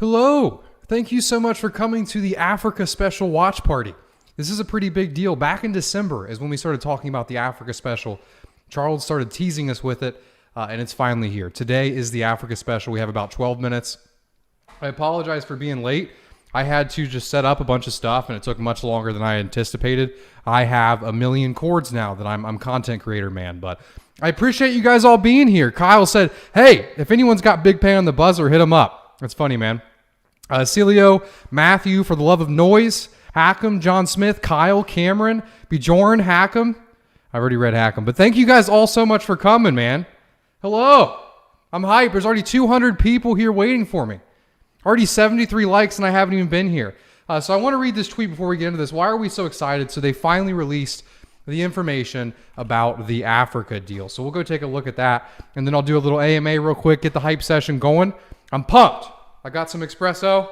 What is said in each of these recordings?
Hello. Thank you so much for coming to the Africa Special Watch Party. This is a pretty big deal. Back in December is when we started talking about the Africa Special. Charles started teasing us with it, and it's finally here. Today is the Africa Special. We have about 12 minutes. I apologize for being late. I had to just set up a bunch of stuff, and it took much longer than I anticipated. I have a million cords now that I'm content creator, man, but I appreciate you guys all being here. Kyle said, hey, if anyone's got Big Pay on the buzzer, hit him up. That's funny, man. Celio, Matthew, for the love of noise, Hackham, John Smith, Kyle, Cameron, Bjorn, Hackham. I already read Hackham, but thank you guys all so much for coming, man. Hello. I'm hyped. There's already 200 people here waiting for me. Already 73 likes and I haven't even been here. So I want to read this tweet before we get into this. Why are we so excited? So they finally released the information about the Africa deal. So we'll go take a look at that, and then I'll do a little AMA real quick, get the hype session going. I'm pumped. I got some espresso.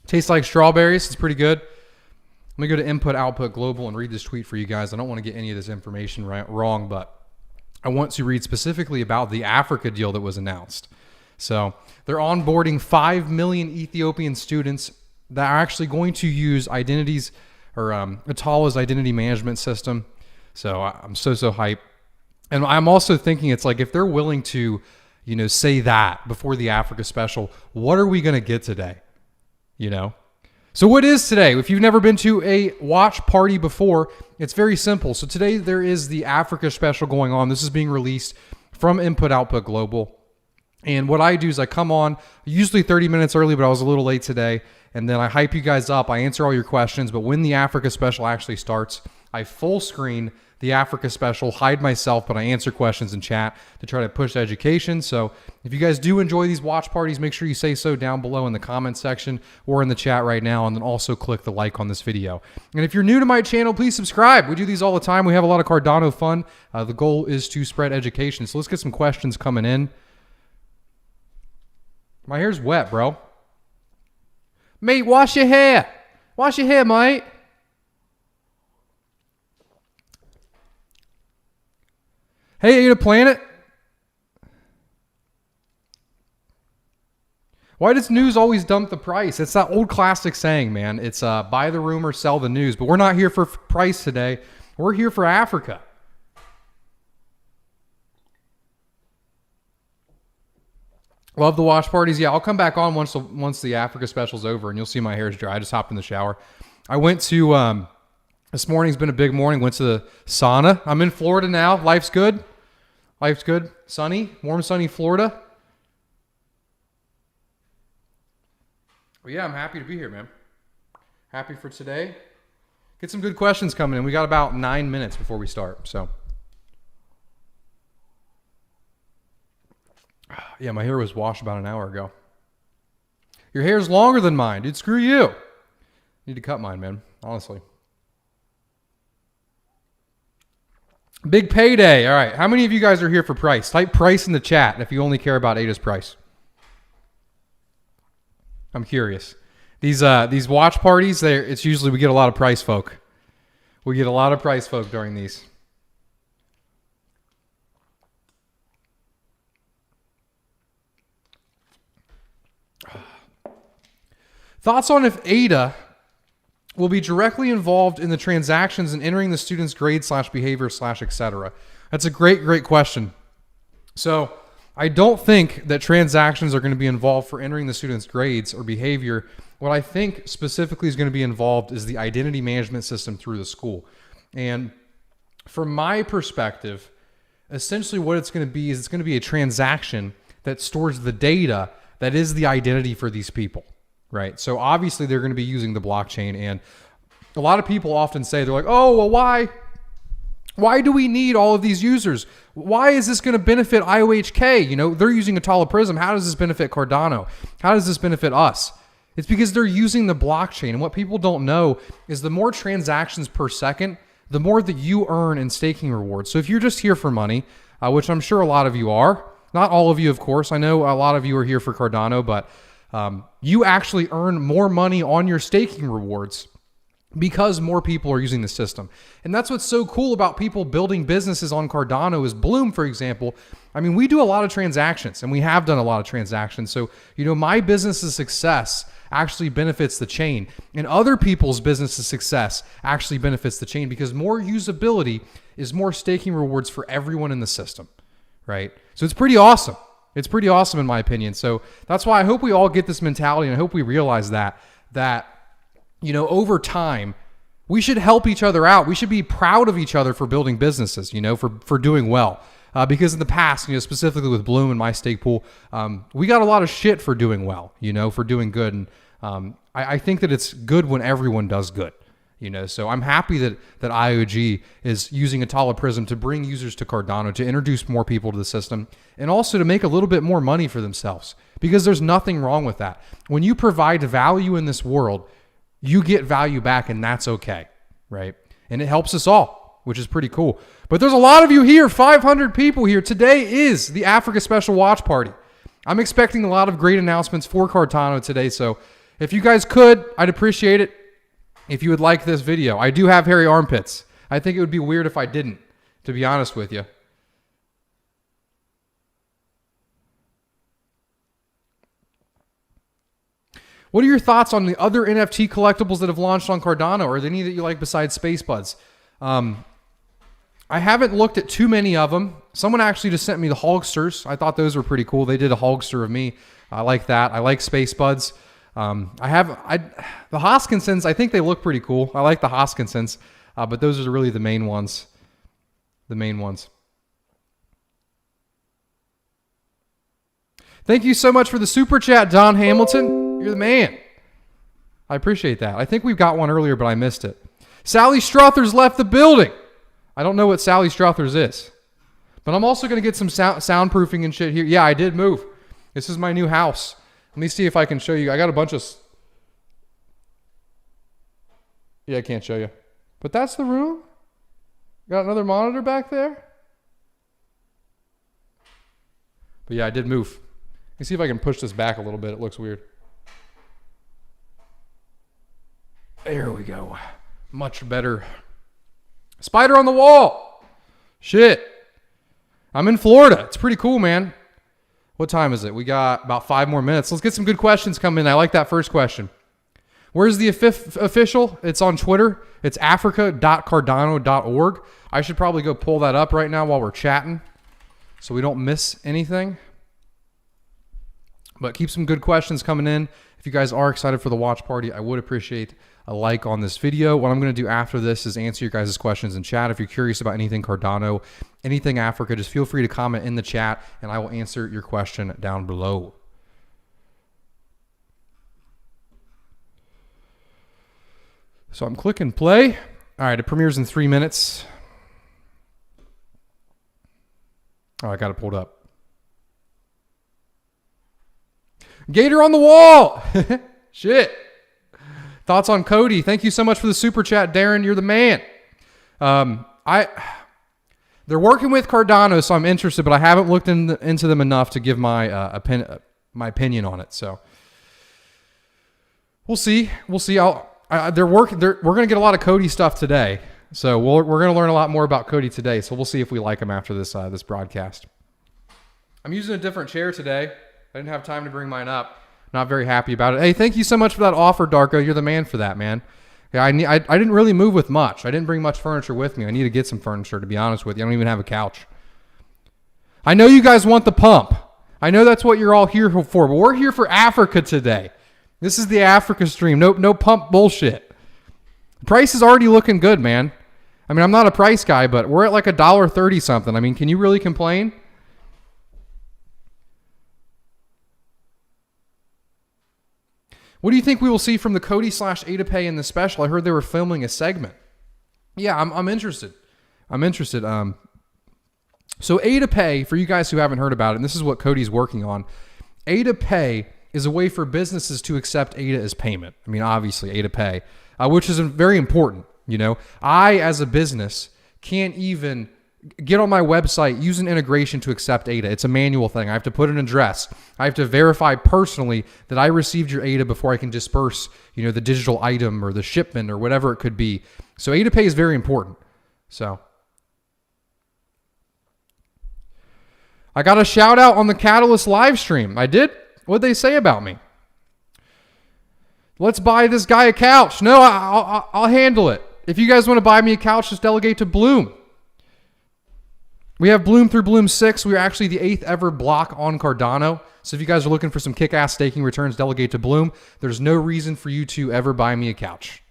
Tastes like strawberries. It's pretty good. Let me go to Input Output Global and read this tweet for you guys. I don't want to get any of this information wrong, but I want to read specifically about the Africa deal that was announced. So they're onboarding 5 million Ethiopian students that are actually going to use identities or Atala's identity management system. So I'm so hyped. And I'm also thinking it's like if they're willing to, say that before the Africa Special, what are we going to get today? So what is today? If you've never been to a watch party before, it's very simple. So today there is the Africa Special going on. This is being released from Input Output Global. And what I do is I come on usually 30 minutes early, but I was a little late today. And then I hype you guys up. I answer all your questions. But when the Africa Special actually starts, I full screen the Africa Special, hide myself, but I answer questions in chat to try to push education. So if you guys do enjoy these watch parties, make sure you say so down below in the comment section or in the chat right now. And then also click the like on this video. And if you're new to my channel, please subscribe. We do these all the time. We have a lot of Cardano fun. The goal is to spread education. So let's get some questions coming in. My hair's wet, bro. Mate, wash your hair. Wash your hair, mate. Hey, Ada Planet. Why does news always dump the price? It's that old classic saying, man. It's buy the rumor, sell the news. But we're not here for price today. We're here for Africa. Love the watch parties. Yeah, I'll come back on once the Africa Special's over, and you'll see my hair's dry. I just hopped in the shower. I went to, this morning's been a big morning. Went to the sauna. I'm in Florida now. Life's good. Life's good. Sunny, warm, sunny Florida. Well, yeah, I'm happy to be here, man. Happy for today. Get some good questions coming in. We got about 9 minutes before we start, so. Yeah, my hair was washed about an hour ago. Your hair's longer than mine, dude. Screw you. Need to cut mine, man. Honestly. Big payday. All right. How many of you guys are here for price? Type price in the chat if you only care about Ada's price. I'm curious. These watch parties, it's usually we get a lot of price folk. We get a lot of price folk during these. Thoughts on if Ada will be directly involved in the transactions and entering the student's grade / behavior / etc. That's a great question. So I don't think that transactions are going to be involved for entering the student's grades or behavior. What I think specifically is going to be involved is the identity management system through the school. And from my perspective, essentially what it's going to be is it's going to be a transaction that stores the data that is the identity for these people. Right. So obviously they're going to be using the blockchain, and a lot of people often say, they're like, oh, well, why do we need all of these users? Why is this going to benefit IOHK? They're using Atala Prism. How does this benefit Cardano? How does this benefit us? It's because they're using the blockchain. And what people don't know is the more transactions per second, the more that you earn in staking rewards. So if you're just here for money, which I'm sure a lot of you are, not all of you, of course. I know a lot of you are here for Cardano, but you actually earn more money on your staking rewards because more people are using the system. And that's what's so cool about people building businesses on Cardano is Bloom, for example. I mean, we do a lot of transactions, and we have done a lot of transactions. So, my business's success actually benefits the chain, and other people's business's success actually benefits the chain, because more usability is more staking rewards for everyone in the system, right? So it's pretty awesome. It's pretty awesome in my opinion. So that's why I hope we all get this mentality, and I hope we realize that over time, we should help each other out. We should be proud of each other for building businesses, for doing well. Because in the past, specifically with Bloom and my Stakepool, we got a lot of shit for doing well, for doing good. And I think that it's good when everyone does good, So I'm happy that IOG is using Atala Prism to bring users to Cardano, to introduce more people to the system, and also to make a little bit more money for themselves. Because there's nothing wrong with that. When you provide value in this world, you get value back, and that's okay, right? And it helps us all, which is pretty cool. But there's a lot of you here, 500 people here. Today is the Africa Special Watch Party. I'm expecting a lot of great announcements for Cardano today, so if you guys could, I'd appreciate it if you would like this video. I do have hairy armpits. I think it would be weird if I didn't, to be honest with you. What are your thoughts on the other NFT collectibles that have launched on Cardano? Are there any that you like besides Space Buds? I haven't looked at too many of them. Someone actually just sent me the Hogsters. I thought those were pretty cool. They did a Hogster of me. I like that. I like Space Buds. The Hoskinsons, I think they look pretty cool. I like the Hoskinsons, but those are really the main ones. Thank you so much for the super chat, Don Hamilton. You're the man. I appreciate that. I think we've got one earlier, but I missed it. Sally Struthers left the building. I don't know what Sally Struthers is, but I'm also going to get some soundproofing and shit here. Yeah, I did move. This is my new house. Let me see if I can show you. I got a bunch of... Yeah, I can't show you. But that's the room. Got another monitor back there. But yeah, I did move. Let me see if I can push this back a little bit. It looks weird. There we go. Much better. Spider on the wall. Shit. I'm in Florida. It's pretty cool, man. What time is it? We got about 5 more minutes. Let's get some good questions coming in. I like that first question. Where's the official? It's on Twitter. It's africa.cardano.org. I should probably go pull that up right now while we're chatting so we don't miss anything. But keep some good questions coming in. If you guys are excited for the watch party, I would appreciate a like on this video. What I'm going to do after this is answer your guys' questions in chat. If you're curious about anything Cardano, anything Africa, just feel free to comment in the chat and I will answer your question down below. So I'm clicking play. All right, it premieres in 3 minutes. Oh, I got it pulled up. Gator on the wall. Shit. Thoughts on Cody? Thank you so much for the super chat, Darren. You're the man. They're working with Cardano, so I'm interested, but I haven't looked into them enough to give my opinion on it. So we'll see. We'll see. We're going to get a lot of Cody stuff today, so we're going to learn a lot more about Cody today. So we'll see if we like him after this this broadcast. I'm using a different chair today. I didn't have time to bring mine up. Not very happy about it. Hey, thank you so much for that offer, Darko. You're the man for that, man. Yeah, I didn't really move with much. I didn't bring much furniture with me. I need to get some furniture, to be honest with you. I don't even have a couch. I know you guys want the pump. I know that's what you're all here for, but we're here for Africa today. This is the Africa stream. No pump bullshit. The price is already looking good, man. I mean, I'm not a price guy, but we're at like $1.30 something. I mean, can you really complain? What do you think we will see from the Cody/AdaPay in the special? I heard they were filming a segment. Yeah, I'm interested. So AdaPay, for you guys who haven't heard about it, and this is what Cody's working on, AdaPay is a way for businesses to accept ADA as payment. I mean, obviously, AdaPay, which is very important. I, as a business, can't even get on my website, use an integration to accept ADA. It's a manual thing. I have to put an address. I have to verify personally that I received your ADA before I can disperse, the digital item or the shipment or whatever it could be. So ADA Pay is very important. So I got a shout out on the Catalyst live stream. I did? What'd they say about me? Let's buy this guy a couch. No, I'll handle it. If you guys want to buy me a couch, just delegate to Bloom. We have Bloom through Bloom 6. We are actually the 8th ever block on Cardano. So if you guys are looking for some kick-ass staking returns, delegate to Bloom. There's no reason for you to ever buy me a couch.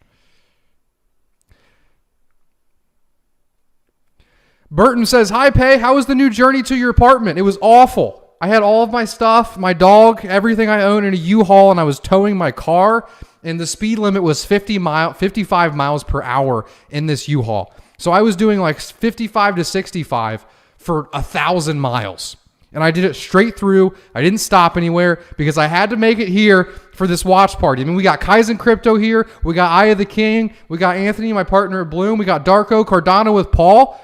Burton says, hi, Pay. How was the new journey to your apartment? It was awful. I had all of my stuff, my dog, everything I own in a U-Haul, and I was towing my car, and the speed limit was 55 miles per hour in this U-Haul. So I was doing like 55 to 65 for 1,000 miles. And I did it straight through. I didn't stop anywhere because I had to make it here for this watch party. I mean, we got Kaizen Crypto here. We got Eye of the King. We got Anthony, my partner at Bloom. We got Darko, Cardano with Paul.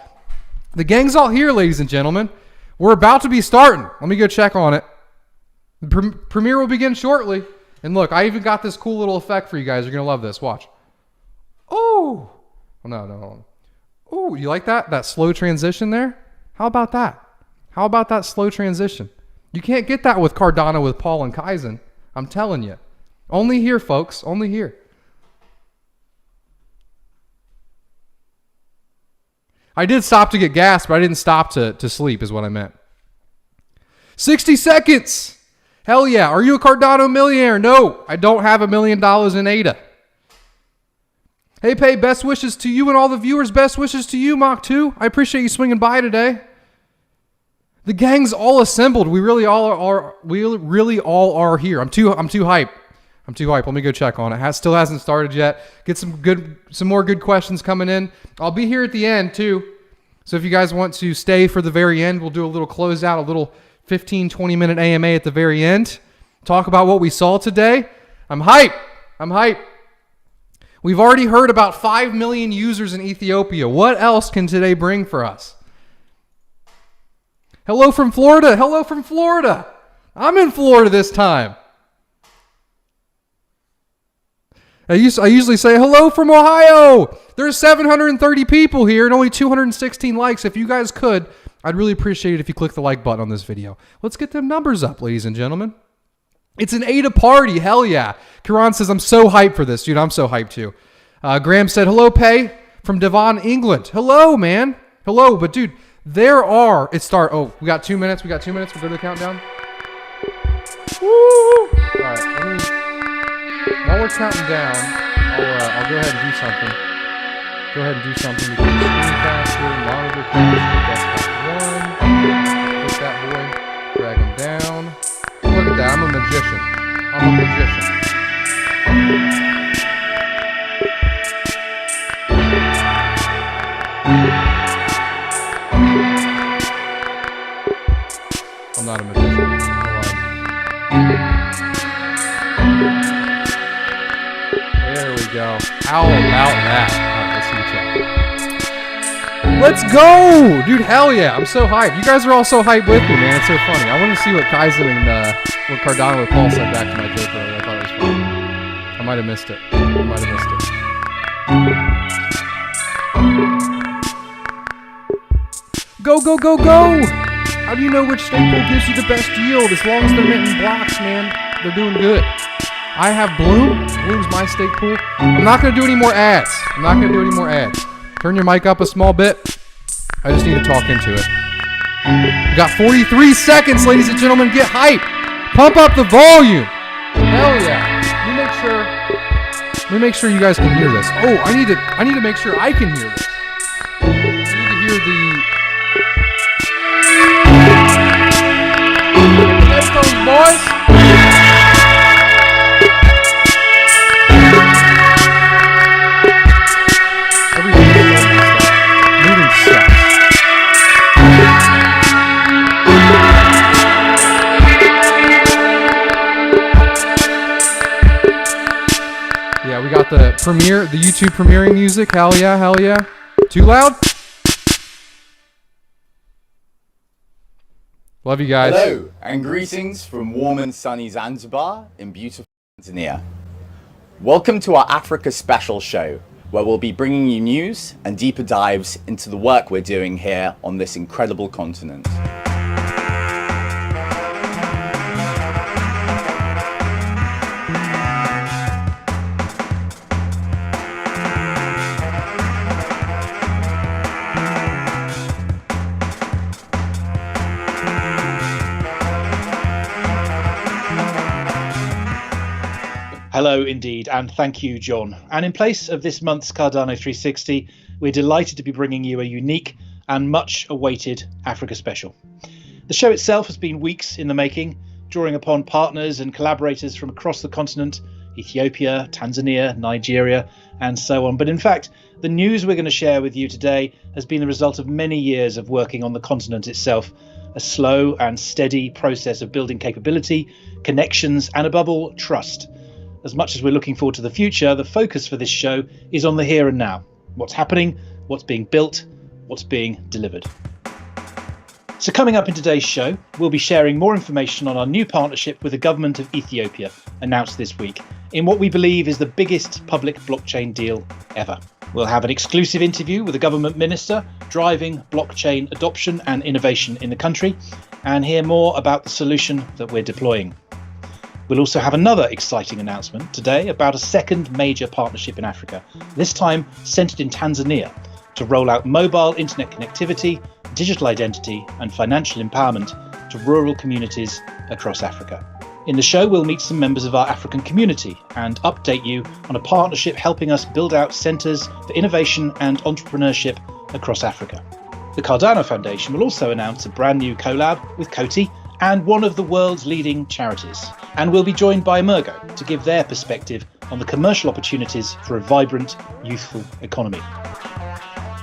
The gang's all here, ladies and gentlemen. We're about to be starting. Let me go check on it. The premiere will begin shortly. And look, I even got this cool little effect for you guys. You're going to love this. Watch. Oh. Oh, no. Oh, you like that? That slow transition there? How about that? How about that slow transition? You can't get that with Cardano with Paul and Kaizen. I'm telling you. Only here, folks. Only here. I did stop to get gas, but I didn't stop to sleep is what I meant. 60 seconds. Hell yeah. Are you a Cardano millionaire? No, I don't have $1 million in ADA. Hey, Pay, best wishes to you and all the viewers. Best wishes to you, Mach 2. I appreciate you swinging by today. The gang's all assembled. We really all are here. I'm too hyped. Let me go check on it. Still hasn't started yet. Get some more good questions coming in. I'll be here at the end too. So if you guys want to stay for the very end, we'll do a little closeout, a little 15, 20 minute AMA at the very end. Talk about what we saw today. I'm hyped. We've already heard about 5 million users in Ethiopia. What else can today bring for us? Hello from Florida. I'm in Florida this time. I usually say hello from Ohio. There's 730 people here and only 216 likes. If you guys could, I'd really appreciate it if you click the like button on this video. Let's get them numbers up, ladies and gentlemen. It's an ADA party. Hell yeah. Kiran says, I'm so hyped for this. Dude, I'm so hyped too. Graham said, hello, Pay from Devon, England. Hello, man. Hello. But dude, we got 2 minutes. We'll go to the countdown. Woo! All right. While we're counting down, I'll go ahead and do something. We can screen capture, monitor capture, desktop 1. Hit that boy. Drag him down. Look at that. I'm a magician. I'm not a magician. There we go. How about that? All right, let's see the chat. Let's go! Dude, hell yeah. I'm so hyped. You guys are all so hyped with me, man. It's so funny. I want to see what Kaizen and what Cardano with Paul said back to my joke earlier. I thought it was funny. I might have missed it. Go! How do you know which Stakepool gives you the best yield? As long as they're minting blocks, man, they're doing good. I have Bloom. Bloom's my Stakepool. I'm not going to do any more ads. Turn your mic up a small bit. I just need to talk into it. We got 43 seconds, ladies and gentlemen. Get hype. Pump up the volume. Hell yeah. Let me make sure you guys can hear this. Oh, I need to make sure I can hear this. I need to hear the headphones, boys. Yeah, we got the YouTube premiering music. Hell yeah. Too loud? Love you guys. Hello, and greetings from warm and sunny Zanzibar in beautiful Tanzania. Welcome to our Africa Special show, where we'll be bringing you news and deeper dives into the work we're doing here on this incredible continent. Hello indeed, and thank you, John. And in place of this month's Cardano 360, we're delighted to be bringing you a unique and much awaited Africa special. The show itself has been weeks in the making, drawing upon partners and collaborators from across the continent, Ethiopia, Tanzania, Nigeria, and so on. But in fact, the news we're going to share with you today has been the result of many years of working on the continent itself, a slow and steady process of building capability, connections, and above all, trust. As much as we're looking forward to the future, the focus for this show is on the here and now. What's happening, what's being built, what's being delivered. So coming up in today's show, we'll be sharing more information on our new partnership with the government of Ethiopia, announced this week, in what we believe is the biggest public blockchain deal ever. We'll have an exclusive interview with a government minister driving blockchain adoption and innovation in the country, and hear more about the solution that we're deploying. We'll also have another exciting announcement today about a second major partnership in Africa, this time centred in Tanzania, to roll out mobile internet connectivity, digital identity and financial empowerment to rural communities across Africa. In the show, we'll meet some members of our African community and update you on a partnership helping us build out centres for innovation and entrepreneurship across Africa. The Cardano Foundation will also announce a brand new collab with Coty and one of the world's leading charities. And we'll be joined by Emergo to give their perspective on the commercial opportunities for a vibrant, youthful economy.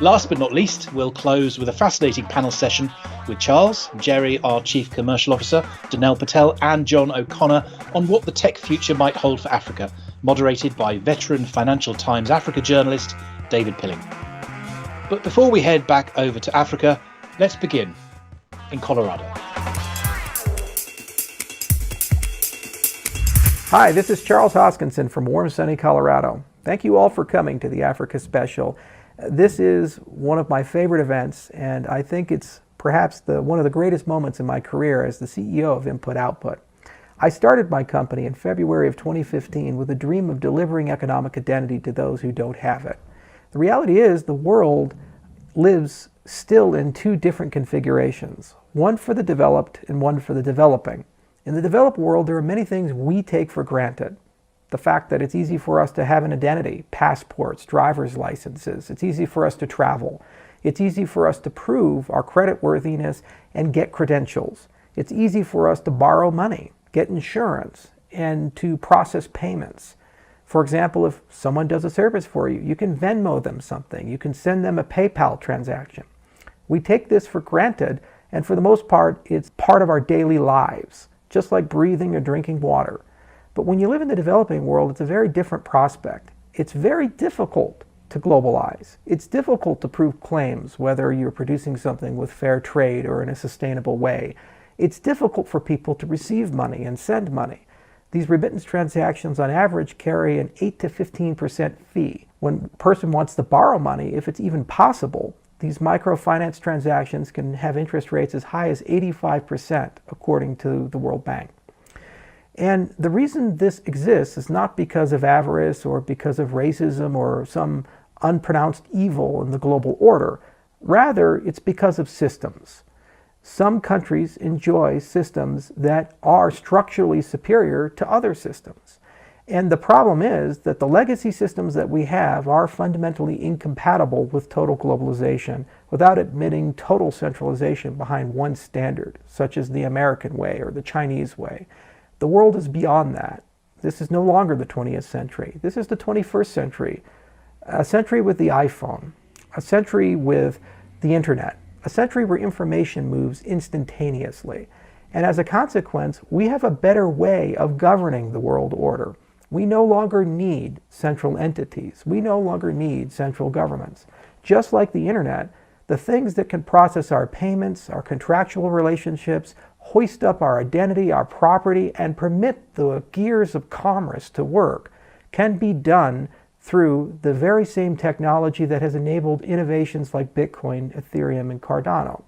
Last but not least, we'll close with a fascinating panel session with Charles, Jerry, our Chief Commercial Officer, Danelle Patel and John O'Connor on what the tech future might hold for Africa, moderated by veteran Financial Times Africa journalist David Pilling. But before we head back over to Africa, let's begin in Colorado. Hi, this is Charles Hoskinson from warm, sunny Colorado. Thank you all for coming to the Africa Special. This is one of my favorite events, and I think it's perhaps one of the greatest moments in my career as the CEO of Input Output. I started my company in February of 2015 with a dream of delivering economic identity to those who don't have it. The reality is the world lives still in two different configurations, one for the developed and one for the developing. In the developed world, there are many things we take for granted. The fact that it's easy for us to have an identity, passports, driver's licenses. It's easy for us to travel. It's easy for us to prove our creditworthiness and get credentials. It's easy for us to borrow money, get insurance, and to process payments. For example, if someone does a service for you, you can Venmo them something. You can send them a PayPal transaction. We take this for granted, and for the most part, it's part of our daily lives, just like breathing or drinking water. But when you live in the developing world, it's a very different prospect. It's very difficult to globalize. It's difficult to prove claims, whether you're producing something with fair trade or in a sustainable way. It's difficult for people to receive money and send money. These remittance transactions on average carry an 8 to 15% fee. When a person wants to borrow money, if it's even possible, these microfinance transactions can have interest rates as high as 85%, according to the World Bank. And the reason this exists is not because of avarice or because of racism or some unpronounced evil in the global order. Rather, it's because of systems. Some countries enjoy systems that are structurally superior to other systems. And the problem is that the legacy systems that we have are fundamentally incompatible with total globalization without admitting total centralization behind one standard, such as the American way or the Chinese way. The world is beyond that. This is no longer the 20th century. This is the 21st century. A century with the iPhone, a century with the internet, a century where information moves instantaneously. And as a consequence, we have a better way of governing the world order. We no longer need central entities. We no longer need central governments. Just like the internet, the things that can process our payments, our contractual relationships, hoist up our identity, our property, and permit the gears of commerce to work, can be done through the very same technology that has enabled innovations like Bitcoin, Ethereum, and Cardano.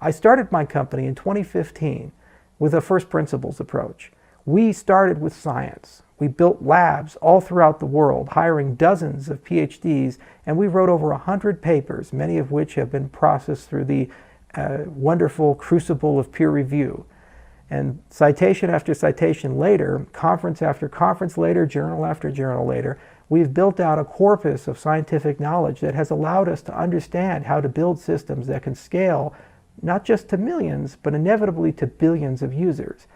I started my company in 2015 with a first principles approach. We started with science. We built labs all throughout the world, hiring dozens of PhDs, and we wrote over 100 papers, many of which have been processed through the wonderful crucible of peer review. And citation after citation later, conference after conference later, journal after journal later, we've built out a corpus of scientific knowledge that has allowed us to understand how to build systems that can scale not just to millions, but inevitably to billions of users,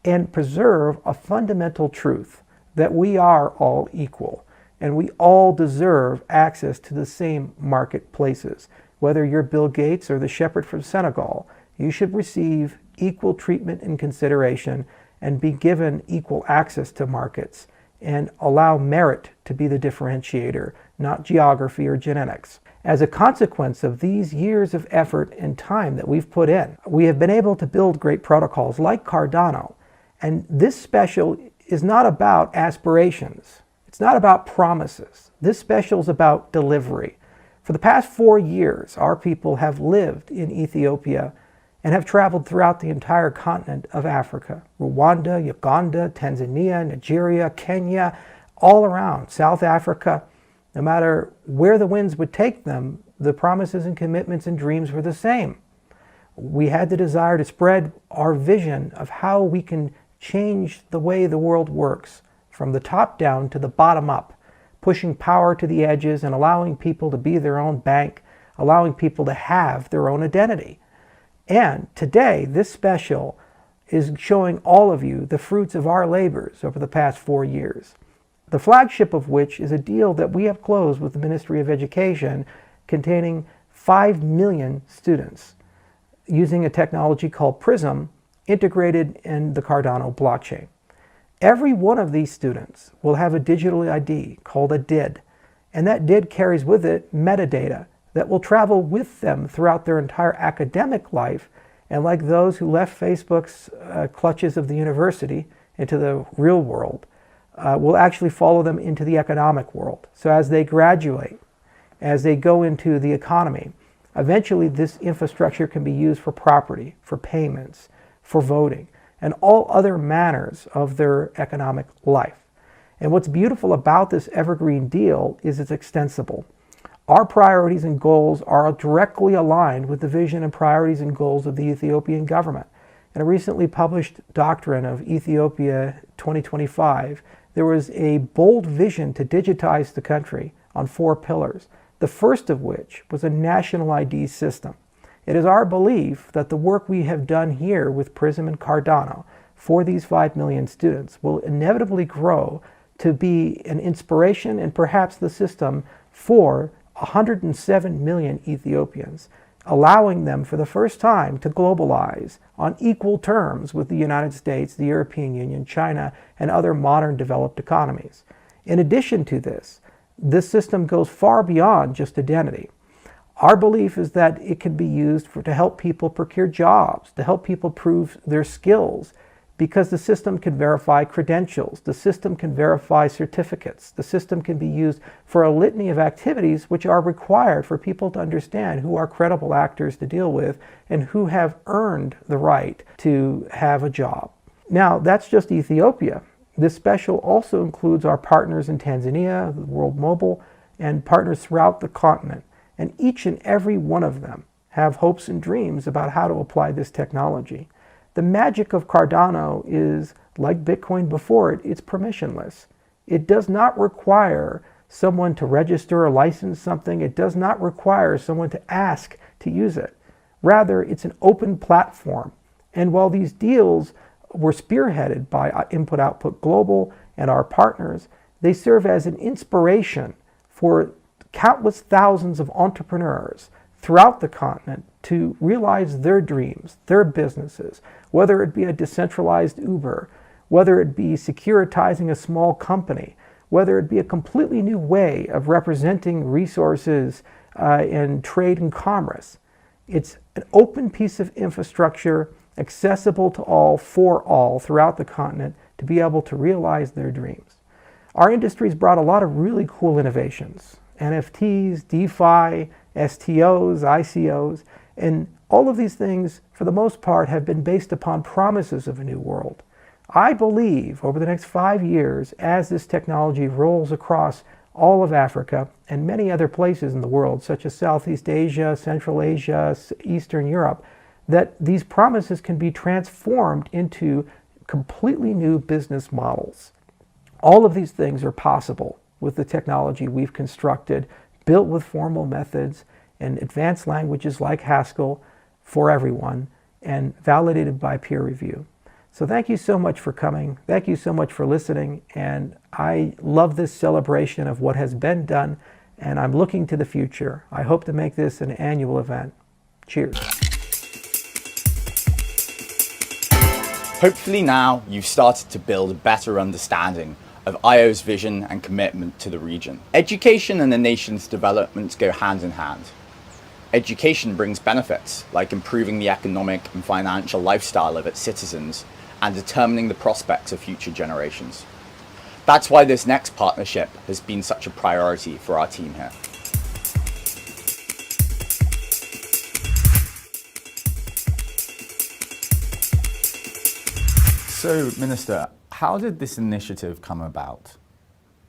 and preserve a fundamental truth that we are all equal, and we all deserve access to the same marketplaces. Whether you're Bill Gates or the shepherd from Senegal, you should receive equal treatment and consideration and be given equal access to markets, and allow merit to be the differentiator, not geography or genetics. As a consequence of these years of effort and time that we've put in, we have been able to build great protocols like Cardano. And this special is not about aspirations. It's not about promises. This special is about delivery. For the past 4 years, our people have lived in Ethiopia and have traveled throughout the entire continent of Africa. Rwanda, Uganda, Tanzania, Nigeria, Kenya, all around, South Africa. No matter where the winds would take them, the promises and commitments and dreams were the same. We had the desire to spread our vision of how we can change the way the world works, from the top down to the bottom up, pushing power to the edges and allowing people to be their own bank, allowing people to have their own identity. And today, this special is showing all of you the fruits of our labors over the past 4 years. The flagship of which is a deal that we have closed with the Ministry of Education containing 5 million students using a technology called PRISM integrated in the Cardano blockchain. Every one of these students will have a digital ID called a DID, and that DID carries with it metadata that will travel with them throughout their entire academic life, and like those who left Facebook's clutches of the university into the real world, will actually follow them into the economic world. So as they graduate, as they go into the economy, eventually this infrastructure can be used for property, for payments, for voting, and all other manners of their economic life. And what's beautiful about this evergreen deal is it's extensible. Our priorities and goals are directly aligned with the vision and priorities and goals of the Ethiopian government. In a recently published doctrine of Ethiopia 2025, there was a bold vision to digitize the country on 4 pillars, the first of which was a national ID system. It is our belief that the work we have done here with PRISM and Cardano for these 5 million students will inevitably grow to be an inspiration and perhaps the system for 107 million Ethiopians, allowing them for the first time to globalize on equal terms with the United States, the European Union, China, and other modern developed economies. In addition to this system goes far beyond just identity. Our belief is that it can be used to help people procure jobs, to help people prove their skills, because the system can verify credentials, the system can verify certificates, the system can be used for a litany of activities which are required for people to understand who are credible actors to deal with and who have earned the right to have a job. Now, that's just Ethiopia. This special also includes our partners in Tanzania, the World Mobile, and partners throughout the continent. And each and every one of them have hopes and dreams about how to apply this technology. The magic of Cardano is, like Bitcoin before it, it's permissionless. It does not require someone to register or license something. It does not require someone to ask to use it. Rather, it's an open platform. And while these deals were spearheaded by Input Output Global and our partners, they serve as an inspiration for countless thousands of entrepreneurs throughout the continent to realize their dreams, their businesses, whether it be a decentralized Uber, whether it be securitizing a small company, whether it be a completely new way of representing resources and trade and commerce. It's an open piece of infrastructure accessible to all, for all, throughout the continent to be able to realize their dreams. Our industry's brought a lot of really cool innovations. NFTs, DeFi, STOs, ICOs, and all of these things, for the most part, have been based upon promises of a new world. I believe over the next 5 years, as this technology rolls across all of Africa and many other places in the world, such as Southeast Asia, Central Asia, Eastern Europe, that these promises can be transformed into completely new business models. All of these things are possible with the technology we've constructed, built with formal methods and advanced languages like Haskell for everyone, and validated by peer review. So thank you so much for coming. Thank you so much for listening. And I love this celebration of what has been done, and I'm looking to the future. I hope to make this an annual event. Cheers. Hopefully now you've started to build a better understanding of IO's vision and commitment to the region. Education and the nation's development go hand in hand. Education brings benefits like improving the economic and financial lifestyle of its citizens and determining the prospects of future generations. That's why this next partnership has been such a priority for our team here. So, Minister, how did this initiative come about?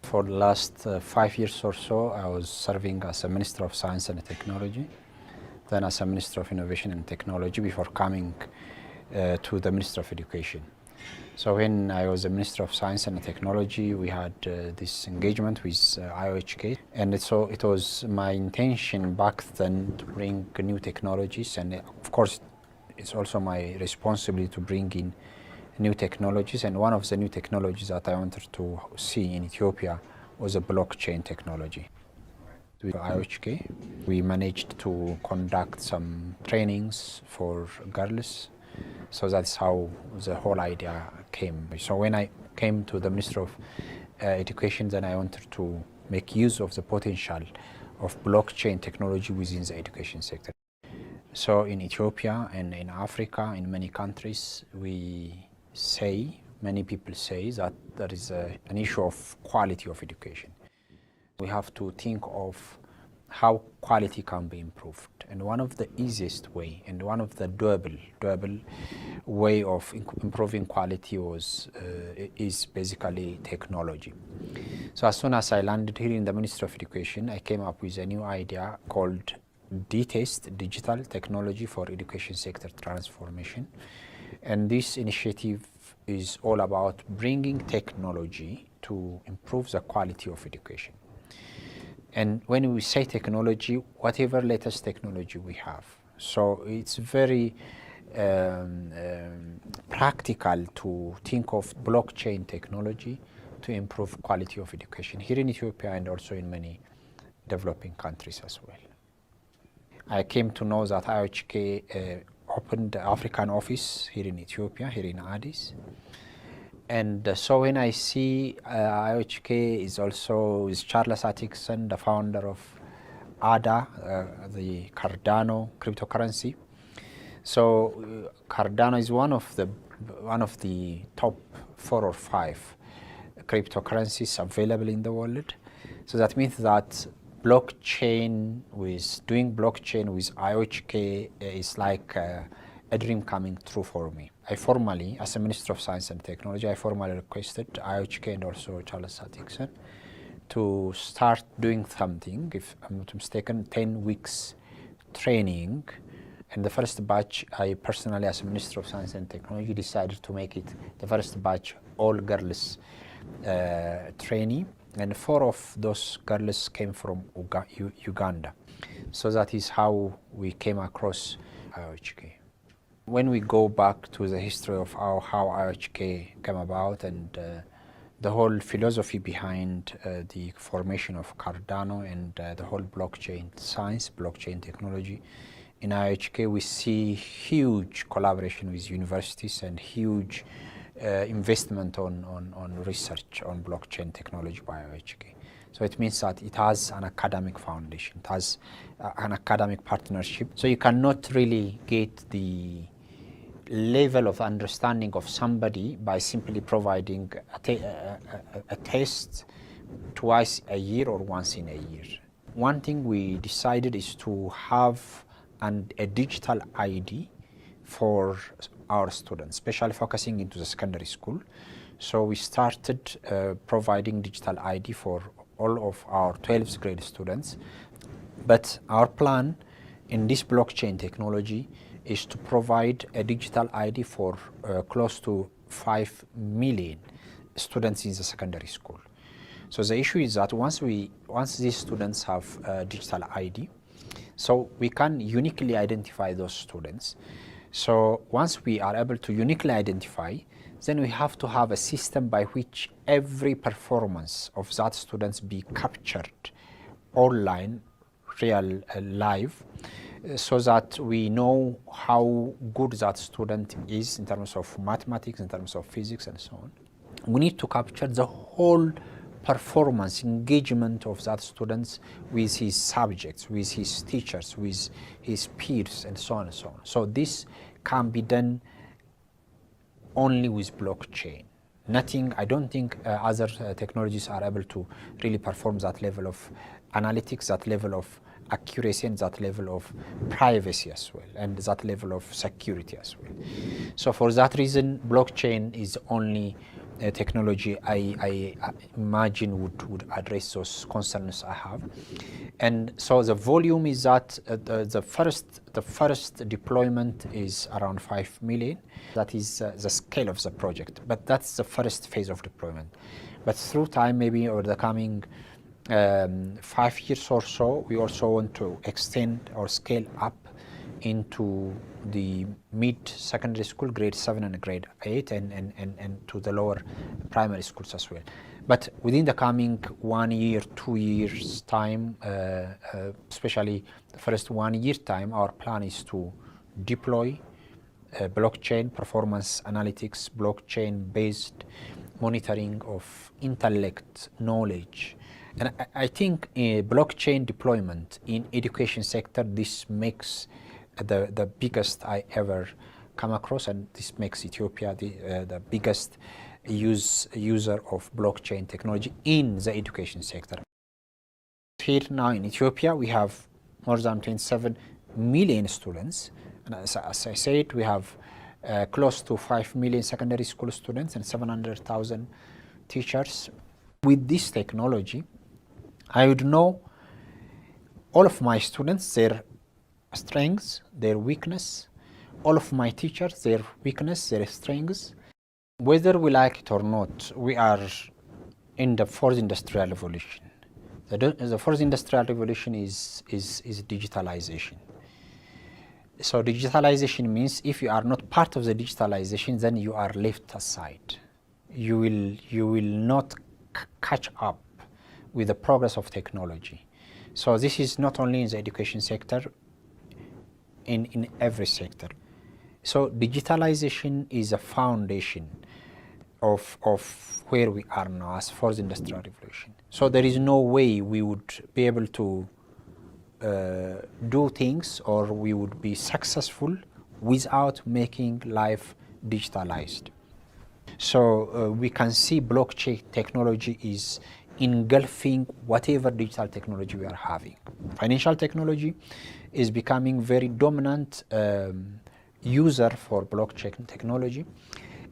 For the last 5 years or so, I was serving as a Minister of Science and Technology, then as a Minister of Innovation and Technology before coming to the Minister of Education. So when I was the Minister of Science and Technology, we had this engagement with IOHK, and so it was my intention back then to bring new technologies, and of course it's also my responsibility to bring in new technologies, and one of the new technologies that I wanted to see in Ethiopia was a blockchain technology. With IOHK, we managed to conduct some trainings for girls, so that's how the whole idea came. So when I came to the Minister of Education, then I wanted to make use of the potential of blockchain technology within the education sector. So in Ethiopia and in Africa, in many countries, many people say that there is an issue of quality of education. We have to think of how quality can be improved. And one of the easiest way and one of the doable way of improving quality is basically technology. So as soon as I landed here in the Ministry of Education, I came up with a new idea called D-Test, Digital Technology for Education Sector Transformation. And this initiative is all about bringing technology to improve the quality of education. And when we say technology, whatever latest technology we have. So it's very practical to think of blockchain technology to improve quality of education here in Ethiopia and also in many developing countries as well. I came to know that IOHK opened the African office here in Ethiopia, here in Addis. And so when I see IOHK is also with Charles Atkinson, the founder of ADA, the Cardano cryptocurrency. So Cardano is one of the top 4 or 5 cryptocurrencies available in the world. So that means that doing blockchain with IOHK is like a dream coming true for me. I formally, as a Minister of Science and Technology, I formally requested IOHK and also Charles Atkinson to start doing something, if I'm not mistaken, 10 weeks training. And the first batch, I personally, as a Minister of Science and Technology, decided to make it the first batch all girls trainee. And 4 of those girls came from Uganda. So that is how we came across IOHK. When we go back to the history of how IOHK came about and the whole philosophy behind the formation of Cardano and the whole blockchain science, blockchain technology, in IOHK we see huge collaboration with universities and huge investment on research on blockchain technology by IOHK. So it means that it has an academic foundation, it has an academic partnership. So you cannot really get the level of understanding of somebody by simply providing a test twice a year or once in a year. One thing we decided is to have a digital ID for our students, especially focusing into the secondary school. So we started providing digital ID for all of our 12th grade students. But our plan in this blockchain technology is to provide a digital ID for close to 5 million students in the secondary school. So the issue is that once these students have digital ID, so we can uniquely identify those students. So once we are able to uniquely identify, then we have to have a system by which every performance of that students be captured online, real, live, so that we know how good that student is in terms of mathematics, in terms of physics, and so on. We need to capture the whole performance, engagement of that students with his subjects, with his teachers, with his peers, and so on and so on. So this can be done only with blockchain. Nothing, I don't think other technologies are able to really perform that level of analytics, that level of accuracy, and that level of privacy as well, and that level of security as well. So for that reason, blockchain is only a technology I imagine would address those concerns I have. And so the volume is that the first deployment is around 5 million. That is the scale of the project, but that's the first phase of deployment. But through time, maybe over the coming 5 years or so, we also want to extend or scale up into the mid-secondary school, grade 7 and grade 8, and to the lower primary schools as well. But within the coming 1 year, 2 years time, especially the first 1 year time, our plan is to deploy blockchain performance analytics, blockchain-based monitoring of intellect, knowledge. And I think blockchain deployment in education sector, this makes the biggest I ever come across, and this makes Ethiopia the biggest user of blockchain technology in the education sector. Here now in Ethiopia, we have more than 27 million students, and as I said, we have close to 5 million secondary school students and 700,000 teachers. With this technology, I would know all of my students, their strengths, their weakness, all of my teachers, their weakness, their strengths. Whether we like it or not, we are in the fourth industrial revolution. The fourth industrial revolution is digitalization. So digitalization means if you are not part of the digitalization, then you are left aside. You will not catch up with the progress of technology. So this is not only in the education sector, in every sector. So digitalization is a foundation of where we are now as fourth industrial revolution. So there is no way we would be able to do things, or we would be successful without making life digitalized. So we can see blockchain technology is engulfing whatever digital technology we are having. Financial technology is becoming very dominant user for blockchain technology.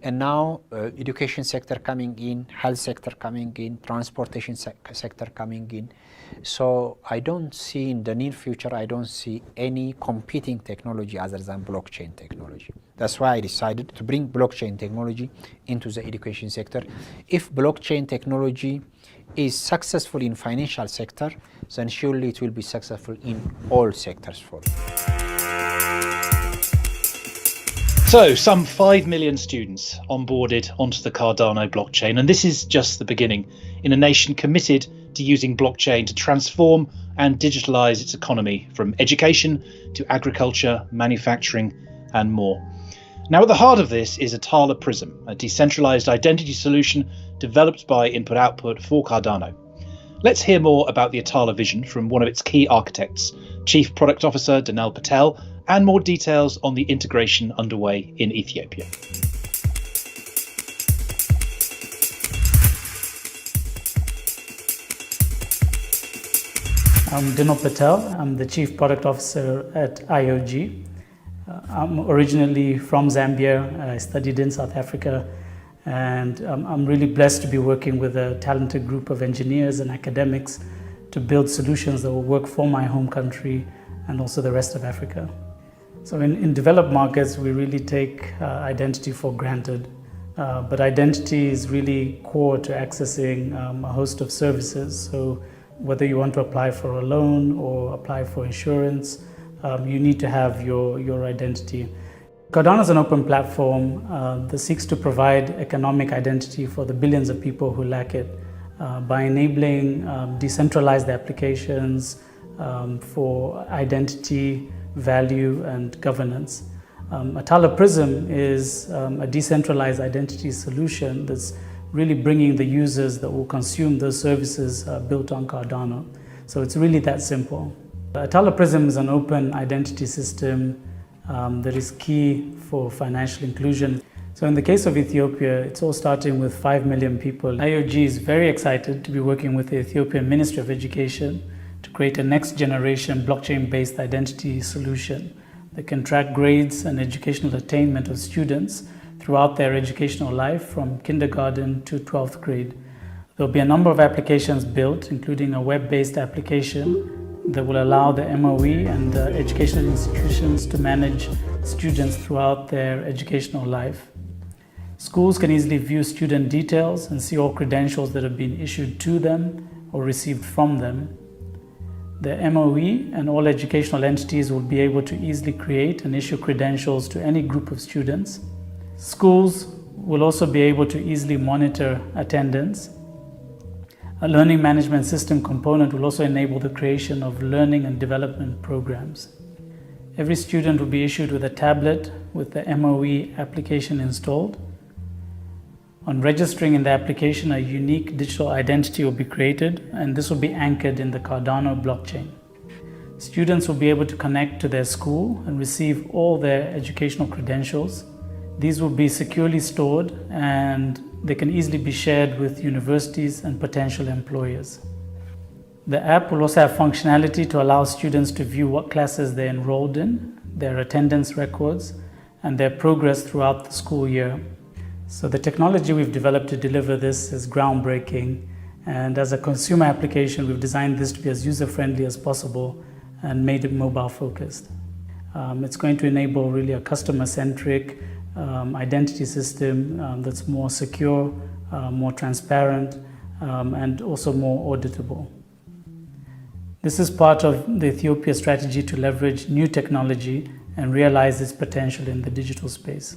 And now education sector coming in, health sector coming in, transportation sector coming in. So I don't see in the near future, I don't see any competing technology other than blockchain technology. That's why I decided to bring blockchain technology into the education sector. If blockchain technology is successful in financial sector, then surely it will be successful in all sectors for it. So, some 5 million students onboarded onto the Cardano blockchain, and this is just the beginning in a nation committed to using blockchain to transform and digitalize its economy, from education to agriculture, manufacturing, and more. Now, at the heart of this is Atala Prism, a decentralized identity solution developed by Input Output for Cardano. Let's hear more about the Atala vision from one of its key architects, Chief Product Officer Danel Patel, and more details on the integration underway in Ethiopia. I'm Danel Patel. I'm the Chief Product Officer at IOG. I'm originally from Zambia. I studied in South Africa, and I'm really blessed to be working with a talented group of engineers and academics to build solutions that will work for my home country and also the rest of Africa. So in developed markets, we really take identity for granted, but identity is really core to accessing a host of services. So whether you want to apply for a loan or apply for insurance, you need to have your identity. Cardano is an open platform that seeks to provide economic identity for the billions of people who lack it by enabling decentralized applications for identity, value, and governance. Atala Prism is a decentralized identity solution that's really bringing the users that will consume those services built on Cardano. So it's really that simple. Atala Prism is an open identity system that is key for financial inclusion. So in the case of Ethiopia, it's all starting with 5 million people. IOG is very excited to be working with the Ethiopian Ministry of Education to create a next generation blockchain-based identity solution that can track grades and educational attainment of students throughout their educational life from kindergarten to 12th grade. There'll be a number of applications built, including a web-based application that will allow the MOE and the educational institutions to manage students throughout their educational life. Schools can easily view student details and see all credentials that have been issued to them or received from them. The MOE and all educational entities will be able to easily create and issue credentials to any group of students. Schools will also be able to easily monitor attendance. A learning management system component will also enable the creation of learning and development programs. Every student will be issued with a tablet with the MOE application installed. On registering in the application, a unique digital identity will be created, and this will be anchored in the Cardano blockchain. Students will be able to connect to their school and receive all their educational credentials. These will be securely stored, and they can easily be shared with universities and potential employers. The app will also have functionality to allow students to view what classes they enrolled in, their attendance records, and their progress throughout the school year. So the technology we've developed to deliver this is groundbreaking, and as a consumer application, we've designed this to be as user-friendly as possible and made it mobile-focused. It's going to enable really a customer-centric identity system that's more secure, more transparent, and also more auditable. This is part of the Ethiopia strategy to leverage new technology and realize its potential in the digital space.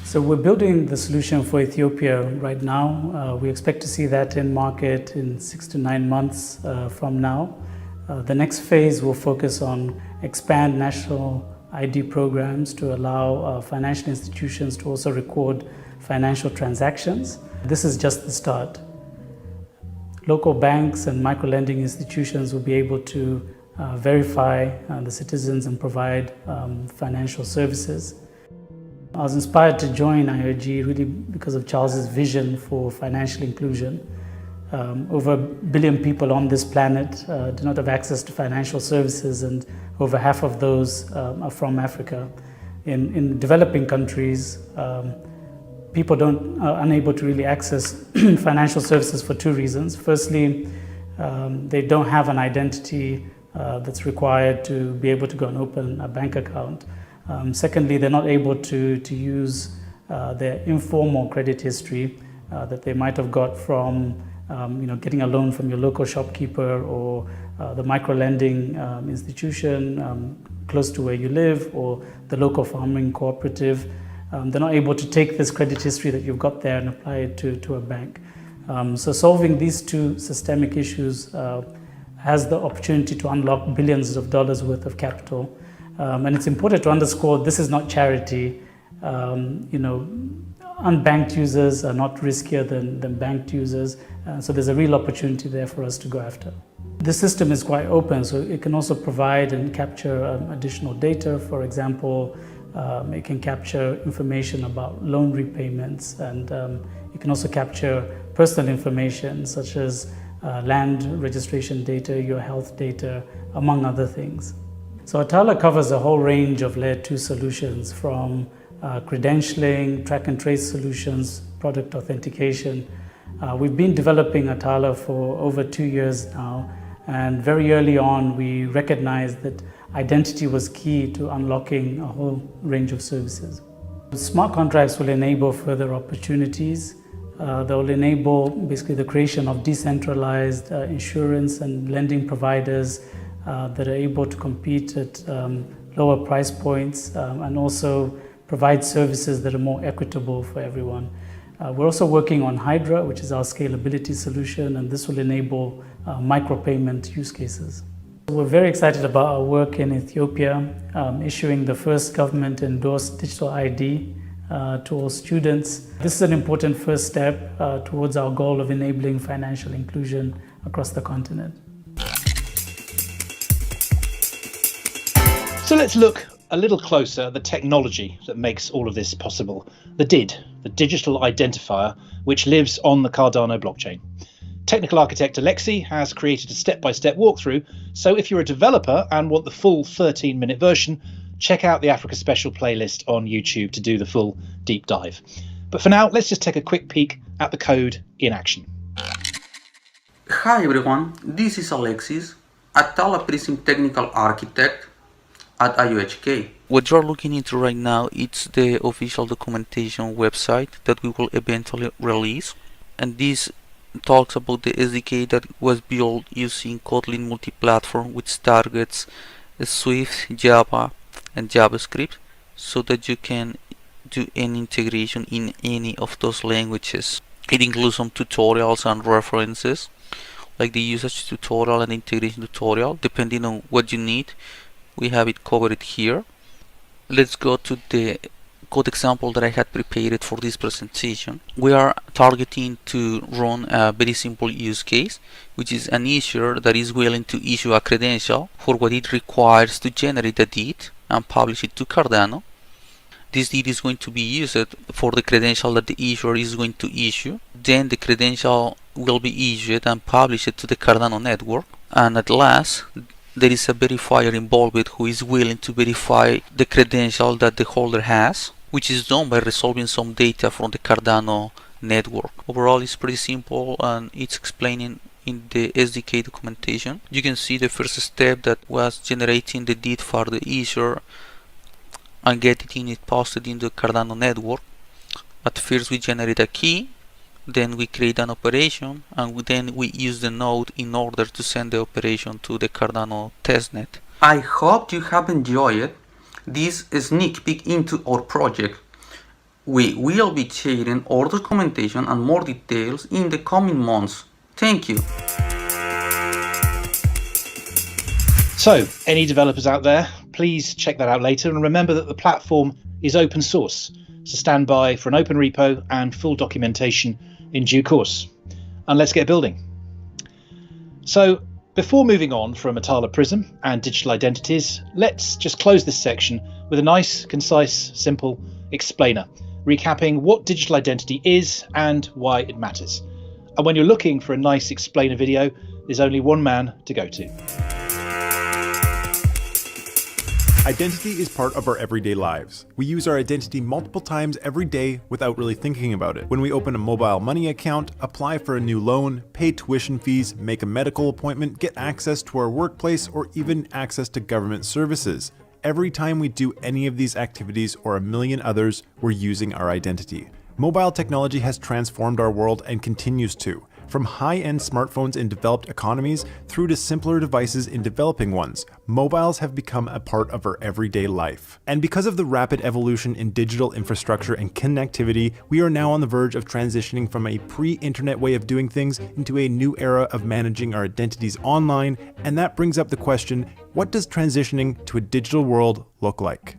So we're building the solution for Ethiopia right now. We expect to see that in market in 6 to 9 months from now. The next phase will focus on expand national ID programs to allow financial institutions to also record financial transactions. This is just the start. Local banks and micro-lending institutions will be able to verify the citizens and provide financial services. I was inspired to join IOG really because of Charles's vision for financial inclusion. Over 1 billion people on this planet do not have access to financial services, and over half of those are from Africa. In developing countries, people are unable to really access financial services for 2 reasons. Firstly, they don't have an identity that's required to be able to go and open a bank account. Secondly, they're not able to use their informal credit history that they might have got from getting a loan from your local shopkeeper or the micro-lending institution close to where you live, or the local farming cooperative. They're not able to take this credit history that you've got there and apply it to a bank. So solving these 2 systemic issues has the opportunity to unlock billions of dollars worth of capital. And it's important to underscore this is not charity. unbanked users are not riskier than banked users. So there's a real opportunity there for us to go after. The system is quite open, so it can also provide and capture additional data. For example, it can capture information about loan repayments, and it can also capture personal information such as land registration data, your health data, among other things. So Atala covers a whole range of Layer 2 solutions, from credentialing, track and trace solutions, product authentication. We've been developing Atala for over 2 years now, and very early on we recognized that identity was key to unlocking a whole range of services. Smart contracts will enable further opportunities. They will enable basically the creation of decentralized insurance and lending providers that are able to compete at lower price points and also provide services that are more equitable for everyone. We're also working on Hydra, which is our scalability solution, and this will enable micropayment use cases. We're very excited about our work in Ethiopia, issuing the first government-endorsed digital ID to all students. This is an important first step towards our goal of enabling financial inclusion across the continent. So let's look a little closer at the technology that makes all of this possible. The DID, the digital identifier, which lives on the Cardano blockchain. Technical architect Alexi has created a step-by-step walkthrough, so if you're a developer and want the full 13-minute version, check out the Africa Special playlist on YouTube to do the full deep dive. But for now, let's just take a quick peek at the code in action. Hi everyone, this is Alexis, Atala Prism Technical Architect at IOHK. What you're looking into right now is the official documentation website that we will eventually release, and this talks about the SDK that was built using Kotlin multi-platform, which targets Swift, Java and JavaScript, so that you can do any integration in any of those languages. It includes some tutorials and references, like the usage tutorial and integration tutorial. Depending on what you need, we have it covered here. Let's go to the code example that I had prepared for this presentation. We are targeting to run a very simple use case, which is an issuer that is willing to issue a credential for what it requires to generate a DID and publish it to Cardano. This DID is going to be used for the credential that the issuer is going to issue. Then the credential will be issued and published to the Cardano network. And at last, there is a verifier involved who is willing to verify the credential that the holder has, which is done by resolving some data from the Cardano network. Overall, it's pretty simple and it's explaining in the SDK documentation. You can see the first step that was generating the DID for the issuer and getting it posted in the Cardano network. At first we generate a key, then we create an operation, and then we use the node in order to send the operation to the Cardano testnet. I hope you have enjoyed this sneak peek into our project. We will be sharing our documentation and more details in the coming months. Thank you. So, any developers out there, please check that out later, and remember that the platform is open source, so stand by for an open repo and full documentation in due course. And let's get building. So, before moving on from Atala Prism and digital identities, let's just close this section with a nice, concise, simple explainer, recapping what digital identity is and why it matters. And when you're looking for a nice explainer video, there's only one man to go to. Identity is part of our everyday lives. We use our identity multiple times every day without really thinking about it. When we open a mobile money account, apply for a new loan, pay tuition fees, make a medical appointment, get access to our workplace, or even access to government services. Every time we do any of these activities or a million others, we're using our identity. Mobile technology has transformed our world and continues to. From high-end smartphones in developed economies through to simpler devices in developing ones, mobiles have become a part of our everyday life. And because of the rapid evolution in digital infrastructure and connectivity, we are now on the verge of transitioning from a pre-internet way of doing things into a new era of managing our identities online, and that brings up the question, what does transitioning to a digital world look like?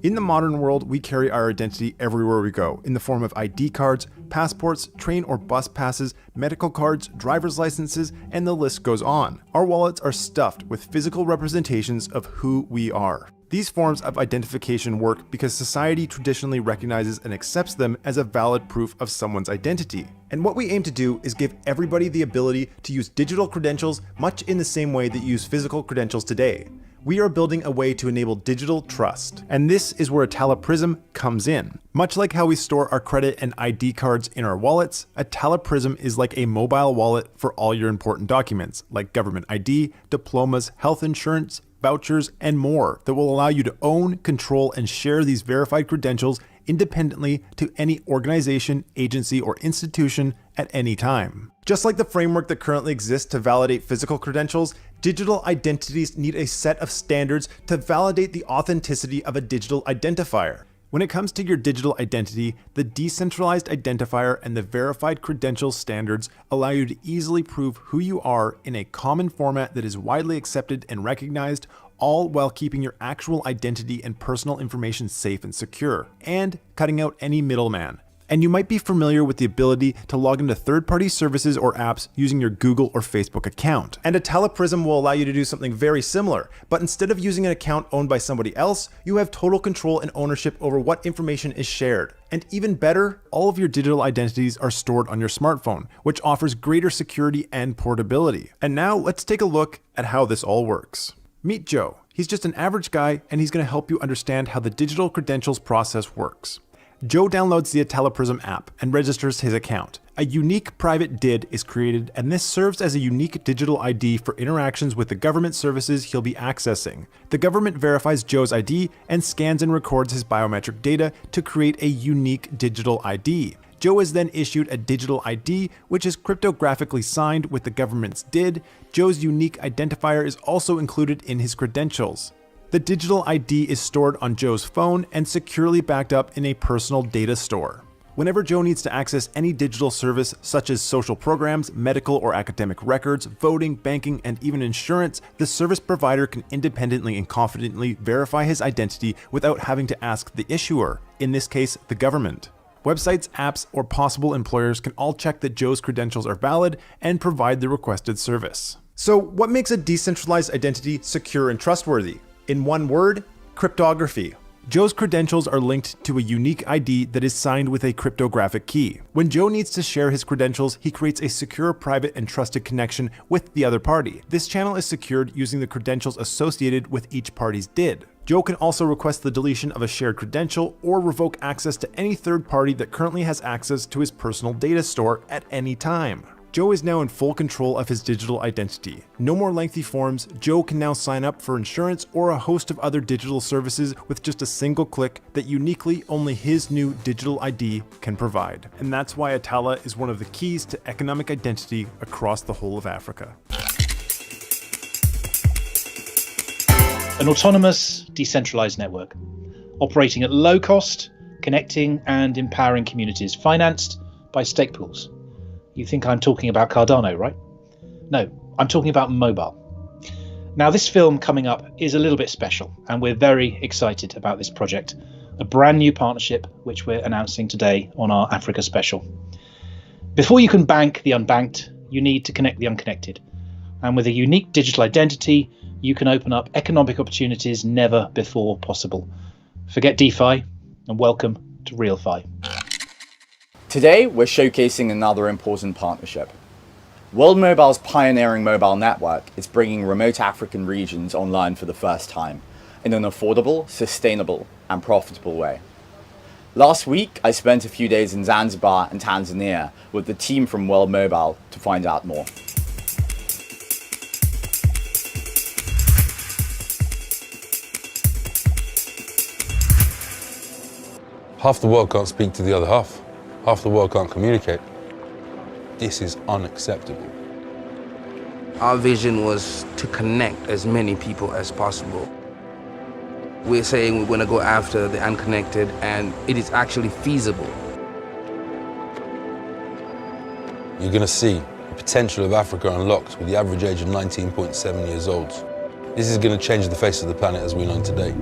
In the modern world, we carry our identity everywhere we go, in the form of ID cards, passports, train or bus passes, medical cards, driver's licenses, and the list goes on. Our wallets are stuffed with physical representations of who we are. These forms of identification work because society traditionally recognizes and accepts them as a valid proof of someone's identity. And what we aim to do is give everybody the ability to use digital credentials much in the same way that you use physical credentials today. We are building a way to enable digital trust, and this is where Atala Prism comes in. Much like how we store our credit and ID cards in our wallets, Atala Prism is like a mobile wallet for all your important documents, like government ID, diplomas, health insurance, vouchers, and more that will allow you to own, control, and share these verified credentials independently to any organization, agency, or institution at any time. Just like the framework that currently exists to validate physical credentials, digital identities need a set of standards to validate the authenticity of a digital identifier. When it comes to your digital identity, the decentralized identifier and the verified credentials standards allow you to easily prove who you are in a common format that is widely accepted and recognized, all while keeping your actual identity and personal information safe and secure, and cutting out any middleman. And you might be familiar with the ability to log into third-party services or apps using your Google or Facebook account. And Atala Prism will allow you to do something very similar, but instead of using an account owned by somebody else, you have total control and ownership over what information is shared. And even better, all of your digital identities are stored on your smartphone, which offers greater security and portability. And now let's take a look at how this all works. Meet Joe. He's just an average guy, and he's going to help you understand how the digital credentials process works. Joe downloads the Atala Prism app and registers his account. A unique private DID is created, and this serves as a unique digital ID for interactions with the government services he'll be accessing. The government verifies Joe's ID and scans and records his biometric data to create a unique digital ID. Joe is then issued a digital ID, which is cryptographically signed with the government's DID. Joe's unique identifier is also included in his credentials. The digital ID is stored on Joe's phone and securely backed up in a personal data store. Whenever Joe needs to access any digital service, such as social programs, medical or academic records, voting, banking, and even insurance, the service provider can independently and confidently verify his identity without having to ask the issuer, in this case, the government. Websites, apps, or possible employers can all check that Joe's credentials are valid and provide the requested service. So, what makes a decentralized identity secure and trustworthy? In one word, cryptography. Joe's credentials are linked to a unique ID that is signed with a cryptographic key. When Joe needs to share his credentials, he creates a secure, private, and trusted connection with the other party. This channel is secured using the credentials associated with each party's DID. Joe can also request the deletion of a shared credential or revoke access to any third party that currently has access to his personal data store at any time. Joe is now in full control of his digital identity. No more lengthy forms. Joe can now sign up for insurance or a host of other digital services with just a single click that uniquely only his new digital ID can provide. And that's why Atala is one of the keys to economic identity across the whole of Africa. An autonomous, decentralized network, operating at low cost, connecting and empowering communities, financed by Stakepools. You think I'm talking about Cardano, right? No, I'm talking about mobile. Now, this film coming up is a little bit special, and we're very excited about this project, a brand new partnership which we're announcing today on our Africa special. Before you can bank the unbanked, you need to connect the unconnected. And with a unique digital identity, you can open up economic opportunities never before possible. Forget DeFi, and welcome to RealFi. Today, we're showcasing another important partnership. World Mobile's pioneering mobile network is bringing remote African regions online for the first time in an affordable, sustainable, and profitable way. Last week, I spent a few days in Zanzibar and Tanzania with the team from World Mobile to find out more. Half the world can't speak to the other half. Half the world can't communicate. This is unacceptable. Our vision was to connect as many people as possible. We're saying we want to go after the unconnected, and it is actually feasible. You're going to see the potential of Africa unlocked with the average age of 19.7 years old. This is going to change the face of the planet as we know today.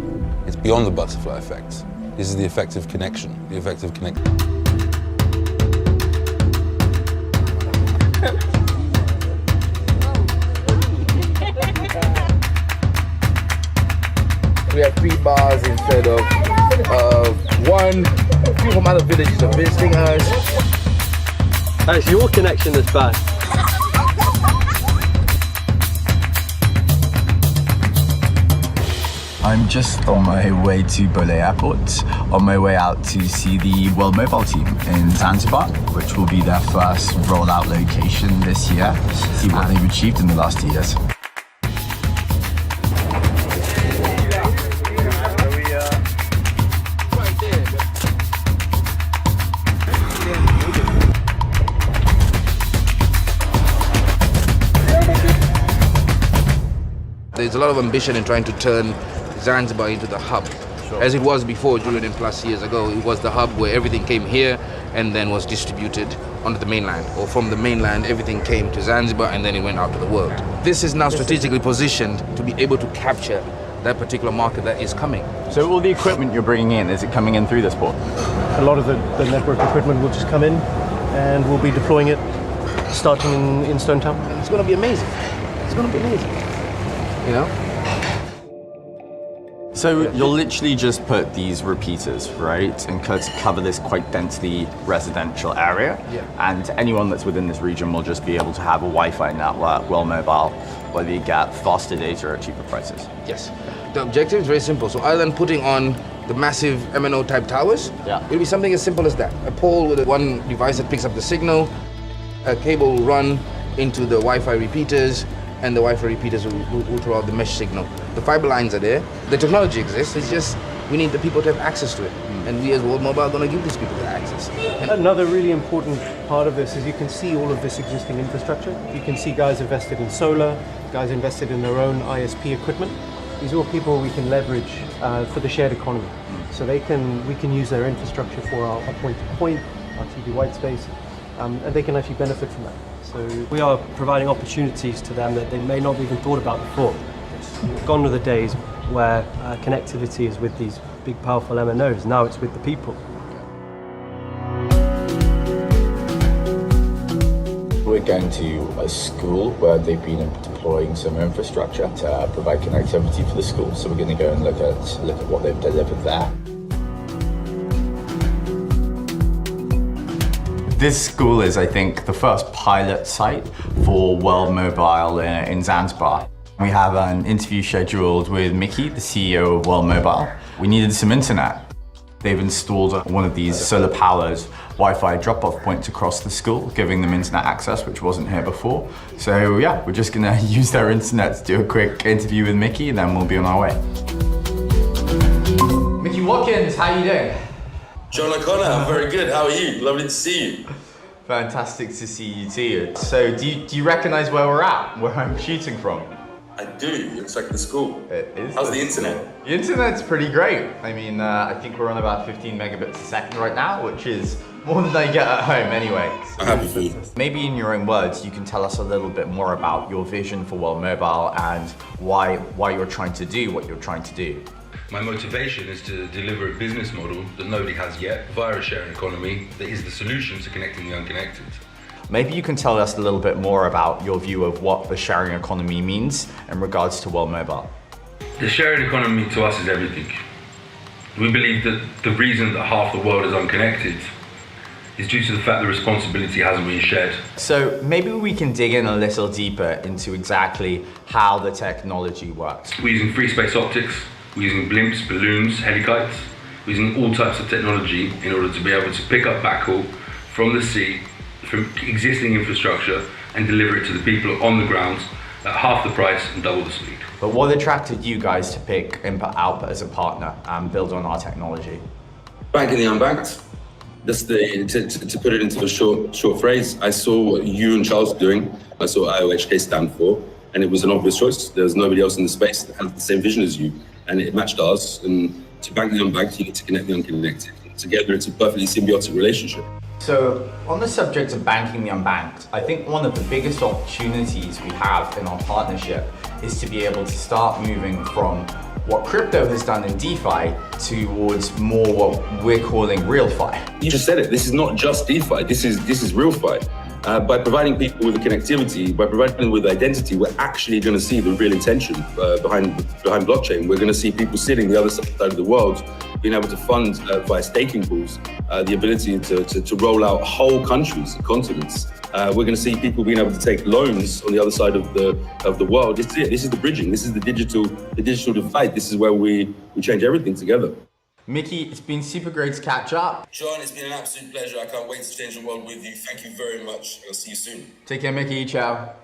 It's beyond the butterfly effect. This is the effect of connection, the effect of connection. We have 3 bars instead of one. People from other villages are visiting us. It's your connection that's bad. I'm just on my way to Bole Airport, on my way out to see the World Mobile team in Zanzibar, which will be their first rollout location this year. See what they've achieved in the last 2 years. There's a lot of ambition in trying to turn Zanzibar into the hub. Sure. As it was before, 200+ years ago, it was the hub where everything came here and then was distributed onto the mainland. Or from the mainland, everything came to Zanzibar and then it went out to the world. This is now strategically positioned to be able to capture that particular market that is coming. So all the equipment you're bringing in, is it coming in through this port? A lot of the network equipment will just come in and we'll be deploying it starting in Stone Town. It's going to be amazing. It's going to be amazing. You know? So you'll literally just put these repeaters, right, and cover this quite densely residential area. Yeah. And anyone that's within this region will just be able to have a Wi-Fi network, World Mobile, where they get faster data at cheaper prices. Yes. The objective is very simple. So other than putting on the massive MNO type towers, it'll be something as simple as that. A pole with one device that picks up the signal, a cable will run into the Wi-Fi repeaters, and the Wi-Fi repeaters will throw out the mesh signal. The fiber lines are there. The technology exists. It's just we need the people to have access to it. And we as World Mobile are going to give these people the access. Another really important part of this is you can see all of this existing infrastructure. You can see guys invested in solar, guys invested in their own ISP equipment. These are all people we can leverage for the shared economy. So we can use their infrastructure for our point-to-point, our TV white space, and they can actually benefit from that. So we are providing opportunities to them that they may not have even thought about before. Gone are the days where connectivity is with these big, powerful MNOs. Now it's with the people. We're going to a school where they've been deploying some infrastructure to provide connectivity for the school. So we're going to go and look at what they've delivered there. This school is, I think, the first pilot site for World Mobile in Zanzibar. We have an interview scheduled with Mickey, the CEO of World Mobile. We needed some internet. They've installed one of these solar-powered Wi-Fi drop-off points across the school, giving them internet access, which wasn't here before. So yeah, we're just gonna use their internet to do a quick interview with Mickey, and then we'll be on our way. Mickey Watkins, how are you doing? John O'Connor, I'm very good. How are you? Lovely to see you. Fantastic to see you too. So do you recognize where we're at, where I'm shooting from? I do. It looks like the school. It is. How's the internet? The internet's pretty great. I mean, I think we're on about 15 megabits a second right now, which is more than I get at home anyway. I'm happy for you. Maybe in your own words, you can tell us a little bit more about your vision for World Mobile and why you're trying to do what you're trying to do. My motivation is to deliver a business model that nobody has yet via a sharing economy that is the solution to connecting the unconnected. Maybe you can tell us a little bit more about your view of what the sharing economy means in regards to World Mobile. The sharing economy to us is everything. We believe that the reason that half the world is unconnected is due to the fact the responsibility hasn't been shared. So maybe we can dig in a little deeper into exactly how the technology works. We're using free space optics, we're using blimps, balloons, helikites. We're using all types of technology in order to be able to pick up backhaul from the sea, from existing infrastructure, and deliver it to the people on the ground at half the price and double the speed. But what attracted you guys to pick Input Output as a partner and build on our technology? Banking the unbanked. That's to put it into a short phrase. I saw what you and Charles were doing. I saw what IOHK stand for, and it was an obvious choice. There was nobody else in the space that had the same vision as you, and it matched ours. And to bank the unbanked, you need to connect the unconnected. Together, it's a perfectly symbiotic relationship. So, on the subject of banking the unbanked, I think one of the biggest opportunities we have in our partnership is to be able to start moving from what crypto has done in DeFi towards more what we're calling RealFi. You just said it. This is not just DeFi. This is RealFi. By providing people with the connectivity, by providing them with identity, we're actually going to see the real intention behind blockchain. We're going to see people sitting the other side of the world being able to fund via staking pools the ability to roll out whole countries, continents. We're going to see people being able to take loans on the other side of the world. This is it. This is the bridging. This is the digital divide. This is where we change everything together. Mickey, it's been super great to catch up. John, it's been an absolute pleasure. I can't wait to change the world with you. Thank you very much. I'll see you soon. Take care, Mickey. Ciao.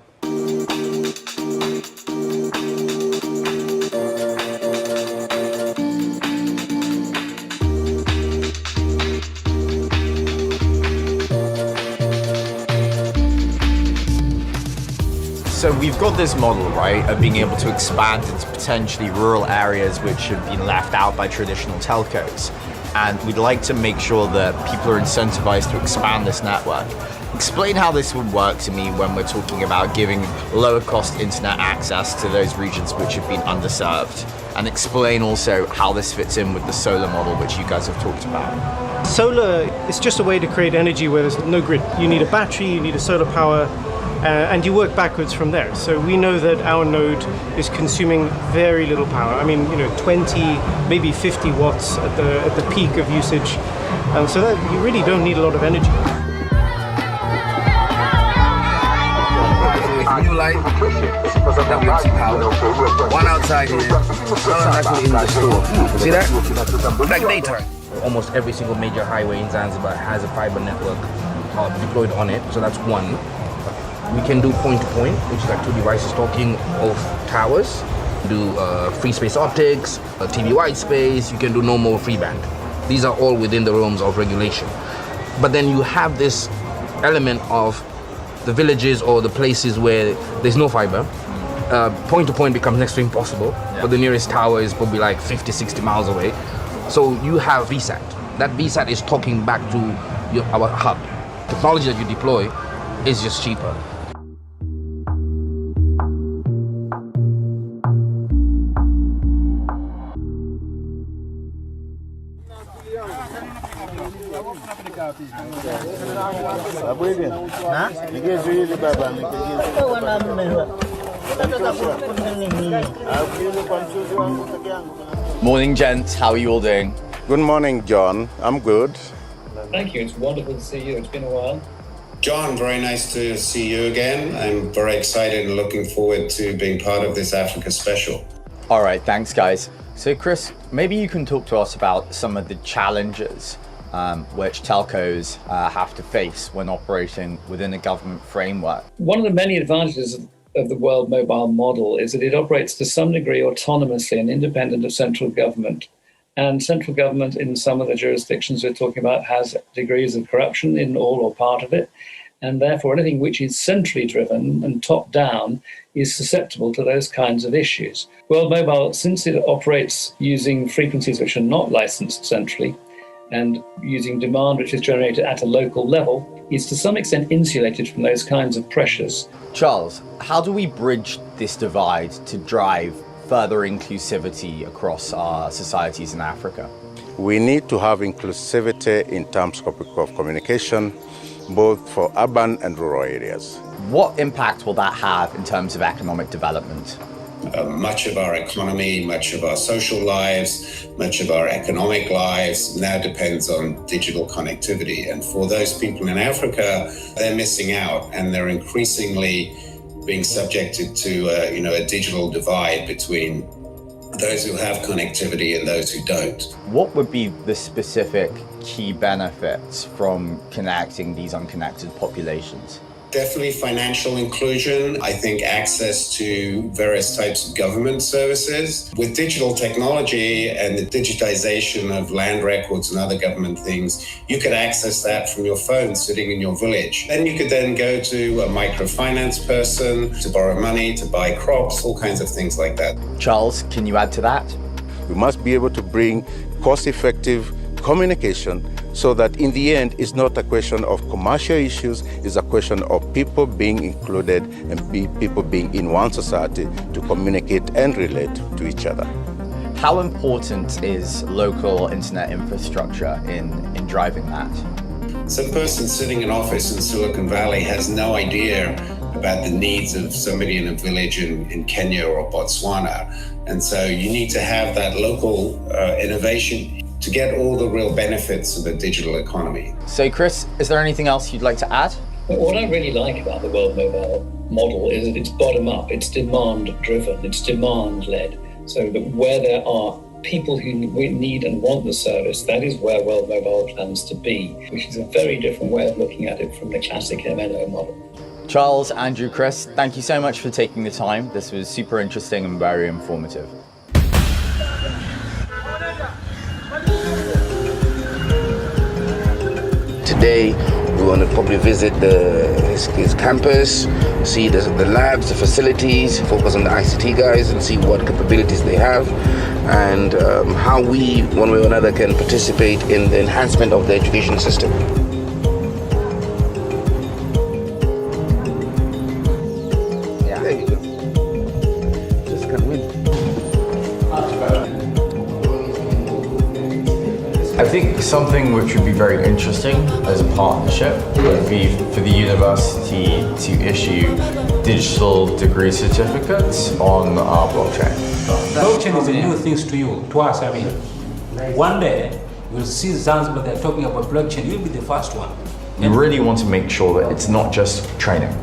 So we've got this model, right, of being able to expand into potentially rural areas which have been left out by traditional telcos. And we'd like to make sure that people are incentivized to expand this network. Explain how this would work to me when we're talking about giving lower cost internet access to those regions which have been underserved. And explain also how this fits in with the solar model which you guys have talked about. Solar is just a way to create energy where there's no grid. You need a battery, you need a solar power, and you work backwards from there. So we know that our node is consuming very little power. I mean, 20, maybe 50 watts at the peak of usage. So that you really don't need a lot of energy. New light that makes power. One outside here, one actually in the store. See that? Like daytime. Almost every single major highway in Zanzibar has a fiber network deployed on it, so that's one. We can do point-to-point, which is like two devices talking off towers. Do free space optics, TV white space, you can do normal free band. These are all within the realms of regulation. But then you have this element of the villages or the places where there's no fiber. Point-to-point becomes next to impossible, but the nearest tower is probably like 50, 60 miles away. So you have VSAT. That VSAT is talking back to our hub. Technology that you deploy is just cheaper. Morning, gents. How are you all doing? Good morning, John. I'm good. Thank you. It's wonderful to see you. It's been a while. John, very nice to see you again. I'm very excited and looking forward to being part of this Africa special. All right, thanks, guys. So, Chris, maybe you can talk to us about some of the challenges which telcos have to face when operating within a government framework. One of the many advantages of the world mobile model is that it operates to some degree autonomously and independent of central government. And central government in some of the jurisdictions we're talking about has degrees of corruption in all or part of it. And therefore, anything which is centrally driven and top down is susceptible to those kinds of issues. World Mobile, since it operates using frequencies which are not licensed centrally and using demand which is generated at a local level, is to some extent insulated from those kinds of pressures. Charles, how do we bridge this divide to drive further inclusivity across our societies in Africa? We need to have inclusivity in terms of communication, both for urban and rural areas. What impact will that have in terms of economic development? Much of our economy, much of our social lives, much of our economic lives now depends on digital connectivity. And for those people in Africa, they're missing out, and they're increasingly being subjected to a digital divide between those who have connectivity and those who don't. What would be the specific key benefits from connecting these unconnected populations? Definitely financial inclusion. I think access to various types of government services. With digital technology and the digitization of land records and other government things, you could access that from your phone sitting in your village. Then you could then go to a microfinance person to borrow money, to buy crops, all kinds of things like that. Charles, can you add to that? We must be able to bring cost-effective communication so that in the end, it's not a question of commercial issues, it's a question of people being included and people being in one society to communicate and relate to each other. How important is local internet infrastructure in driving that? Some person sitting in office in Silicon Valley has no idea about the needs of somebody in a village in Kenya or Botswana. And so you need to have that local innovation to get all the real benefits of the digital economy. So Chris, is there anything else you'd like to add? What I really like about the World Mobile model is that it's bottom up, it's demand driven, it's demand led. So that where there are people who need and want the service, that is where World Mobile plans to be, which is a very different way of looking at it from the classic MNO model. Charles, Andrew, Chris, thank you so much for taking the time. This was super interesting and very informative. Today, we want to probably visit his campus, see the labs, the facilities, focus on the ICT guys and see what capabilities they have and how we, one way or another, can participate in the enhancement of the education system. Yeah, there you go. Just can win. I think something which would be very interesting as a partnership would be for the university to issue digital degree certificates on our blockchain. Blockchain is a new thing to you, to us. I mean, one day you'll see Zanzibar, they're talking about blockchain, you'll be the first one. You really want to make sure that it's not just training,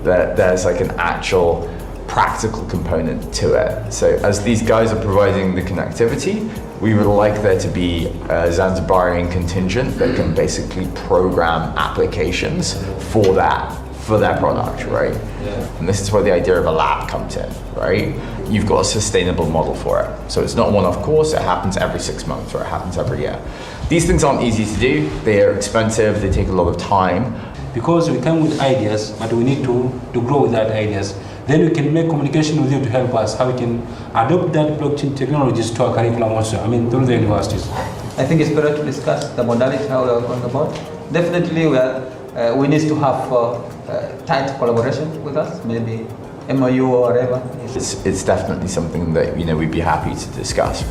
that there's like an actual practical component to it. So as these guys are providing the connectivity, we would like there to be a Zanzibarian contingent that can basically program applications for their product, right? Yeah. And this is where the idea of a lab comes in, right? You've got a sustainable model for it. So it's not a one-off course, it happens every 6 months or it happens every year. These things aren't easy to do, they are expensive, they take a lot of time. Because we come with ideas, but we need to grow with that ideas. Then we can make communication with you to help us, how we can adopt that blockchain technologies to our curriculum also, I mean, through the universities. I think it's better to discuss the modality, how we are going about. Definitely we need to have tight collaboration with us, maybe MOU or whatever. It's definitely something that we'd be happy to discuss.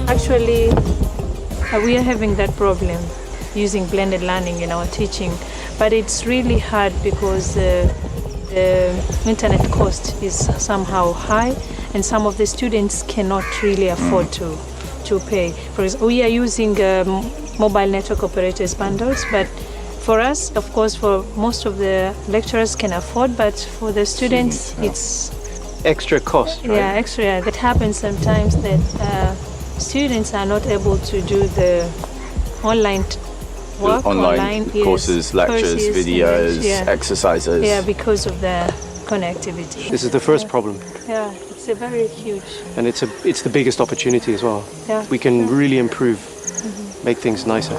Actually, we are having that problem using blended learning in our teaching, but it's really hard because the internet cost is somehow high and some of the students cannot really afford to pay. For example, we are using mobile network operators bundles, but for us, of course, for most of the lecturers can afford, but for the students, it's extra cost, right? Yeah, extra. That happens sometimes that students are not able to do the online work, online courses, lectures, videos, exercises. Yeah, because of the connectivity. This is the first problem. Yeah, it's a very huge. And it's the biggest opportunity as well. Yeah. We can really improve, make things nicer.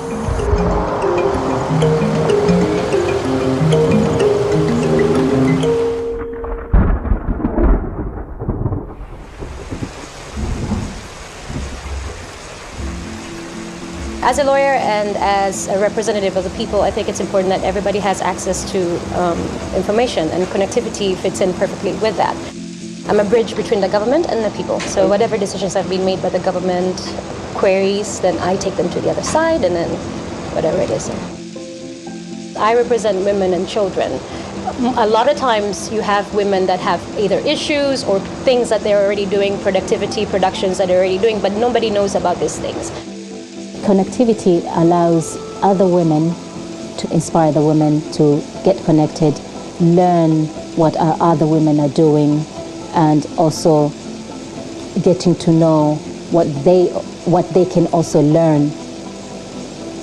As a lawyer and as a representative of the people, I think it's important that everybody has access to information, and connectivity fits in perfectly with that. I'm a bridge between the government and the people. So whatever decisions have been made by the government, queries, then I take them to the other side, and then whatever it is. I represent women and children. A lot of times you have women that have either issues or things that they're already doing, productions that they're already doing, but nobody knows about these things. Connectivity allows other women to inspire the women to get connected, learn what other women are doing, and also getting to know what they can also learn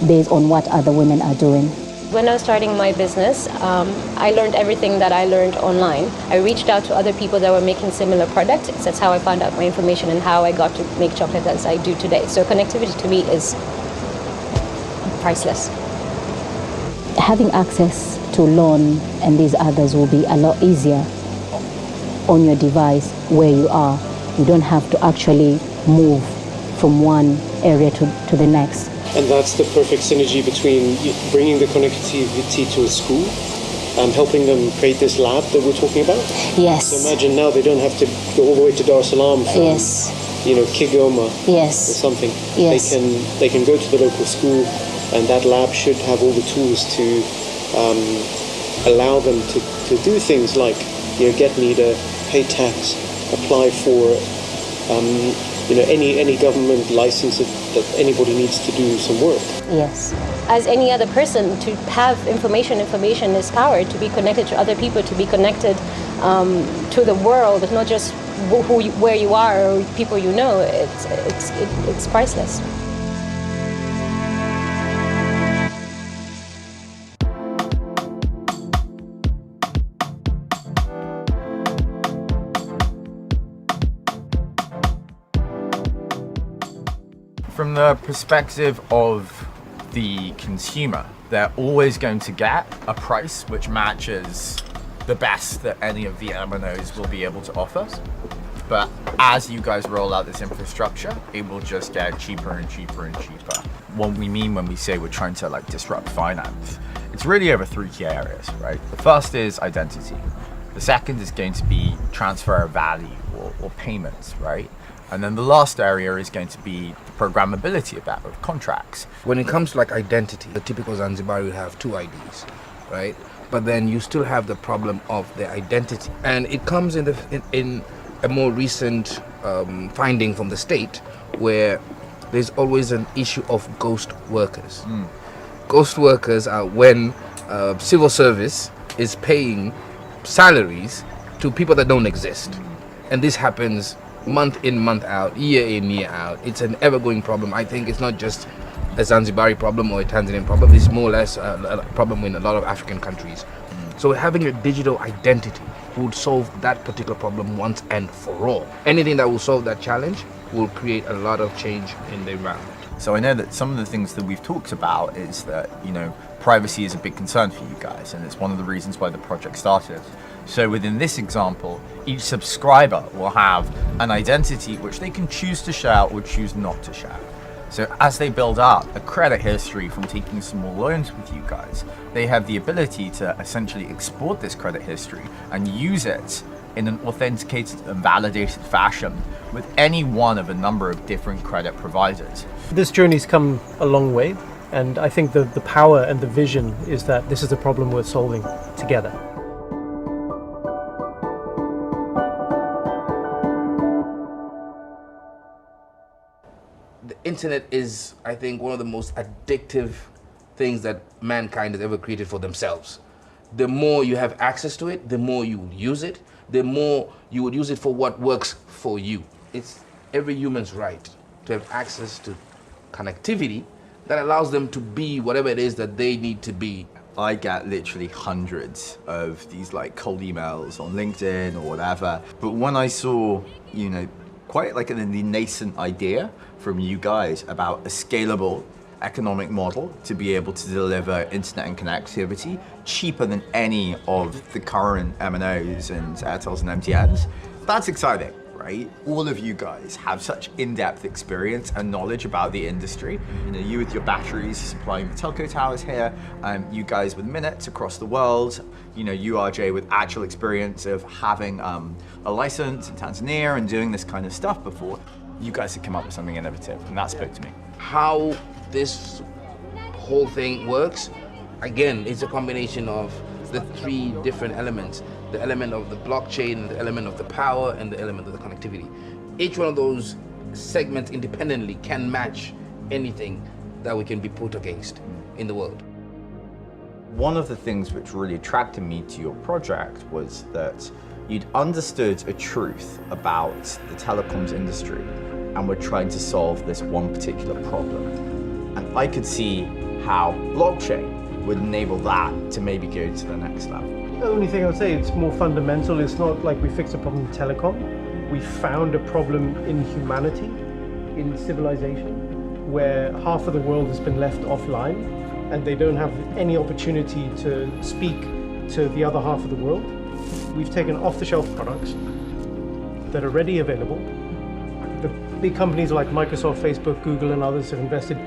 based on what other women are doing. When I was starting my business, I learned everything that I learned online. I reached out to other people that were making similar products. That's how I found out my information and how I got to make chocolate as I do today. So connectivity to me is priceless. Having access to loan and these others will be a lot easier on your device where you are. You don't have to actually move from one area to the next. And that's the perfect synergy between bringing the connectivity to a school and helping them create this lab that we're talking about. Yes. So imagine now they don't have to go all the way to Dar es Salaam from, yes. Kigoma yes. or something. Yes. They can go to the local school, and that lab should have all the tools to allow them to do things like, get meter, pay tax, apply for any government license that anybody needs to do some work. Yes. As any other person, to have information is power, to be connected to other people, to be connected to the world, not just where you are or people you know. It's priceless. From the perspective of the consumer, they're always going to get a price which matches the best that any of the MNOs will be able to offer. But as you guys roll out this infrastructure, it will just get cheaper and cheaper and cheaper. What we mean when we say we're trying to disrupt finance, it's really over 3 key areas, right? The first is identity. The second is going to be transfer of value or payments, right? And then the last area is going to be the programmability of that, of contracts. When it comes to identity, the typical Zanzibari would have 2 IDs, right? But then you still have the problem of their identity. And it comes in a more recent finding from the state, where there's always an issue of ghost workers. Ghost workers are when civil service is paying salaries to people that don't exist. And this happens month in, month out, year in, year out. It's an ever-going problem. I think it's not just a Zanzibari problem or a Tanzanian problem. It's more or less a problem in a lot of African countries. So having a digital identity would solve that particular problem once and for all. Anything that will solve that challenge will create a lot of change in the environment. So I know that some of the things that we've talked about is that, privacy is a big concern for you guys, and it's one of the reasons why the project started. So within this example, each subscriber will have an identity which they can choose to share or choose not to share. So as they build up a credit history from taking small loans with you guys, they have the ability to essentially export this credit history and use it in an authenticated and validated fashion with any one of a number of different credit providers. This journey's come a long way, and I think the power and the vision is that this is a problem worth solving together. The internet is, I think, one of the most addictive things that mankind has ever created for themselves. The more you have access to it, the more you would use it, the more you would use it for what works for you. It's every human's right to have access to connectivity that allows them to be whatever it is that they need to be. I get literally hundreds of these cold emails on LinkedIn or whatever. But when I saw, quite a nascent idea from you guys about a scalable economic model to be able to deliver internet and connectivity cheaper than any of the current MNOs and Airtels and MTNs, that's exciting, right? All of you guys have such in-depth experience and knowledge about the industry. You with your batteries supplying the telco towers here, you guys with minutes across the world, you RJ with actual experience of having a license in Tanzania and doing this kind of stuff before. You guys have come up with something innovative, and that spoke to me. How this whole thing works, again, it's a combination of the 3 different elements. The element of the blockchain, the element of the power, and the element of the connectivity. Each one of those segments independently can match anything that we can be put against in the world. One of the things which really attracted me to your project was that you'd understood a truth about the telecoms industry and were trying to solve this one particular problem. And I could see how blockchain would enable that to maybe go to the next level. The only thing I would say, it's more fundamental. It's not like we fixed a problem in telecom. We found a problem in humanity, in civilization, where half of the world has been left offline and they don't have any opportunity to speak to the other half of the world. We've taken off-the-shelf products that are ready available. The big companies like Microsoft, Facebook, Google, and others have invested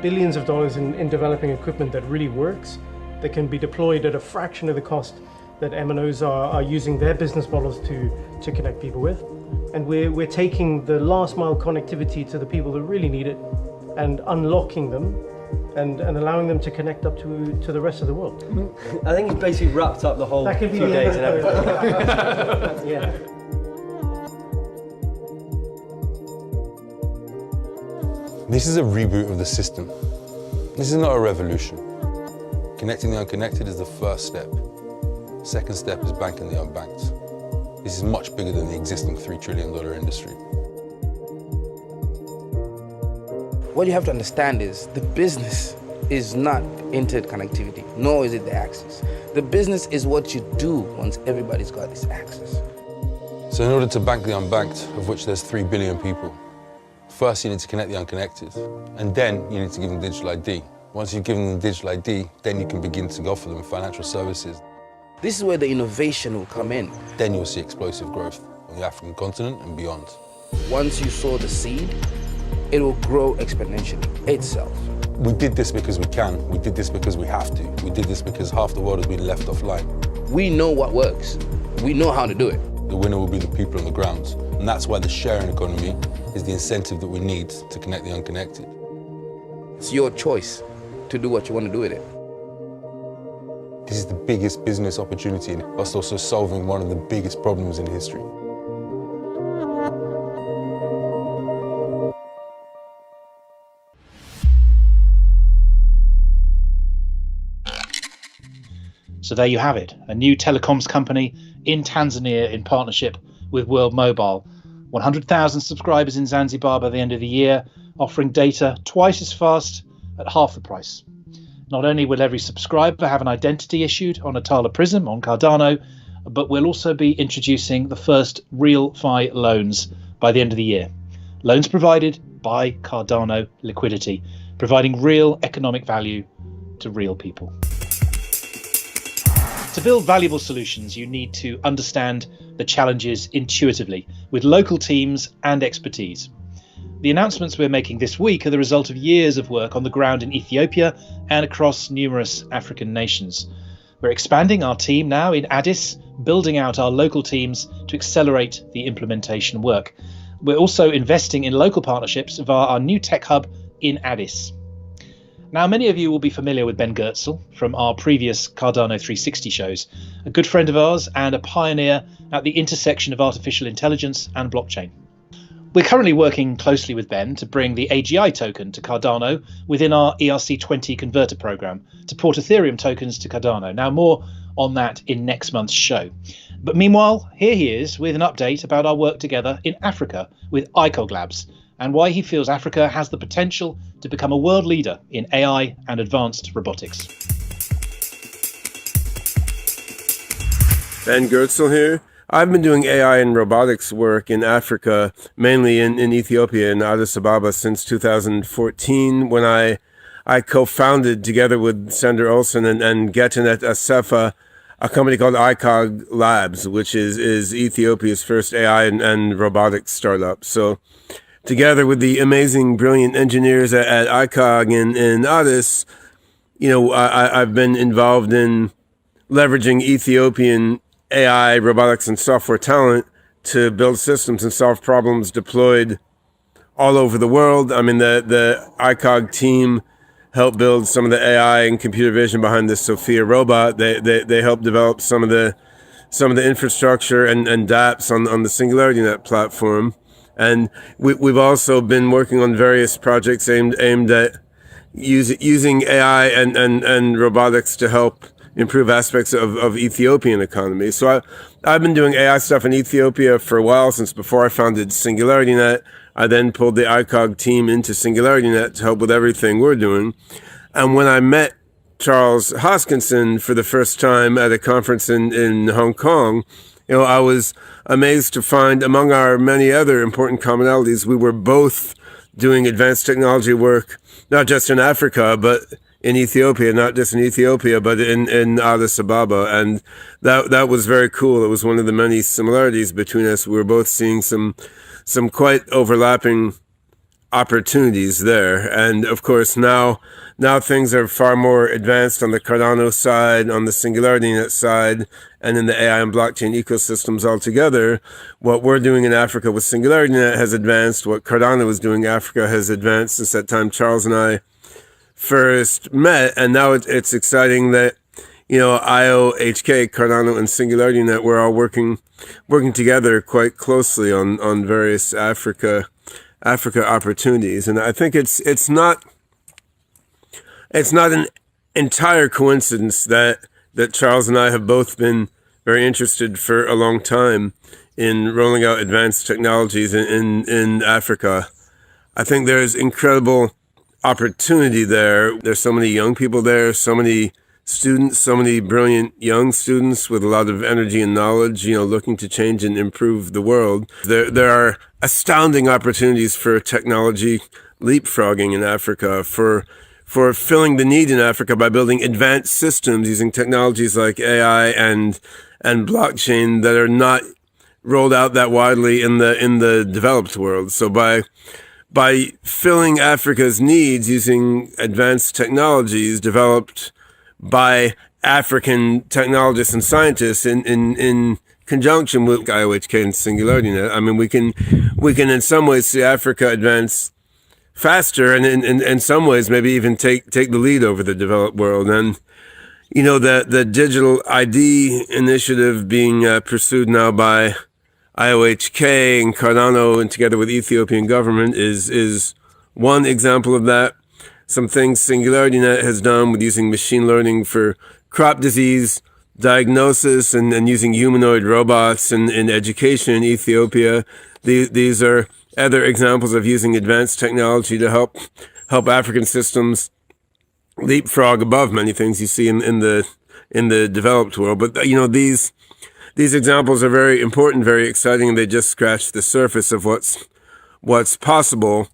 billions of dollars in developing equipment that really works, that can be deployed at a fraction of the cost that MNOs are using their business models to connect people with. And we're taking the last mile connectivity to the people that really need it and unlocking them and allowing them to connect up to the rest of the world. I think you've basically wrapped up the whole few days and everything. Yeah. This is a reboot of the system. This is not a revolution. Connecting the unconnected is the first step. Second step is banking the unbanked. This is much bigger than the existing $3 trillion industry. What you have to understand is the business is not interconnectivity, nor is it the access. The business is what you do once everybody's got this access. So in order to bank the unbanked, of which there's 3 billion people, first you need to connect the unconnected, and then you need to give them digital ID. Once you've given them digital ID, then you can begin to offer them financial services. This is where the innovation will come in. Then you'll see explosive growth on the African continent and beyond. Once you sow the seed, it will grow exponentially itself. We did this because we can. We did this because we have to. We did this because half the world has been left offline. We know what works. We know how to do it. The winner will be the people on the ground. And that's why the sharing economy is the incentive that we need to connect the unconnected. It's your choice to do what you want to do with it. This is the biggest business opportunity, whilst also solving one of the biggest problems in history. So there you have it, a new telecoms company in Tanzania in partnership with World Mobile. 100,000 subscribers in Zanzibar by the end of the year, offering data twice as fast at half the price. Not only will every subscriber have an identity issued on a Tala Prism on Cardano, but we'll also be introducing the first real Fi loans by the end of the year. Loans provided by Cardano Liquidity, providing real economic value to real people. To build valuable solutions, you need to understand the challenges intuitively with local teams and expertise. The announcements we're making this week are the result of years of work on the ground in Ethiopia and across numerous African nations. We're expanding our team now in Addis, building out our local teams to accelerate the implementation work. We're also investing in local partnerships via our new tech hub in Addis. Now, many of you will be familiar with Ben Goertzel from our previous Cardano 360 shows, a good friend of ours and a pioneer at the intersection of artificial intelligence and blockchain. We're currently working closely with Ben to bring the AGI token to Cardano within our ERC20 converter program to port Ethereum tokens to Cardano. Now, more on that in next month's show. But meanwhile, here he is with an update about our work together in Africa with ICOG Labs, and why he feels Africa has the potential to become a world leader in AI and advanced robotics. Ben Goertzel here. I've been doing AI and robotics work in Africa, mainly in Ethiopia and Addis Ababa since 2014, when I co-founded together with Sander Olsen and Getanet Asefa a company called ICOG Labs, which is Ethiopia's first AI and robotics startup. So together with the amazing, brilliant engineers at ICOG in Addis, I've been involved in leveraging Ethiopian AI, robotics, and software talent to build systems and solve problems deployed all over the world. I mean, the ICOG team helped build some of the AI and computer vision behind the Sophia robot. They helped develop some of the infrastructure and dApps on the SingularityNet platform. And we've also been working on various projects aimed at using AI and robotics to help improve aspects of Ethiopian economy. So I've been doing AI stuff in Ethiopia for a while, since before I founded SingularityNet. I then pulled the ICOG team into SingularityNet to help with everything we're doing. And when I met Charles Hoskinson for the first time at a conference in Hong Kong, I was amazed to find, among our many other important commonalities, we were both doing advanced technology work, not just in Africa, but in Ethiopia, not just in Ethiopia, but in Addis Ababa. And that was very cool. It was one of the many similarities between us. We were both seeing some quite overlapping opportunities there. And of course, now things are far more advanced on the Cardano side, on the SingularityNet side, and in the AI and blockchain ecosystems altogether. What we're doing in Africa with SingularityNet has advanced. What Cardano is doing in Africa has advanced since that time Charles and I first met. And now it's exciting that, IOHK, Cardano, and SingularityNet, we're all working together quite closely on various Africa opportunities. And I think it's not an entire coincidence that Charles and I have both been very interested for a long time in rolling out advanced technologies in Africa. I think there's incredible opportunity there. There's so many young people there, so many students, so many brilliant young students with a lot of energy and knowledge, looking to change and improve the world. There are astounding opportunities for technology leapfrogging in Africa, for filling the need in Africa by building advanced systems using technologies like AI and blockchain that are not rolled out that widely in the developed world. So by filling Africa's needs using advanced technologies developed by African technologists and scientists in conjunction with IOHK and SingularityNet, I mean, we can in some ways see Africa advance faster, and in some ways maybe even take the lead over the developed world. And the digital ID initiative being pursued now by IOHK and Cardano, and together with Ethiopian government, is one example of that. Some things SingularityNet has done with using machine learning for crop disease diagnosis and using humanoid robots in education in Ethiopia. These are other examples of using advanced technology to help African systems leapfrog above many things you see in the developed world. But these examples are very important, very exciting, and they just scratch the surface of what's possible.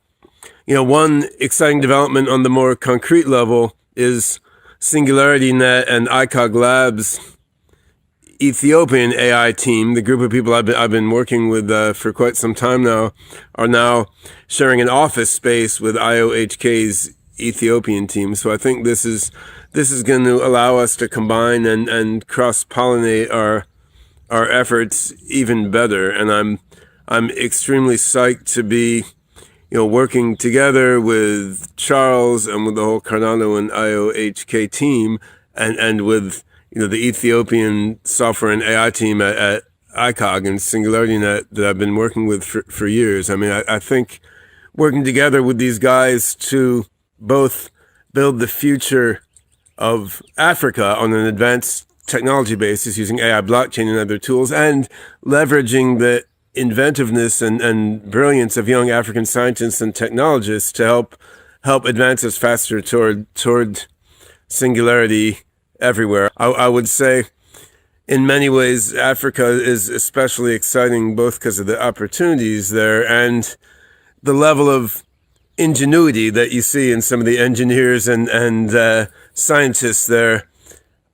One exciting development on the more concrete level is SingularityNet and ICOG Labs Ethiopian AI team, the group of people I've been working with for quite some time now, are now sharing an office space with IOHK's Ethiopian team. So I think this is going to allow us to combine and cross-pollinate our efforts even better. And I'm extremely psyched to be working together with Charles and with the whole Cardano and IOHK team, and with the Ethiopian software and AI team at ICOG and SingularityNet that I've been working with for years. I mean, I think working together with these guys to both build the future of Africa on an advanced technology basis using AI, blockchain, and other tools, and leveraging the inventiveness and brilliance of young African scientists and technologists to help advance us faster toward singularity everywhere. I would say in many ways Africa is especially exciting, both because of the opportunities there and the level of ingenuity that you see in some of the engineers and scientists there.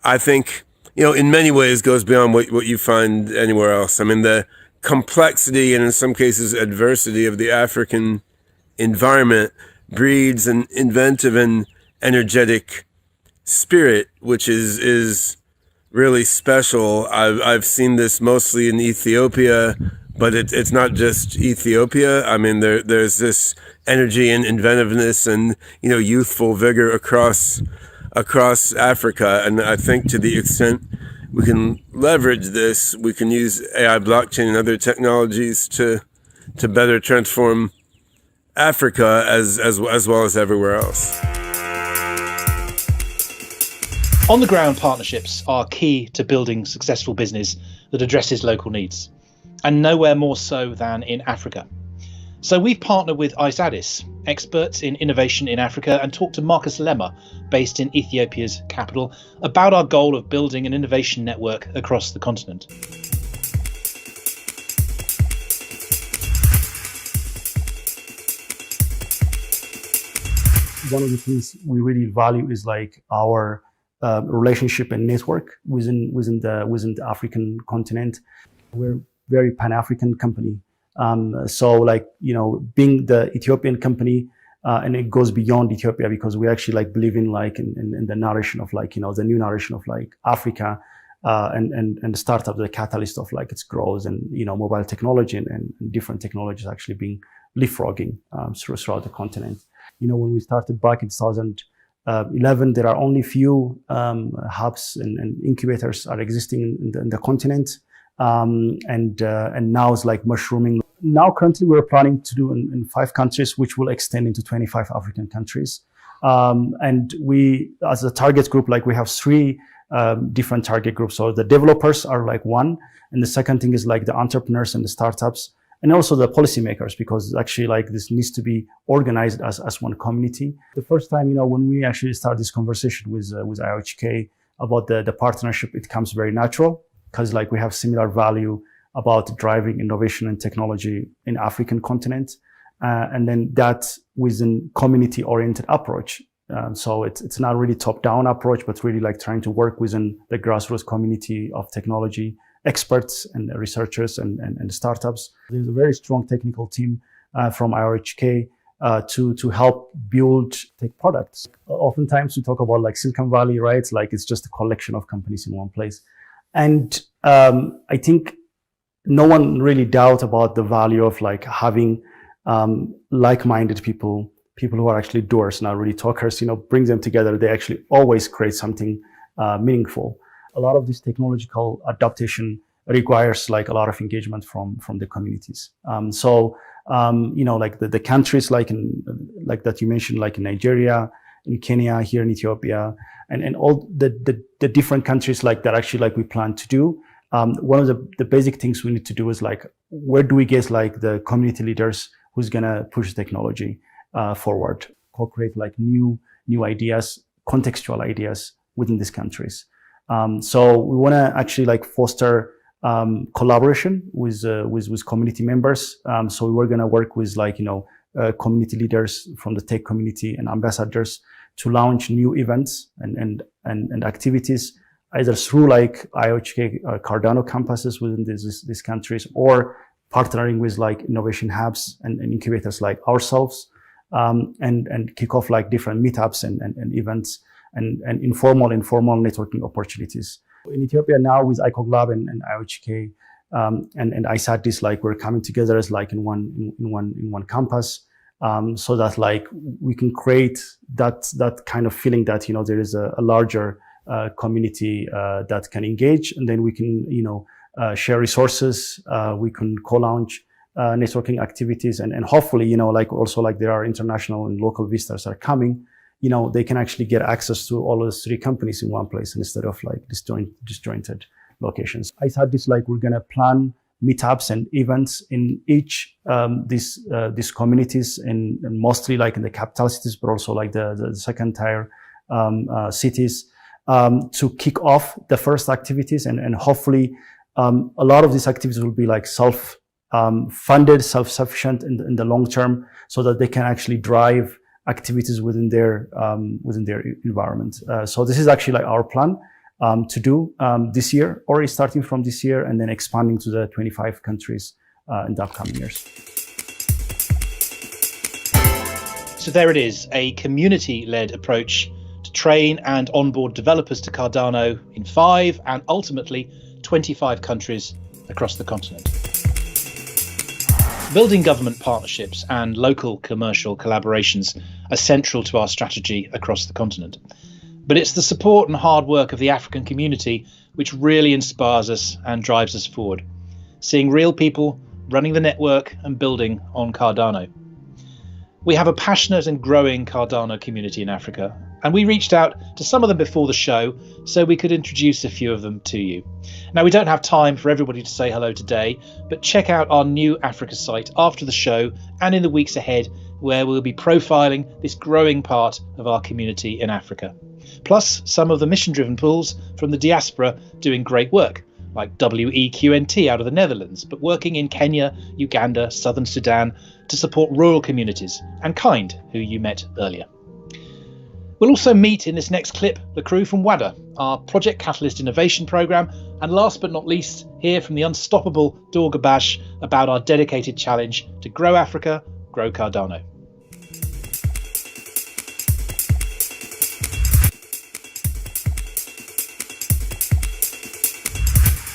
I think in many ways goes beyond what you find anywhere else. I mean, the complexity and in some cases adversity of the African environment breeds an inventive and energetic spirit, which is really special. I've seen this mostly in Ethiopia, but it's not just Ethiopia. I mean, there's this energy and inventiveness and youthful vigor across Africa, and I think to the extent we can leverage this, we can use AI, blockchain, and other technologies to better transform Africa as well as everywhere else. On-the-ground partnerships are key to building successful business that addresses local needs, and nowhere more so than in Africa. So we've partnered with ICE-ADIS, experts in innovation in Africa, and talked to Marcus Lemmer, based in Ethiopia's capital, about our goal of building an innovation network across the continent. One of the things we really value is like our relationship and network within the African continent. We're very Pan-African company. So like, being the Ethiopian company, and it goes beyond Ethiopia because we actually like believe in like in the narration of like, the new narration of like Africa, and the startup, the catalyst of like its growth, and, mobile technology and different technologies actually being leapfrogging throughout the continent. When we started back in 2011, there are only few hubs and incubators are existing in the continent. And now it's like mushrooming. Now currently we're planning to do in 5 countries, which will extend into 25 African countries. And we, as a target group, like we have 3 different target groups. So the developers are like one, and the second thing is like the entrepreneurs and the startups, and also the policymakers, because actually like this needs to be organized as one community. The first time, when we actually start this conversation with IOHK about the partnership, it comes very natural, because like we have similar value about driving innovation and technology in African continent, and then that within community-oriented approach. So it's not really top-down approach, but really like trying to work within the grassroots community of technology experts and researchers and startups. There's a very strong technical team from IOHK to help build tech products. Oftentimes we talk about like Silicon Valley, right? It's like it's just a collection of companies in one place. And I think no one really doubt about the value of like having like-minded people who are actually doers, not really talkers, bring them together. They actually always create something meaningful. A lot of this technological adaptation requires like a lot of engagement from the communities. So like the countries like that you mentioned, like in Nigeria, in Kenya, here in Ethiopia, and all the different countries like that actually like we plan to do. One of the basic things we need to do is like, where do we get like the community leaders who's gonna push technology forward, co-create like new ideas, contextual ideas within these countries. So we want to actually like foster collaboration with community members. So we're going to work with like community leaders from the tech community and ambassadors to launch new events and activities, either through like IOHK Cardano campuses within these countries, or partnering with like innovation hubs and incubators like ourselves, and kick off like different meetups and events and informal networking opportunities. In Ethiopia now with ICOG and IOHK and ISATDIS, like we're coming together as like in one campus, so that like we can create that kind of feeling that there is a larger community that can engage, and then we can share resources, we can co-launch networking activities, and hopefully like also like there are international and local visitors are coming, they can actually get access to all those 3 companies in one place instead of like disjointed locations. I thought this like we're gonna plan meetups and events in each these communities, and mostly like in the capital cities, but also like the second tier cities, to kick off the first activities, and hopefully a lot of these activities will be like funded, self-sufficient in the long term, so that they can actually drive activities within their environment. So this is actually like our plan to do this year, or starting from this year, and then expanding to the 25 countries in the upcoming years. So there it is, a community-led approach to train and onboard developers to Cardano in 5 and ultimately 25 countries across the continent. Building government partnerships and local commercial collaborations are central to our strategy across the continent. But it's the support and hard work of the African community which really inspires us and drives us forward, seeing real people running the network and building on Cardano. We have a passionate and growing Cardano community in Africa, and we reached out to some of them before the show so we could introduce a few of them to you. Now, we don't have time for everybody to say hello today, but check out our new Africa site after the show and in the weeks ahead, where we'll be profiling this growing part of our community in Africa. Plus, some of the mission-driven pools from the diaspora doing great work, like WEQNT out of the Netherlands, but working in Kenya, Uganda, Southern Sudan to support rural communities, and Kind, who you met earlier. We'll also meet in this next clip the crew from WADA, our Project Catalyst Innovation Programme, and last but not least, hear from the unstoppable Durga Bash about our dedicated challenge to grow Africa, grow Cardano.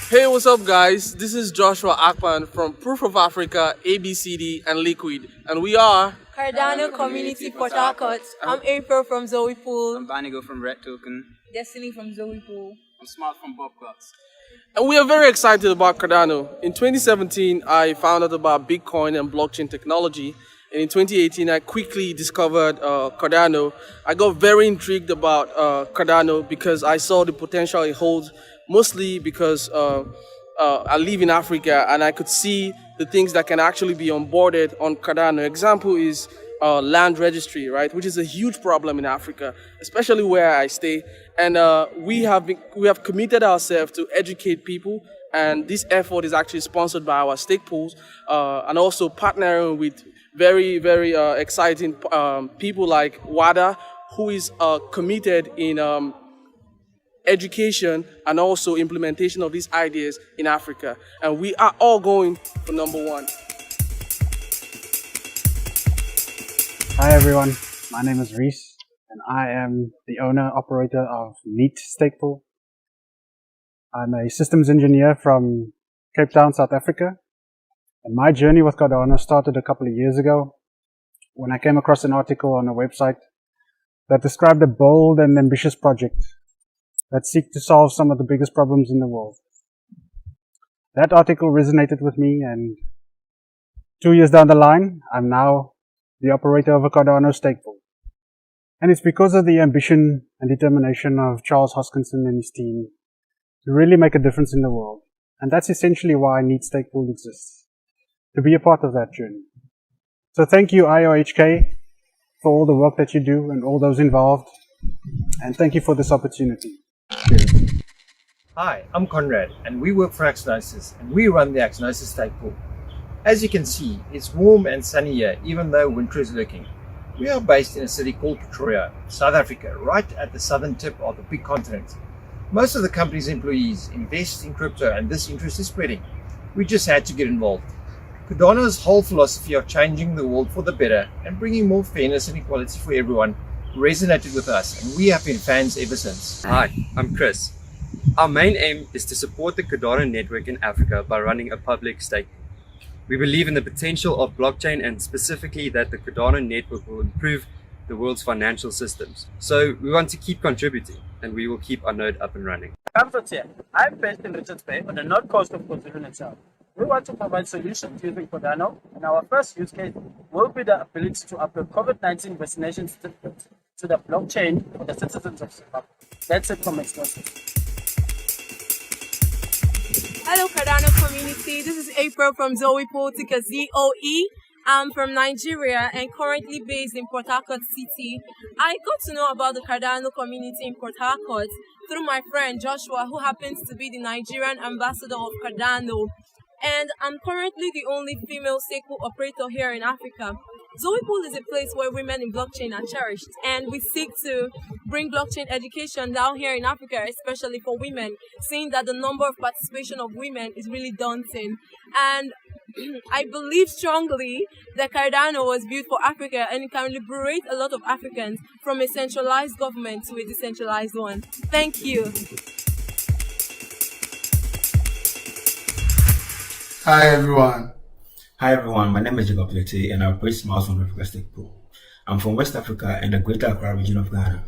Hey, what's up guys? This is Joshua Akpan from Proof of Africa, ABCD and Liquid, and we are Cardano Community Port Harcourt. I'm April from Zoe Pool. I'm Banigo from Red Token. Destiny from Zoe Pool. I'm Smart from Bobcats. And we are very excited about Cardano. In 2017, I found out about Bitcoin and blockchain technology. And in 2018, I quickly discovered Cardano. I got very intrigued about Cardano because I saw the potential it holds, mostly because I live in Africa and I could see the things that can actually be onboarded on Cardano. Example is land registry, right, which is a huge problem in Africa, especially where I stay. And we have committed ourselves to educate people, and this effort is actually sponsored by our Stakepool and also partnering with very, very exciting people like WADA, who is committed in education and also implementation of these ideas in Africa. And we are all going for number one. Hi everyone, my name is Reese and I am the owner-operator of Neat Stakepool. I'm a systems engineer from Cape Town, South Africa. And my journey with Cardano started a couple of years ago when I came across an article on a website that described a bold and ambitious project that seek to solve some of the biggest problems in the world. That article resonated with me, and 2 years down the line, I'm now the operator of a Cardano Stakepool. And it's because of the ambition and determination of Charles Hoskinson and his team to really make a difference in the world. And that's essentially why Neat Stakepool exists, to be a part of that journey. So thank you IOHK for all the work that you do and all those involved, and thank you for this opportunity. Cheers. Hi, I'm Conrad and we work for Axnosis and we run the Axnosis Stakepool. As you can see, it's warm and sunny here even though winter is lurking. We are based in a city called Pretoria, South Africa, right at the southern tip of the big continent. Most of the company's employees invest in crypto and this interest is spreading. We just had to get involved. Cardano's whole philosophy of changing the world for the better and bringing more fairness and equality for everyone resonated with us, and we have been fans ever since. Hi, I'm Chris. Our main aim is to support the Cardano network in Africa by running a public stake. We believe in the potential of blockchain and specifically that the Cardano network will improve the world's financial systems. So we want to keep contributing and we will keep our node up and running. I'm based in Richards Bay on the north coast of KwaZulu-Natal. We want to provide solutions using Cardano, and our first use case will be the ability to upload COVID-19 vaccination certificates to the blockchain for the citizens of Zimbabwe. That's it from Axnosis. Hello Cardano community, this is April from Zoe Pool, ticker ZOE. I'm from Nigeria and currently based in Port Harcourt City. I got to know about the Cardano community in Port Harcourt through my friend Joshua, who happens to be the Nigerian ambassador of Cardano. And I'm currently the only female Stakepool operator here in Africa. Zoepool is a place where women in blockchain are cherished, and we seek to bring blockchain education down here in Africa, especially for women, seeing that the number of participation of women is really daunting. And I believe strongly that Cardano was built for Africa and it can liberate a lot of Africans from a centralized government to a decentralized one. Thank you. Hi everyone. My name is Jacob Lete and I operate Smart from Africa Stakepool. I'm from West Africa and the Greater Accra region of Ghana.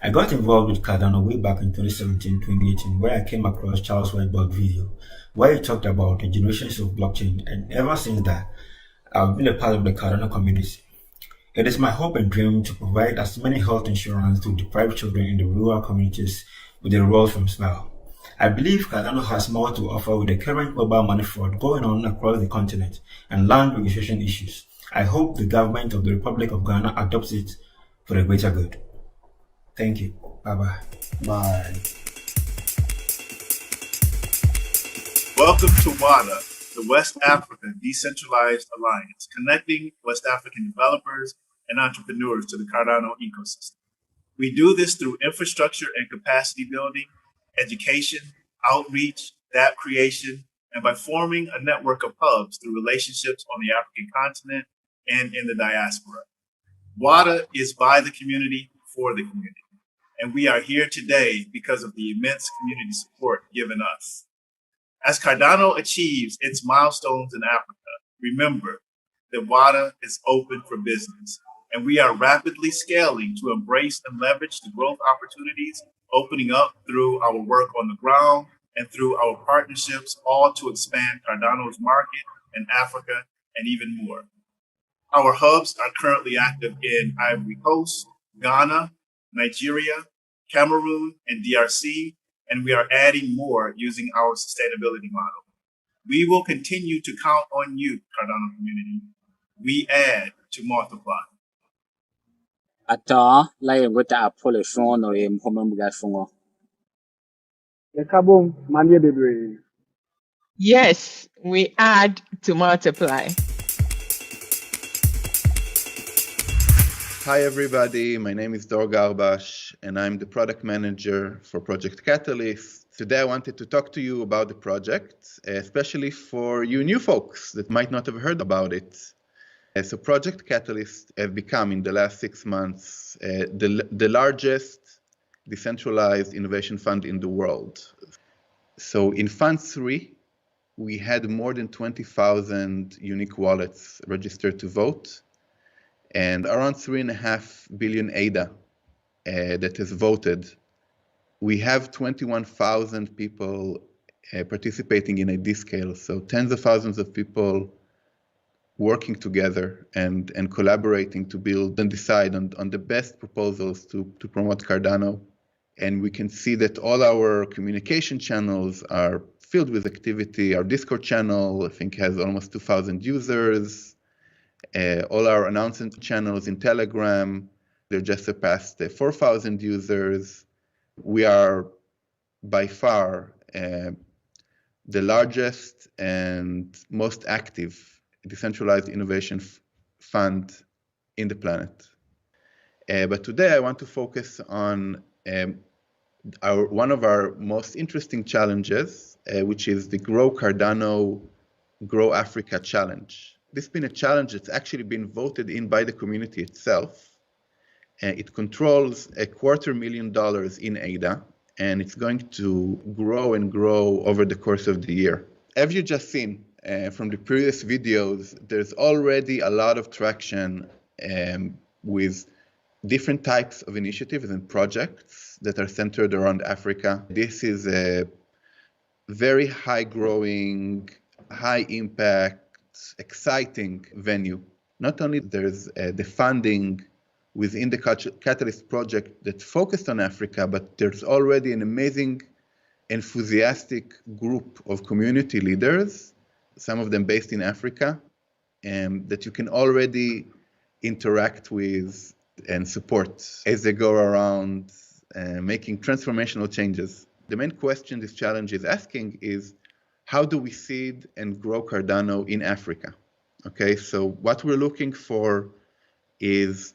I got involved with Cardano way back in 2017-2018 where I came across Charles Whiteboard video where he talked about the generations of blockchain, and ever since that, I've been a part of the Cardano community. It is my hope and dream to provide as many health insurance to deprived children in the rural communities with the rewards from Smile. I believe Cardano has more to offer with the current mobile money fraud going on across the continent and land registration issues. I hope the government of the Republic of Ghana adopts it for the greater good. Thank you. Bye-bye. Bye. Welcome to WADA, the West Africa Decentralized Alliance, connecting West African developers and entrepreneurs to the Cardano ecosystem. We do this through infrastructure and capacity building, education, outreach, dApp creation, and by forming a network of hubs through relationships on the African continent and in the diaspora. WADA is by the community, for the community. And we are here today because of the immense community support given us. As Cardano achieves its milestones in Africa, remember that WADA is open for business, and we are rapidly scaling to embrace and leverage the growth opportunities opening up through our work on the ground and through our partnerships, all to expand Cardano's market in Africa and even more. Our hubs are currently active in Ivory Coast, Ghana, Nigeria, Cameroon, and DRC, and we are adding more using our sustainability model. We will continue to count on you, Cardano community. We add to multiply. Ata lai ngota apole shon no em homem ga shon. Yes, we add to multiply. Hi everybody, my name is Dor Garbash and I'm the product manager for Project Catalyst. Today I wanted to talk to you about the project, especially for you new folks that might not have heard about it. So Project Catalyst has become in the last 6 months the largest decentralized innovation fund in the world. So in Fund 3, we had more than 20,000 unique wallets registered to vote, and around 3.5 billion ADA that has voted. We have 21,000 people participating in ID scale, so tens of thousands of people working together and collaborating to build and decide on the best proposals to promote Cardano. And we can see that all our communication channels are filled with activity. Our Discord channel, I think, has almost 2,000 users. All our announcement channels in Telegram, they're just surpassed 4,000 users. We are by far the largest and most active decentralized innovation fund in the planet. But today I want to focus on one of our most interesting challenges, which is the Grow Cardano, Grow Africa challenge. This has been a challenge that's actually been voted in by the community itself. It controls $250,000 in ADA, and it's going to grow and grow over the course of the year. As you just seen from the previous videos, there's already a lot of traction with different types of initiatives and projects that are centered around Africa. This is a very high-growing, high-impact, exciting venue. Not only there's the funding within the Catalyst project that's focused on Africa, but there's already an amazing, enthusiastic group of community leaders, some of them based in Africa, that you can already interact with and support as they go around making transformational changes. The main question this challenge is asking is, how do we seed and grow Cardano in Africa? Okay, so what we're looking for is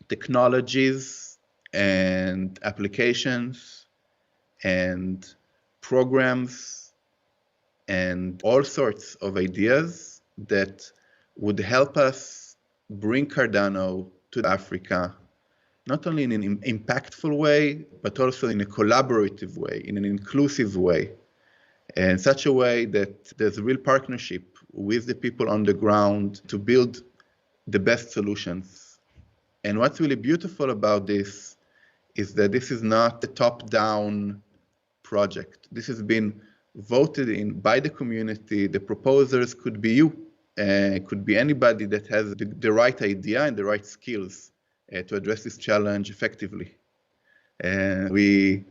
technologies and applications and programs and all sorts of ideas that would help us bring Cardano to Africa, not only in an impactful way, but also in a collaborative way, in an inclusive way, in such a way that there's a real partnership with the people on the ground to build the best solutions. And what's really beautiful about this is that this is not a top-down project. This has been voted in by the community. The proposers could be you, could be anybody that has the right idea and the right skills to address this challenge effectively. We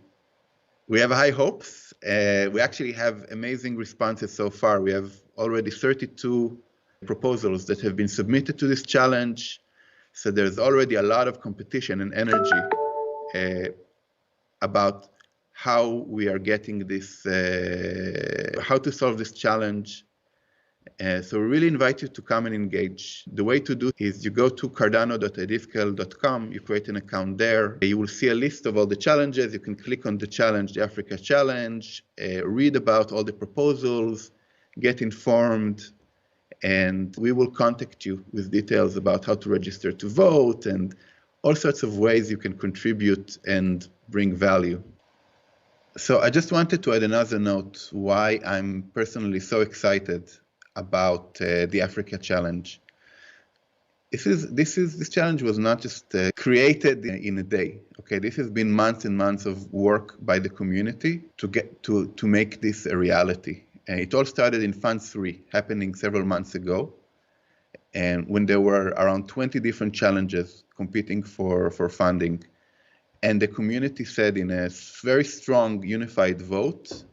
have high hopes. We actually have amazing responses so far. We have already 32 proposals that have been submitted to this challenge. So there's already a lot of competition and energy about how we are getting this, how to solve this challenge. So we really invite you to come and engage. The way to do is you go to cardano.idiscal.com, you create an account there. You will see a list of all the challenges. You can click on the challenge, the Africa Challenge, read about all the proposals, get informed, and we will contact you with details about how to register to vote and all sorts of ways you can contribute and bring value. So I just wanted to add another note why I'm personally so excited about the Africa Challenge. This challenge was not just created in a day. Okay, this has been months and months of work by the community to make this a reality. It all started in Fund 3, happening several months ago, and when there were around 20 different challenges competing for funding. And the community said in a very strong, unified vote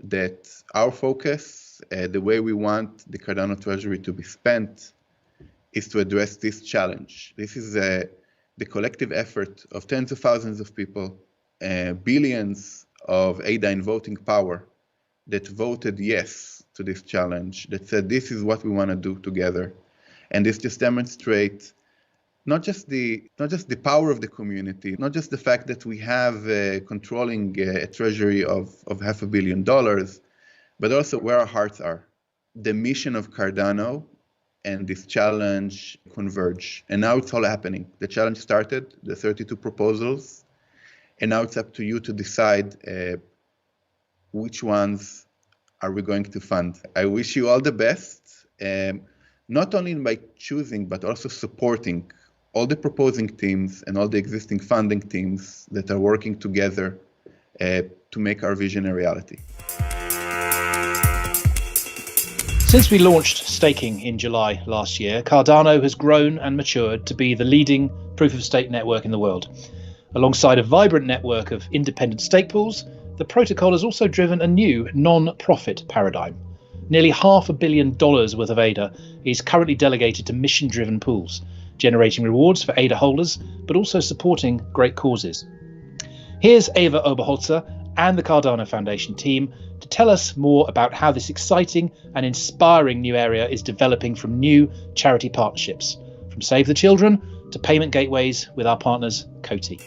that our focus, the way we want the Cardano treasury to be spent, is to address this challenge. This is the collective effort of tens of thousands of people, billions of ADA in voting power that voted yes to this challenge, that said this is what we want to do together. And this just demonstrates not just the power of the community, not just the fact that we have controlling a treasury of $500 million, but also where our hearts are. The mission of Cardano and this challenge converge. And now it's all happening. The challenge started, the 32 proposals, and now it's up to you to decide which ones are we going to fund. I wish you all the best, not only by choosing, but also supporting all the proposing teams and all the existing funding teams that are working together to make our vision a reality. Since we launched staking in July last year, Cardano has grown and matured to be the leading proof-of-stake network in the world. Alongside a vibrant network of independent stake pools, the protocol has also driven a new non-profit paradigm. Nearly $500 million worth of ADA is currently delegated to mission-driven pools, generating rewards for ADA holders, but also supporting great causes. Here's Eva Oberholzer and the Cardano Foundation team to tell us more about how this exciting and inspiring new area is developing from new charity partnerships, from Save the Children to payment gateways with our partners, Coty.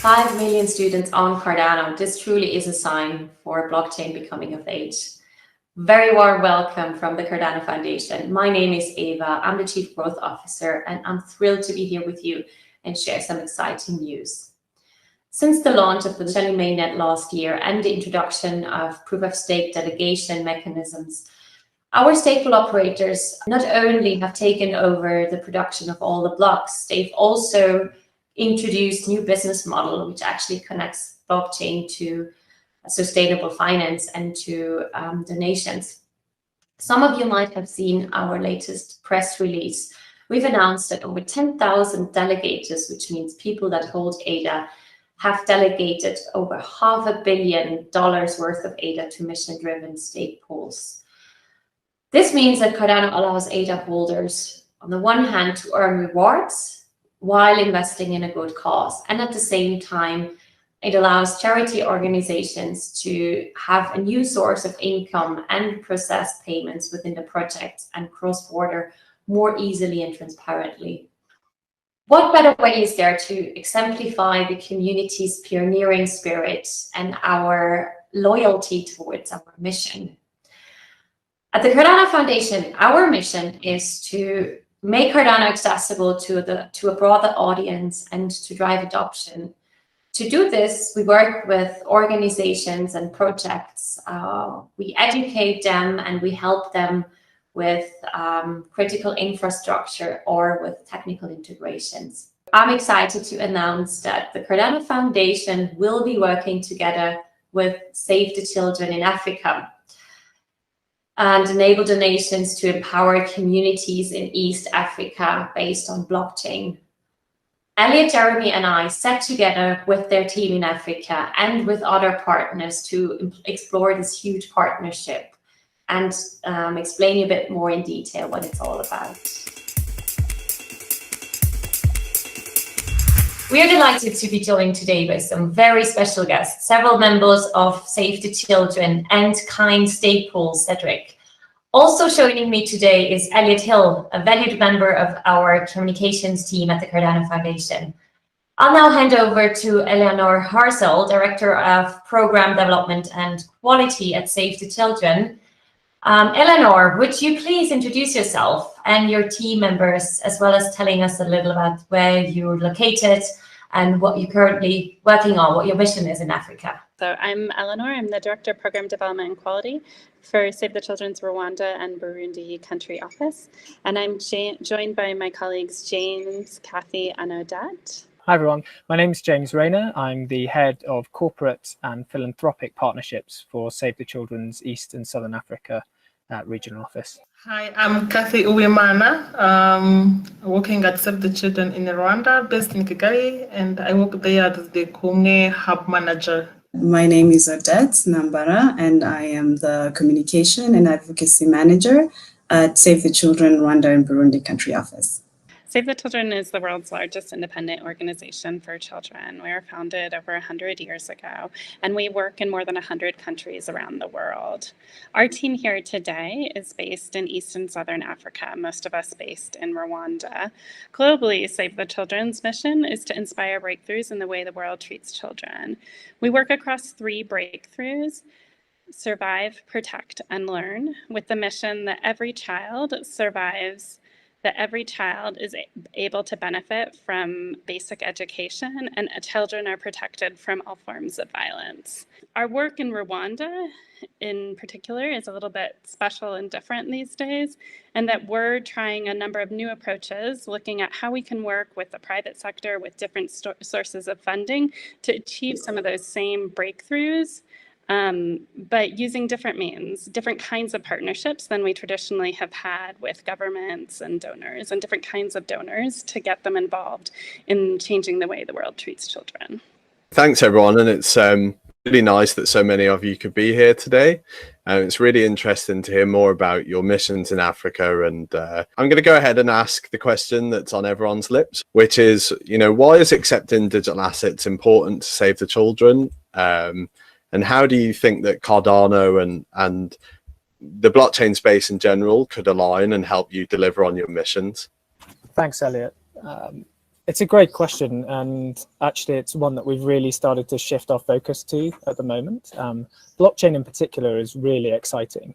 5 million students on Cardano. This truly is a sign for blockchain becoming of age. Very warm welcome from the Cardano Foundation. My name is Eva. I'm the Chief Growth Officer, and I'm thrilled to be here with you and share some exciting news. Since the launch of the Shiny mainnet last year and the introduction of proof-of-stake delegation mechanisms, our Stakepool operators not only have taken over the production of all the blocks, they've also introduced new business model which actually connects blockchain to sustainable finance and to donations. Some of you might have seen our latest press release. We've announced that over 10,000 delegators, which means people that hold ADA, have delegated over $500 million worth of ADA to mission-driven stake pools. This means that Cardano allows ADA holders, on the one hand, to earn rewards while investing in a good cause. And at the same time, it allows charity organizations to have a new source of income and process payments within the project and cross-border more easily and transparently. What better way is there to exemplify the community's pioneering spirit and our loyalty towards our mission? At the Cardano Foundation, our mission is to make Cardano accessible to a broader audience and to drive adoption. To do this, we work with organizations and projects. We educate them and we help them with critical infrastructure or with technical integrations. I'm excited to announce that the Cardano Foundation will be working together with Save the Children in Africa and enable donations to empower communities in East Africa based on blockchain. Elliot, Jeremy, and I sat together with their team in Africa and with other partners to explore this huge partnership and explain a bit more in detail what it's all about. We are delighted to be joined today by some very special guests, several members of Save the Children and Kind Stakepool, Cedric. Also joining me today is Elliot Hill, a valued member of our communications team at the Cardano Foundation. I'll now hand over to Eleanor Harsel, Director of Program Development and Quality at Save the Children. Eleanor, would you please introduce yourself and your team members, as well as telling us a little about where you're located and what you're currently working on, what your mission is in Africa? So I'm Eleanor. I'm the Director of Program Development and Quality for Save the Children's Rwanda and Burundi Country Office. And I'm joined by my colleagues James, Kathy, and Odette. Hi everyone, my name is James Rayner. I'm the Head of Corporate and Philanthropic Partnerships for Save the Children's East and Southern Africa Regional Office. Hi, I'm Kathy Uwimana, working at Save the Children in Rwanda, based in Kigali, and I work there as the Kumwe Hub Manager. My name is Odette Nambara, and I am the Communication and Advocacy Manager at Save the Children Rwanda and Burundi Country Office. Save the Children is the world's largest independent organization for children. We were founded over 100 years ago, and we work in more than 100 countries around the world. Our team here today is based in East and Southern Africa, most of us based in Rwanda. Globally, Save the Children's mission is to inspire breakthroughs in the way the world treats children. We work across 3 breakthroughs: survive, protect, and learn, with the mission that every child survives, that every child is able to benefit from basic education, and children are protected from all forms of violence. Our work in Rwanda in particular is a little bit special and different these days, and that we're trying a number of new approaches, looking at how we can work with the private sector with different sources of funding to achieve some of those same breakthroughs, but using different means, different kinds of partnerships than we traditionally have had with governments and donors, and different kinds of donors to get them involved in changing the way the world treats children. Thanks everyone, and it's really nice that so many of you could be here today. It's really interesting to hear more about your missions in Africa, and I'm going to go ahead and ask the question that's on everyone's lips, which is, why is accepting digital assets important to save the children? And how do you think that Cardano and the blockchain space in general could align and help you deliver on your missions? Thanks, Elliot. It's a great question, and actually it's one that we've really started to shift our focus to at the moment. Blockchain in particular is really exciting.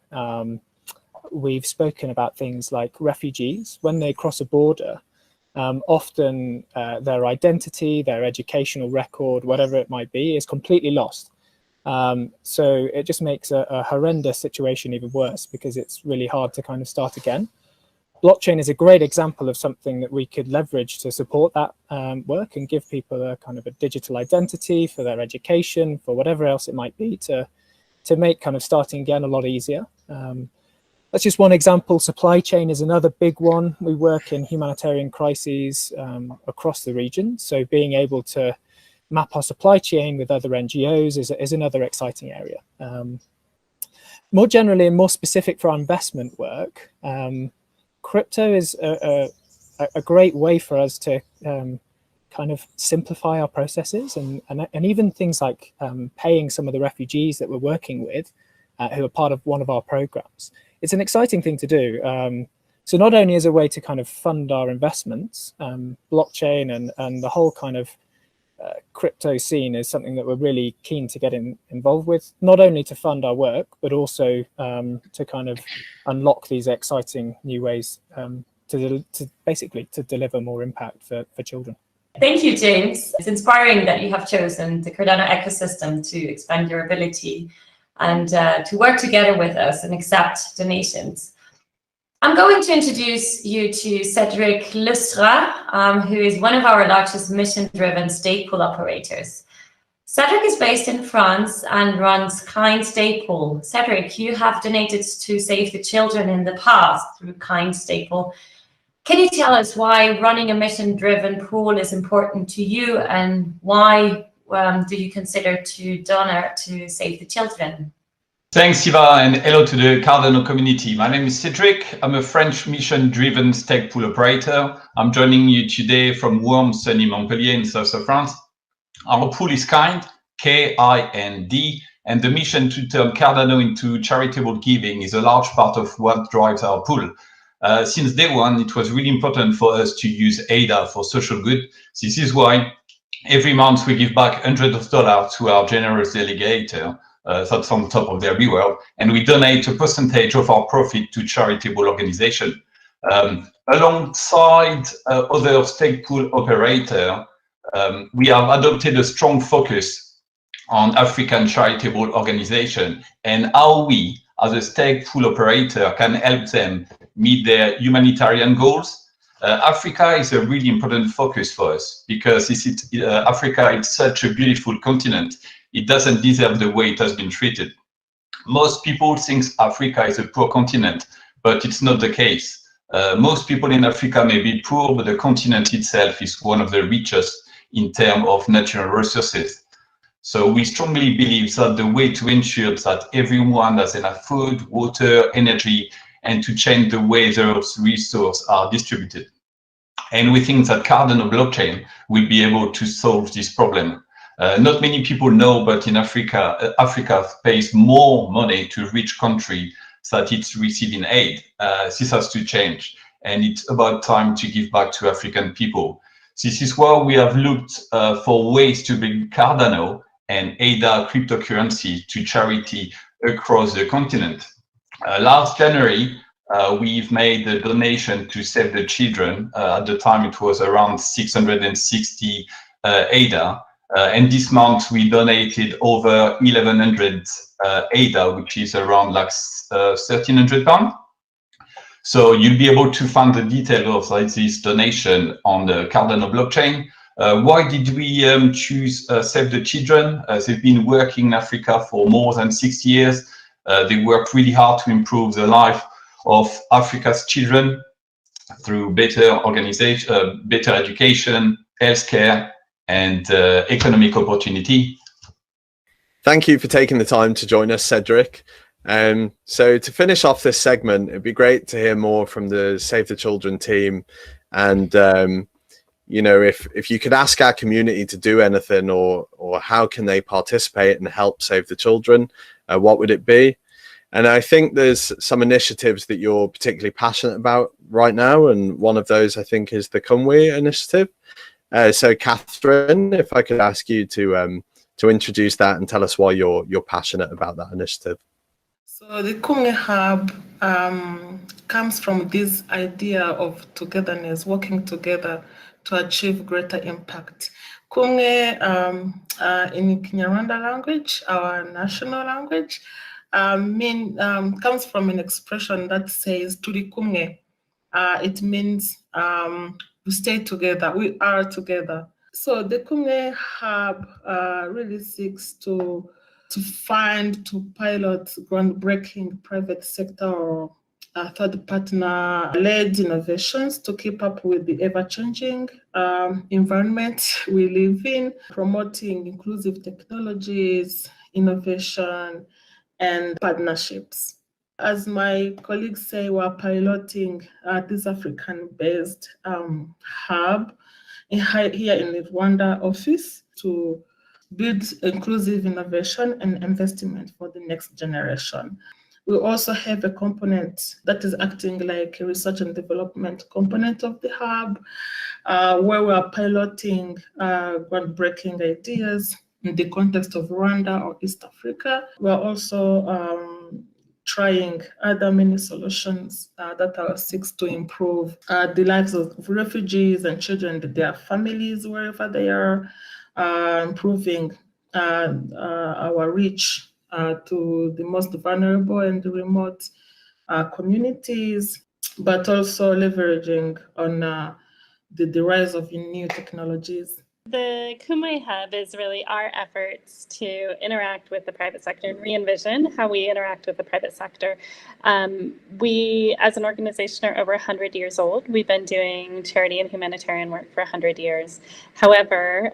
We've spoken about things like refugees. When they cross a border, often their identity, their educational record, whatever it might be, is completely lost. So it just makes a horrendous situation even worse, because it's really hard to kind of start again. Blockchain is a great example of something that we could leverage to support that work and give people a kind of a digital identity for their education, for whatever else it might be, to make kind of starting again a lot easier. That's just one example. Supply chain is another big one. We work in humanitarian crises across the region, so being able to map our supply chain with other NGOs is another exciting area. More generally and more specific for our investment work, crypto is a great way for us to kind of simplify our processes, and even things like paying some of the refugees that we're working with who are part of one of our programs. It's an exciting thing to do. So not only as a way to kind of fund our investments, blockchain and the whole kind of crypto scene is something that we're really keen to get involved with, not only to fund our work, but also to kind of unlock these exciting new ways to basically deliver more impact for children. Thank you, James. It's inspiring that you have chosen the Cardano ecosystem to expand your ability and to work together with us and accept donations. I'm going to introduce you to Cedric Lustra, who is one of our largest mission-driven Stakepool operators. Cedric is based in France and runs Kind Stakepool. Cedric, you have donated to Save the Children in the past through Kind Stakepool. Can you tell us why running a mission-driven pool is important to you, and why do you consider to donate to Save the Children? Thanks, Eva, and hello to the Cardano community. My name is Cedric. I'm a French mission-driven Stakepool operator. I'm joining you today from warm, sunny Montpellier in south of France. Our pool is Kind, K-I-N-D, and the mission to turn Cardano into charitable giving is a large part of what drives our pool. Since day one, it was really important for us to use ADA for social good. This is why every month we give back hundreds of dollars to our generous delegator. That's on top of their reward, and we donate a percentage of our profit to charitable organizations. Alongside other Stakepool operator, we have adopted a strong focus on African charitable organization and how we, as a Stakepool operator, can help them meet their humanitarian goals. Africa is a really important focus for us because Africa is such a beautiful continent. It doesn't deserve the way it has been treated. Most people think Africa is a poor continent, but it's not the case. Most people in Africa may be poor, but the continent itself is one of the richest in terms of natural resources. So we strongly believe that the way to ensure that everyone has enough food, water, energy, and to change the way those resources are distributed. And we think that Cardano blockchain will be able to solve this problem. Not many people know, but in Africa, Africa pays more money to rich countries that it's receiving aid. This has to change, and it's about time to give back to African people. This is why we have looked for ways to bring Cardano and ADA cryptocurrency to charity across the continent. Last January, we've made a donation to Save the Children. At the time, it was around 660 ADA. And this month we donated over 1,100 ADA, which is around like 1,300 pounds. So you'll be able to find the details of this donation on the Cardano blockchain. Why did we choose Save the Children? They've been working in Africa for more than 60 years. They work really hard to improve the life of Africa's children through better organization, better education, healthcare, and economic opportunity. Thank you for taking the time to join us, Cedric. So to finish off this segment, it'd be great to hear more from the Save the Children team. And, you know, if you could ask our community to do anything or how can they participate and help save the children, what would it be? And I think there's some initiatives that you're particularly passionate about right now. And one of those, I think, is the Kumwe initiative. So Catherine, if I could ask you to introduce that and tell us why you're passionate about that initiative. So the Kumwe Hub comes from this idea of togetherness, working together to achieve greater impact. Kumwe in Kinyarwanda language, our national language, comes from an expression that says "turi kumwe." It means we stay together, we are together. So the Kumwe Hub really seeks to pilot groundbreaking private sector or third partner-led innovations to keep up with the ever-changing environment we live in, promoting inclusive technologies, innovation, and partnerships. As my colleagues say, we're piloting this African-based hub here in the Rwanda office to build inclusive innovation and investment for the next generation. We also have a component that is acting like a research and development component of the hub, where we are piloting groundbreaking ideas in the context of Rwanda or East Africa. We're also trying other many solutions that are seeks to improve the lives of refugees and children and their families wherever they are, improving our reach to the most vulnerable and remote communities, but also leveraging on the rise of new technologies. The Kumwe Hub is really our efforts to interact with the private sector and re-envision how we interact with the private sector. We, as an organization, are over 100 years old. We've been doing charity and humanitarian work for 100 years. However,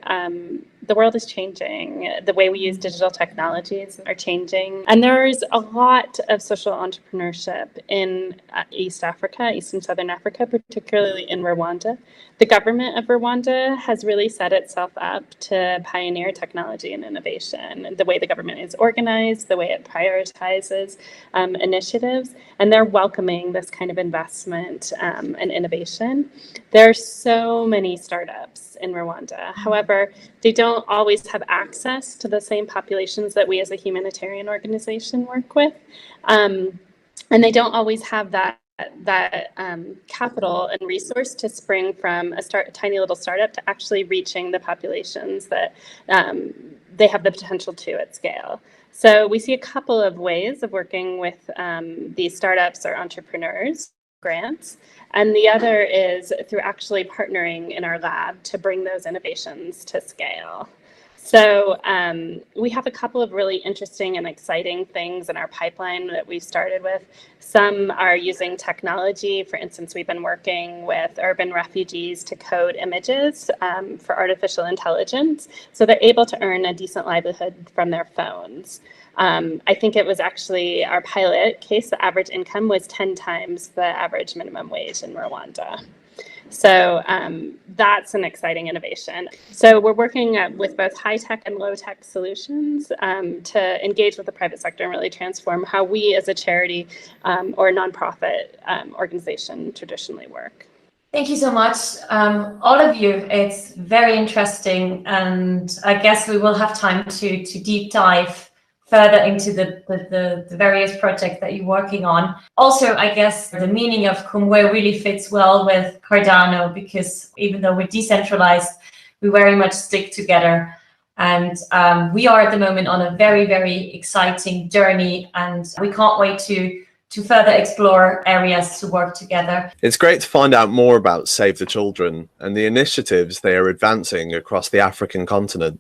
The world is changing. The way we use digital technologies are changing. And there's a lot of social entrepreneurship in East Africa, East and Southern Africa, particularly in Rwanda. The government of Rwanda has really set itself up to pioneer technology and innovation. The way the government is organized, the way it prioritizes initiatives, and they're welcoming this kind of investment and innovation. There are so many startups in Rwanda. However, they don't always have access to the same populations that we as a humanitarian organization work with. And they don't always have that capital and resource to spring from a tiny little startup to actually reaching the populations that they have the potential to at scale. So we see a couple of ways of working with these startups or entrepreneurs, grants, and the other is through actually partnering in our lab to bring those innovations to scale. So we have a couple of really interesting and exciting things in our pipeline that we've started with. Some are using technology. For instance, we've been working with urban refugees to code images for artificial intelligence, so they're able to earn a decent livelihood from their phones. I think it was actually our pilot case, the average income was 10 times the average minimum wage in Rwanda. So that's an exciting innovation. So we're working with both high-tech and low-tech solutions to engage with the private sector and really transform how we as a charity or a nonprofit organization traditionally work. Thank you so much, all of you. It's very interesting, and I guess we will have time to deep dive further into the various projects that you're working on. Also, I guess the meaning of Kumwe really fits well with Cardano, because even though we're decentralized, we very much stick together. And we are at the moment on a very, very exciting journey, and we can't wait to further explore areas to work together. It's great to find out more about Save the Children and the initiatives they are advancing across the African continent.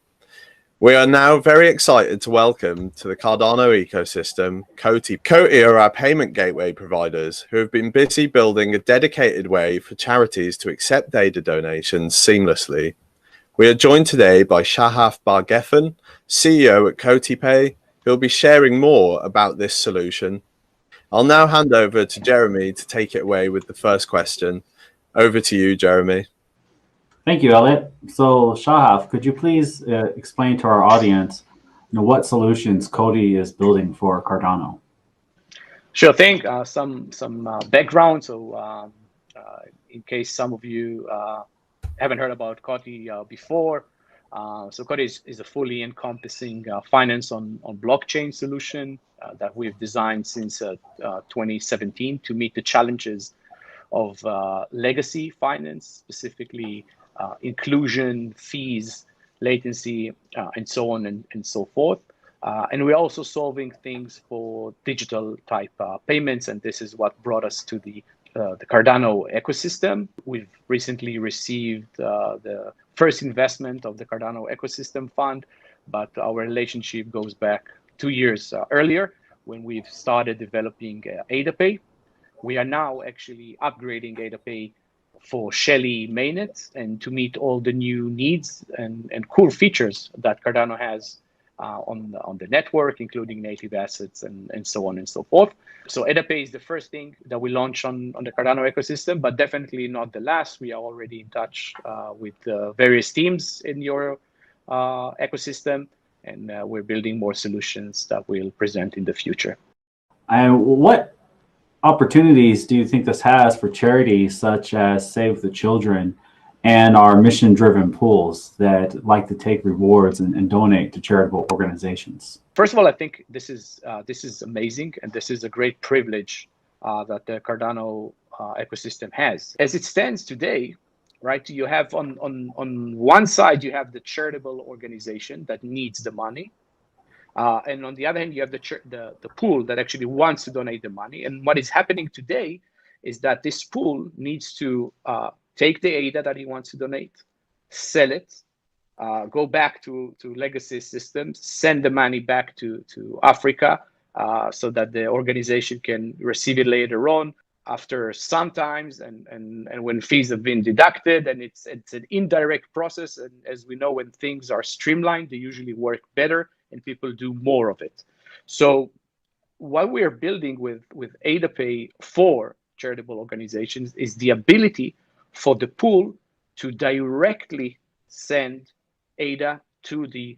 We are now very excited to welcome to the Cardano ecosystem Coty. Coty are our payment gateway providers who have been busy building a dedicated way for charities to accept data donations seamlessly. We are joined today by Shahaf Bar-Geffen, CEO at Coty Pay, who will be sharing more about this solution. I'll now hand over to Jeremy to take it away with the first question. Over to you, Jeremy. Thank you, Elliot. So, Shahaf, could you please explain to our audience, what solutions Coty is building for Cardano? Sure thing. Some background. So, in case some of you haven't heard about Coty before, so Coty is a fully encompassing finance on blockchain solution that we've designed since 2017 to meet the challenges of legacy finance, specifically inclusion, fees, latency, and so on and so forth. And we're also solving things for digital type payments, and this is what brought us to the Cardano ecosystem. We've recently received the first investment of the Cardano ecosystem fund, but our relationship goes back 2 years earlier when we've started developing AdaPay. We are now actually upgrading AdaPay for Shelly mainnet and to meet all the new needs and cool features that Cardano has on the network, including native assets and so on and so forth. So AdaPay is the first thing that we launch on the Cardano ecosystem, but definitely not the last. We are already in touch with various teams in your ecosystem, and we're building more solutions that we'll present in the future. And what opportunities do you think this has for charities such as Save the Children and our mission-driven pools that like to take rewards and donate to charitable organizations? First of all, I think this is amazing, and this is a great privilege that the Cardano ecosystem has. As it stands today, right, you have on one side, you have the charitable organization that needs the money. And on the other hand, you have the pool that actually wants to donate the money. And what is happening today is that this pool needs to take the ADA that he wants to donate, sell it, go back to legacy systems, send the money back to Africa so that the organization can receive it later on. after some times and when fees have been deducted, and it's an indirect process. And as we know, when things are streamlined, they usually work better and people do more of it. So what we are building with AdaPay for charitable organizations is the ability for the pool to directly send ADA to the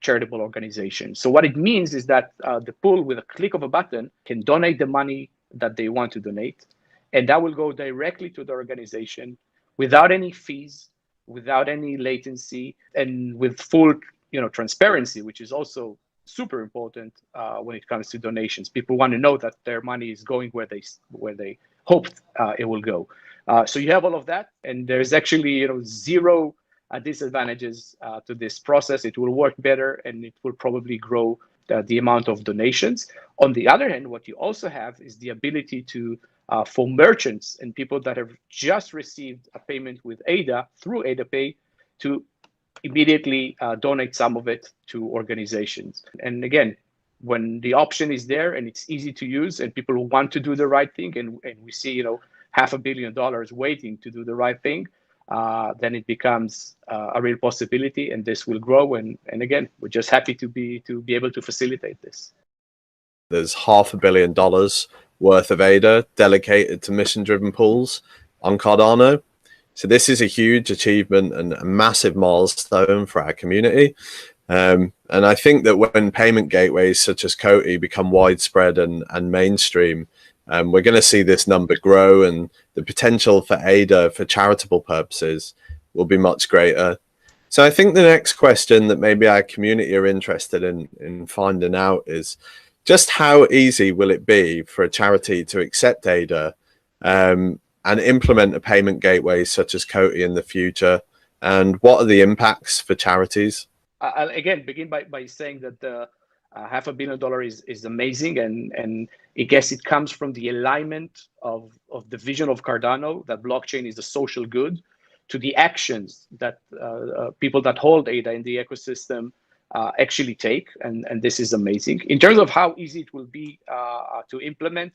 charitable organization. So what it means is that the pool, with a click of a button, can donate the money that they want to donate, and that will go directly to the organization without any fees, without any latency, and with full transparency, which is also super important when it comes to donations. People want to know that their money is going where they hoped it will go. So you have all of that, and there's actually zero disadvantages to this process. It will work better, and it will probably grow the amount of donations. On the other hand, what you also have is the ability to, for merchants and people that have just received a payment with ADA through AdaPay, to immediately donate some of it to organizations. And again, when the option is there and it's easy to use and people want to do the right thing, and we see $500 million waiting to do the right thing, then it becomes a real possibility, and this will grow. And again, we're just happy to be able to facilitate this. There's $500 million worth of ADA dedicated to mission-driven pools on Cardano. So this is a huge achievement and a massive milestone for our community. And I think that when payment gateways such as Coty become widespread and mainstream, we're going to see this number grow, and the potential for ADA for charitable purposes will be much greater. So I think the next question that maybe our community are interested in finding out is just how easy will it be for a charity to accept ADA and implement a payment gateway such as Coty in the future, and what are the impacts for charities? I'll again begin by saying that the $500 million is amazing, and I guess it comes from the alignment of the vision of Cardano, that blockchain is a social good, to the actions that people that hold ADA in the ecosystem actually take, and this is amazing. In terms of how easy it will be to implement,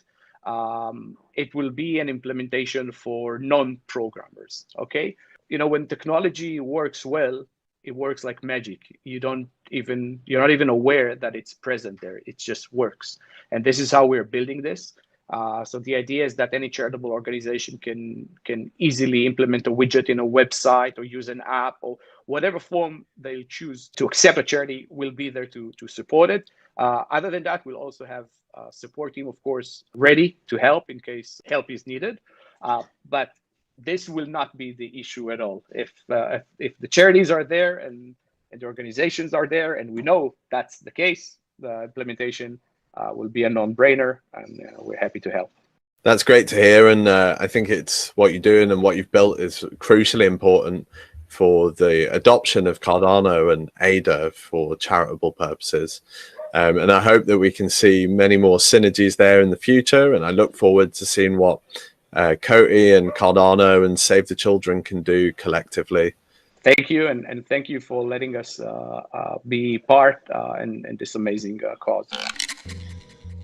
it will be an implementation for non-programmers. Okay, when technology works well, it works like magic. You're not even aware that it's present there. It just works. And this is how we're building this. So the idea is that any charitable organization can easily implement a widget in a website or use an app, or whatever form they choose to accept a charity will be there to support it. Other than that, we'll also have a support team, of course, ready to help in case help is needed. But this will not be the issue at all. If the charities are there and the organizations are there, and we know that's the case, the implementation will be a non-brainer, and we're happy to help. That's great to hear, and I think it's what you're doing and what you've built is crucially important for the adoption of Cardano and ADA for charitable purposes. And I hope that we can see many more synergies there in the future, and I look forward to seeing what Coty and Cardano and Save the Children can do collectively. Thank you, and thank you for letting us be part in this amazing cause.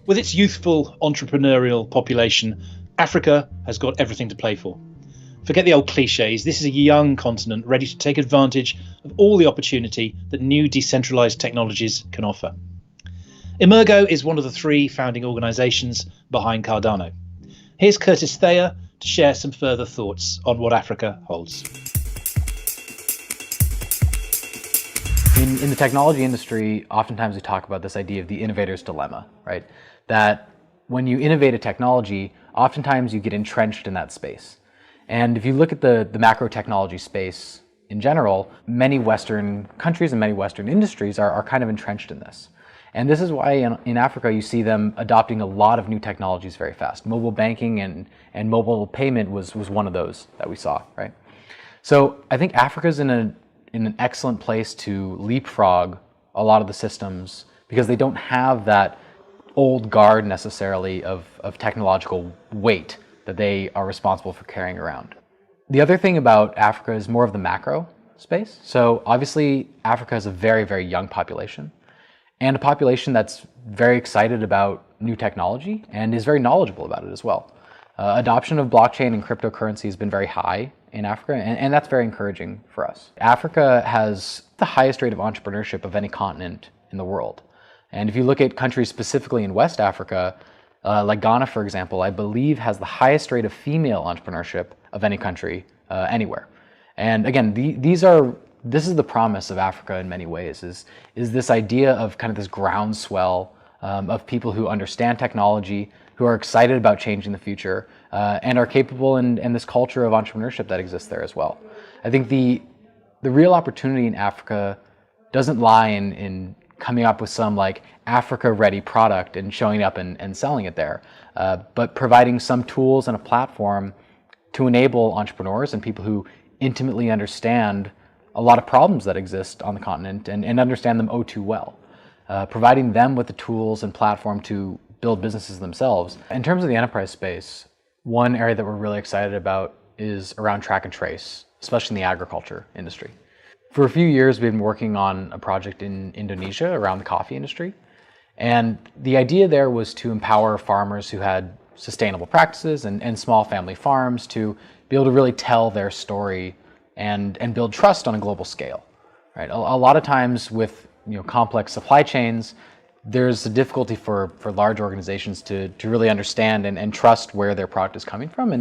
With its youthful entrepreneurial population, Africa has got everything to play for. Forget the old cliches, this is a young continent ready to take advantage of all the opportunity that new decentralized technologies can offer. Emergo is one of the 3 founding organizations behind Cardano. Here's Curtis Thayer to share some further thoughts on what Africa holds. In the technology industry, oftentimes we talk about this idea of the innovator's dilemma, right? That when you innovate a technology, oftentimes you get entrenched in that space. And if you look at the macro technology space in general, many Western countries and many Western industries are kind of entrenched in this. And this is why in Africa you see them adopting a lot of new technologies very fast. Mobile banking and mobile payment was one of those that we saw, right? So I think Africa's in an excellent place to leapfrog a lot of the systems because they don't have that old guard necessarily of technological weight that they are responsible for carrying around. The other thing about Africa is more of the macro space. So obviously Africa has a very, very young population, and a population that's very excited about new technology and is very knowledgeable about it as well. Adoption of blockchain and cryptocurrency has been very high in Africa, and that's very encouraging for us. Africa has the highest rate of entrepreneurship of any continent in the world. And if you look at countries specifically in West Africa, like Ghana, for example, I believe has the highest rate of female entrepreneurship of any country anywhere. And again, this is the promise of Africa in many ways, is this idea of kind of this groundswell of people who understand technology, who are excited about changing the future, and are capable and this culture of entrepreneurship that exists there as well. I think the real opportunity in Africa doesn't lie in coming up with some like Africa-ready product and showing up and selling it there, but providing some tools and a platform to enable entrepreneurs and people who intimately understand a lot of problems that exist on the continent and understand them oh too well. Providing them with the tools and platform to build businesses themselves. In terms of the enterprise space, one area that we're really excited about is around track and trace, especially in the agriculture industry. For a few years, we've been working on a project in Indonesia around the coffee industry. And the idea there was to empower farmers who had sustainable practices and small family farms to be able to really tell their story and build trust on a global scale. Right? A lot of times with complex supply chains, there's a difficulty for large organizations to really understand and trust where their product is coming from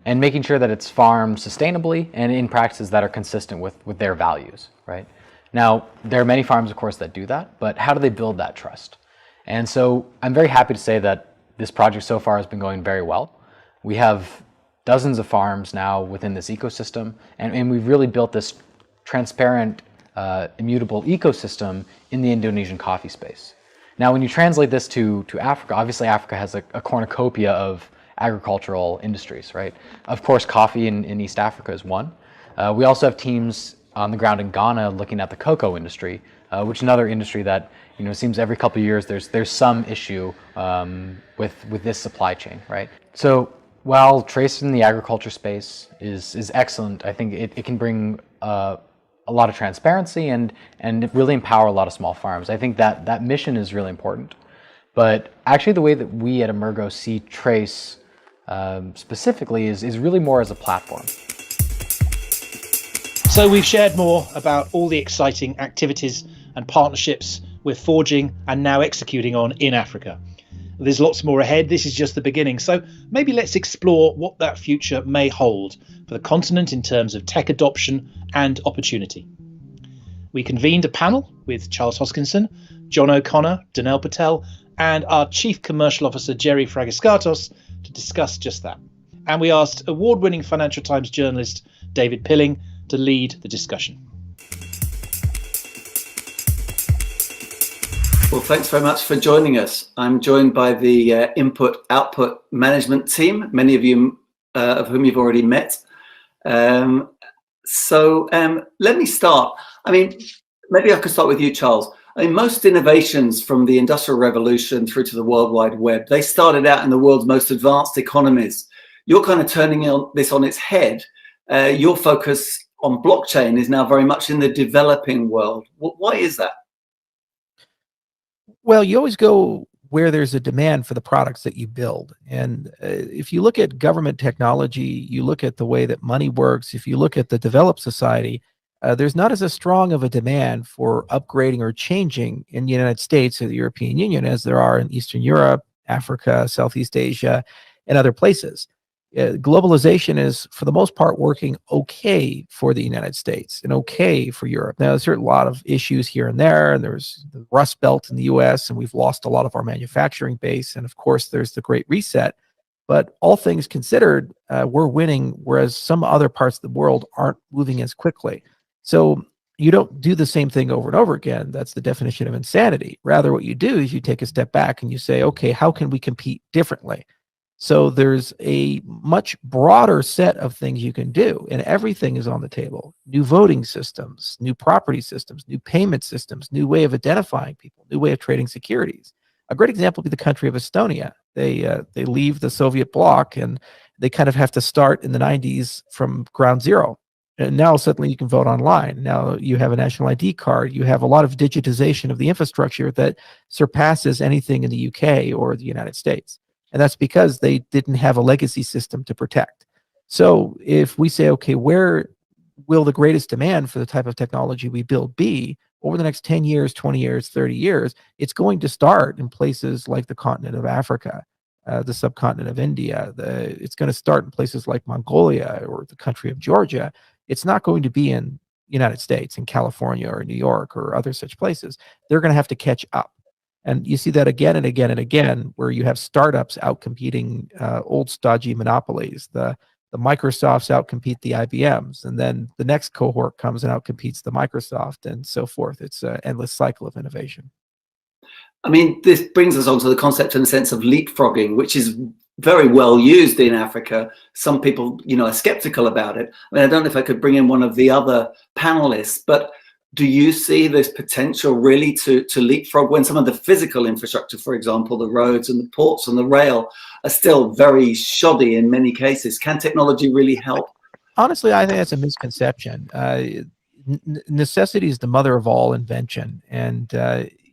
and making sure that it's farmed sustainably and in practices that are consistent with their values, right? Now, there are many farms, of course, that do that, but how do they build that trust? And so I'm very happy to say that this project so far has been going very well. We have dozens of farms now within this ecosystem, and we've really built this transparent, immutable ecosystem in the Indonesian coffee space. Now, when you translate this to Africa, obviously Africa has a cornucopia of agricultural industries, right? Of course, coffee in East Africa is one. We also have teams on the ground in Ghana looking at the cocoa industry, which is another industry that it seems every couple of years there's some issue with this supply chain, right? So while trace in the agriculture space is excellent, I think it can bring a lot of transparency and really empower a lot of small farms. I think that mission is really important. But actually the way that we at Emergo see trace specifically is really more as a platform. So we've shared more about all the exciting activities and partnerships we're forging and now executing on in Africa. There's lots more ahead. This is just the beginning. So maybe let's explore what that future may hold for the continent in terms of tech adoption and opportunity. We convened a panel with Charles Hoskinson, John O'Connor, Danelle Patel, and our Chief Commercial Officer, Jerry Fragiskatos, to discuss just that. And we asked award-winning Financial Times journalist David Pilling to lead the discussion. Well, thanks very much for joining us. I'm joined by the input-output management team, many of you of whom you've already met. So let me start. I mean, maybe I could start with you, Charles. I mean, most innovations from the Industrial Revolution through to the World Wide Web, they started out in the world's most advanced economies. You're kind of turning this on its head. Your focus on blockchain is now very much in the developing world. Why is that? Well, you always go where there's a demand for the products that you build. And if you look at government technology, you look at the way that money works, if you look at the developed society, there's not as strong of a demand for upgrading or changing in the United States or the European Union as there are in Eastern Europe, Africa, Southeast Asia, and other places. Globalization is, for the most part, working okay for the United States and okay for Europe. Now, there's a lot of issues here and there, and there's the Rust Belt in the US, and we've lost a lot of our manufacturing base. And of course, there's the Great Reset. But all things considered, we're winning, whereas some other parts of the world aren't moving as quickly. So you don't do the same thing over and over again. That's the definition of insanity. Rather, what you do is you take a step back and you say, okay, how can we compete differently? So there's a much broader set of things you can do, and everything is on the table. New voting systems, new property systems, new payment systems, new way of identifying people, new way of trading securities. A great example would be the country of Estonia. They leave the Soviet bloc, and they kind of have to start in the 90s from ground zero. And now suddenly you can vote online. Now you have a national ID card. You have a lot of digitization of the infrastructure that surpasses anything in the UK or the United States. And that's because they didn't have a legacy system to protect. So if we say, okay, where will the greatest demand for the type of technology we build be over the next 10 years, 20 years, 30 years, it's going to start in places like the continent of Africa, the subcontinent of India. It's going to start in places like Mongolia or the country of Georgia. It's not going to be in the United States, in California or New York or other such places. They're going to have to catch up. And you see that again and again and again, where you have startups outcompeting old stodgy monopolies. The Microsofts outcompete the IBMs, and then the next cohort comes and outcompetes the Microsoft, and so forth. It's an endless cycle of innovation. I mean, this brings us on to the concept in the sense of leapfrogging, which is very well used in Africa. Some people, are skeptical about it. I mean, I don't know if I could bring in one of the other panelists, but do you see this potential really to leapfrog when some of the physical infrastructure, for example, the roads and the ports and the rail, are still very shoddy in many cases? Can technology really help? Honestly, I think that's a misconception. Necessity is the mother of all invention. And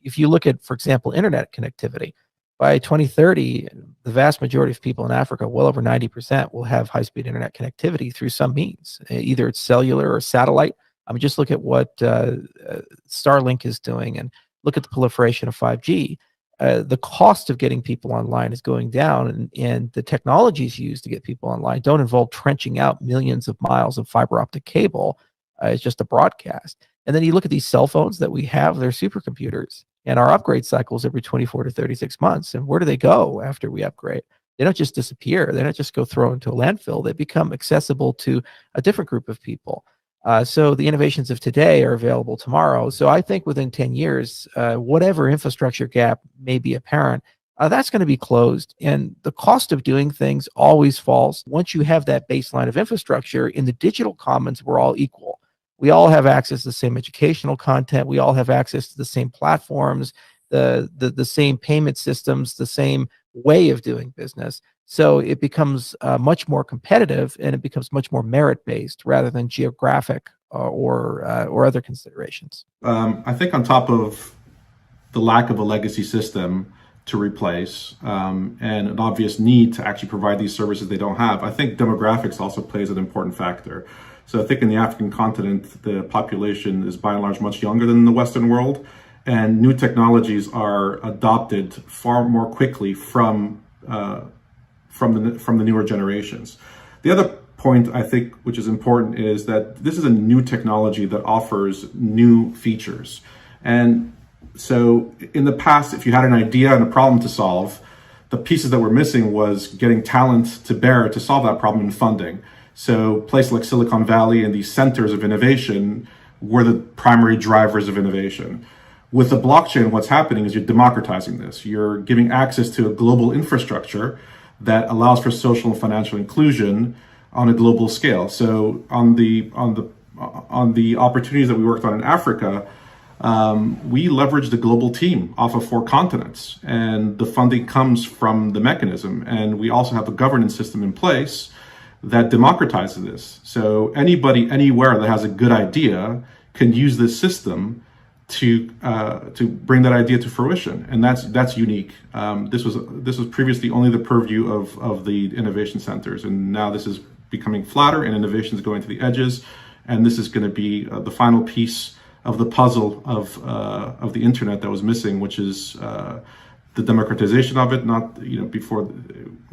if you look at, for example, internet connectivity, by 2030, the vast majority of people in Africa, well over 90%, will have high-speed internet connectivity through some means. Either it's cellular or satellite. I mean, just look at what Starlink is doing and look at the proliferation of 5G. The cost of getting people online is going down, and the technologies used to get people online don't involve trenching out millions of miles of fiber optic cable. It's just a broadcast. And then you look at these cell phones that we have, they're supercomputers, and our upgrade cycles every 24 to 36 months. And where do they go after we upgrade? They don't just disappear. They don't just go thrown into a landfill. They become accessible to a different group of people. So the innovations of today are available tomorrow. So I think within 10 years, whatever infrastructure gap may be apparent, that's going to be closed. And the cost of doing things always falls. Once you have that baseline of infrastructure, in the digital commons, we're all equal. We all have access to the same educational content. We all have access to the same platforms, the same payment systems, the same way of doing business. So it becomes much more competitive, and it becomes much more merit-based rather than geographic or other considerations. I think on top of the lack of a legacy system to replace and an obvious need to actually provide these services they don't have, I think demographics also plays an important factor. So I think in the African continent, the population is by and large much younger than the Western world, and new technologies are adopted far more quickly from the newer generations. The other point I think which is important is that this is a new technology that offers new features. And so in the past, if you had an idea and a problem to solve, the pieces that were missing was getting talent to bear to solve that problem and funding. So places like Silicon Valley and these centers of innovation were the primary drivers of innovation. With the blockchain, what's happening is you're democratizing this. You're giving access to a global infrastructure that allows for social and financial inclusion on a global scale. So on the opportunities that we worked on in Africa, we leveraged a global team off of 4 continents, and the funding comes from the mechanism. And we also have a governance system in place that democratizes this. So anybody, anywhere that has a good idea can use this system to bring that idea to fruition, and that's unique. This was previously only the purview of the innovation centers, and now this is becoming flatter, and innovation is going to the edges, and this is going to be the final piece of the puzzle of the internet that was missing, which is the democratization of it. Not before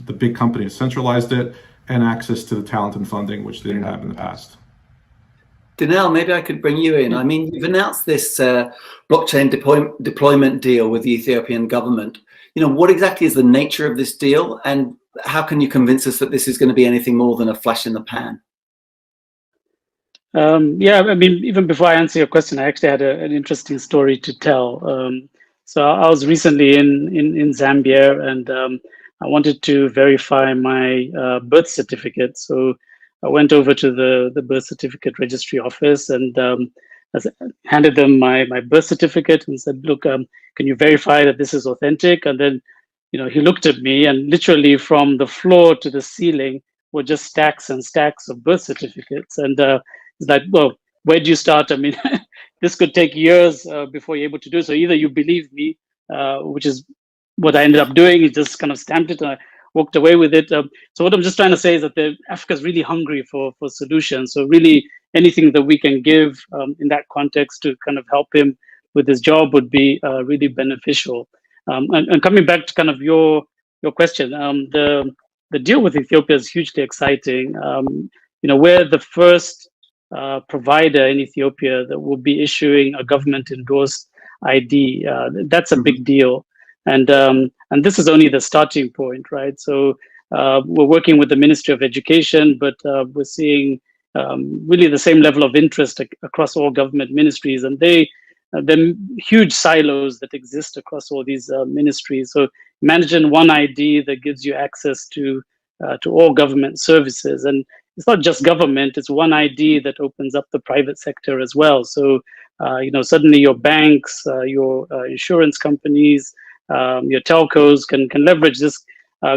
the big companies centralized it, and access to the talent and funding, which they didn't have in the past. Danelle, maybe I could bring you in. I mean, you've announced this blockchain deployment deal with the Ethiopian government. What exactly is the nature of this deal, and how can you convince us that this is going to be anything more than a flash in the pan? Yeah, I mean, even before I answer your question, I actually had an interesting story to tell. So I was recently in Zambia, and I wanted to verify my birth certificate. So I went over to the birth certificate registry office, and I handed them my birth certificate and said, look, can you verify that this is authentic? And then, he looked at me, and literally from the floor to the ceiling were just stacks and stacks of birth certificates. And it's like, well, where do you start? I mean, this could take years before you're able to do so. Either you believe me, which is what I ended up doing, is just kind of stamped it walked away with it. So what I'm just trying to say is that Africa's really hungry for solutions. So really anything that we can give in that context to kind of help him with his job would be really beneficial. And coming back to kind of your question, the deal with Ethiopia is hugely exciting. We're the first provider in Ethiopia that will be issuing a government-endorsed ID. That's a big deal, and this is only the starting point, right? So we're working with the Ministry of Education, but we're seeing really the same level of interest across all government ministries, and the huge silos that exist across all these ministries. So imagine one ID that gives you access to all government services, and it's not just government, it's one ID that opens up the private sector as well. So, suddenly your banks, your insurance companies, your telcos can leverage this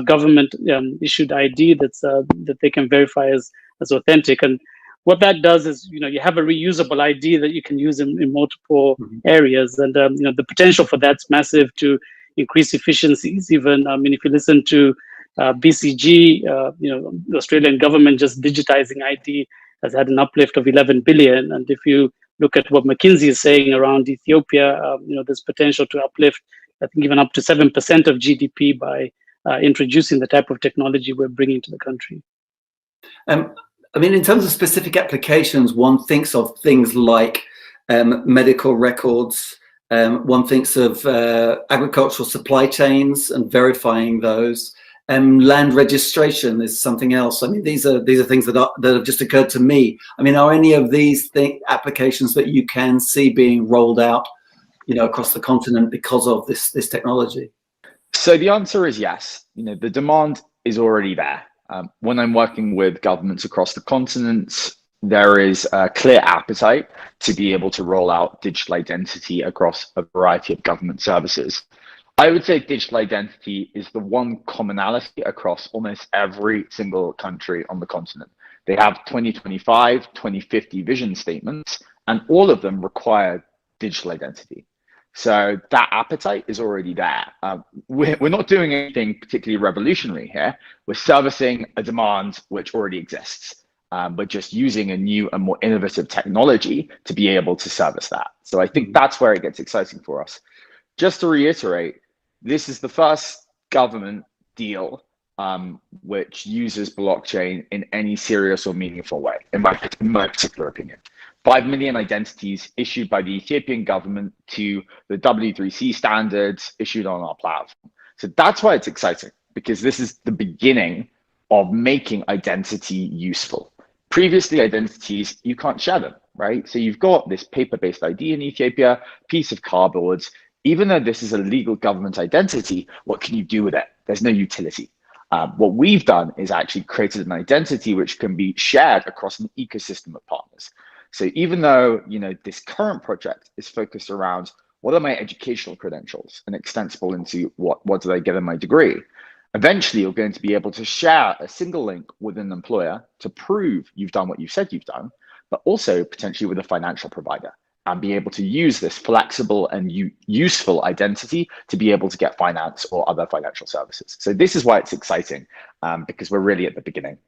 government issued ID that they can verify as authentic. And what that does is, you have a reusable ID that you can use in multiple areas. And, the potential for that's massive to increase efficiencies. Even, if you listen to BCG, the Australian government just digitizing ID has had an uplift of 11 billion. And if you look at what McKinsey is saying around Ethiopia, there's potential to uplift, I think, even up to 7% of GDP by introducing the type of technology we're bringing to the country. In terms of specific applications, one thinks of things like medical records. One thinks of agricultural supply chains and verifying those. Land registration is something else. These are things that have just occurred to me. Are any of these applications that you can see being rolled out, across the continent because of this technology? So the answer is yes. The demand is already there. When I'm working with governments across the continent, there is a clear appetite to be able to roll out digital identity across a variety of government services. I would say digital identity is the one commonality across almost every single country on the continent. They have 2025, 2050 vision statements, and all of them require digital identity. So that appetite is already there. We're not doing anything particularly revolutionary here. We're servicing a demand which already exists, but just using a new and more innovative technology to be able to service that. So I think that's where it gets exciting for us. Just to reiterate, this is the first government deal which uses blockchain in any serious or meaningful way, in my particular opinion. 5 million identities issued by the Ethiopian government to the W3C standards issued on our platform. So that's why it's exciting, because this is the beginning of making identity useful. Previously, identities, you can't share them, right? So you've got this paper-based ID in Ethiopia, piece of cardboard. Even though this is a legal government identity, what can you do with it? There's no utility. What we've done is actually created an identity which can be shared across an ecosystem of partners. So even though this current project is focused around what are my educational credentials and extensible into what do I get in my degree, eventually you're going to be able to share a single link with an employer to prove you've done what you said you've done, but also potentially with a financial provider, and be able to use this flexible and useful identity to be able to get finance or other financial services. So this is why it's exciting, because we're really at the beginning.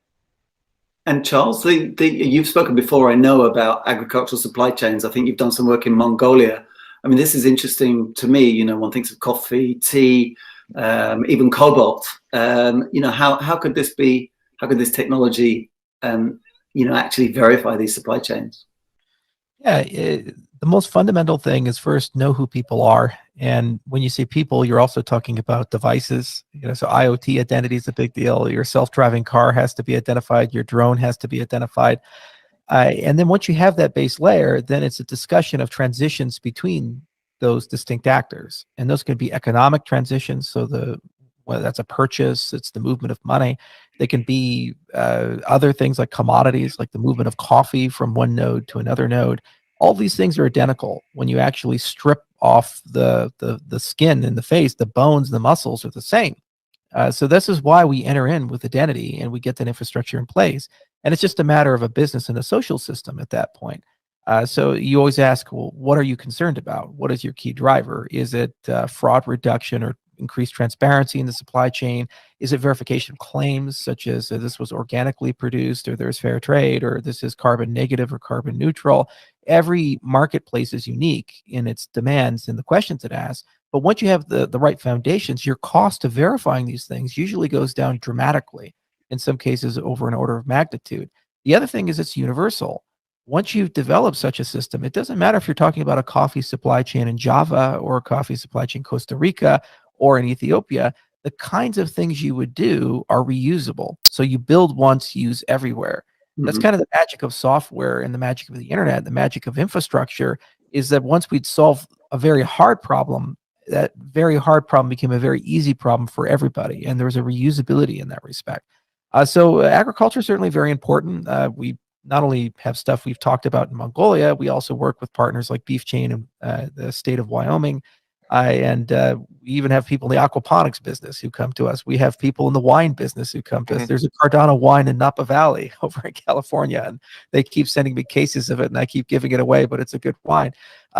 And Charles, you've spoken before, I know, about agricultural supply chains. I think you've done some work in Mongolia. This is interesting to me. One thinks of coffee, tea, even cobalt. How could this be? How could this technology, actually verify these supply chains? Yeah, the most fundamental thing is first know who people are. And when you say people, you're also talking about devices. So IoT identity is a big deal. Your self-driving car has to be identified. Your drone has to be identified. And then once you have that base layer, then it's a discussion of transitions between those distinct actors. And those can be economic transitions. So whether that's a purchase, it's the movement of money. They can be other things like commodities, like the movement of coffee from one node to another node. All these things are identical. When you actually strip off the skin and the face, the bones, the muscles are the same. So this is why we enter in with identity and we get that infrastructure in place. And it's just a matter of a business and a social system at that point. So you always ask, well, what are you concerned about? What is your key driver? Is it fraud reduction or increase transparency in the supply chain? Is it verification of claims such as this was organically produced, or there's fair trade, or this is carbon negative or carbon neutral? Every marketplace is unique in its demands and the questions it asks. But once you have the right foundations, your cost of verifying these things usually goes down dramatically, in some cases over an order of magnitude. The other thing is it's universal. Once you've developed such a system, it doesn't matter if you're talking about a coffee supply chain in Java or a coffee supply chain in Costa Rica or in Ethiopia, the kinds of things you would do are reusable. So you build once, use everywhere. That's kind of the magic of software and the magic of the internet, the magic of infrastructure, is that once we'd solve a very hard problem, that very hard problem became a very easy problem for everybody. And there was a reusability in that respect. So agriculture is certainly very important. We not only have stuff we've talked about in Mongolia, we also work with partners like Beef Chain in the state of Wyoming. And we even have people in the aquaponics business who come to us. We have people in the wine business who come to us. There's a Cardano wine in Napa Valley over in California, and they keep sending me cases of it, and I keep giving it away, but it's a good wine.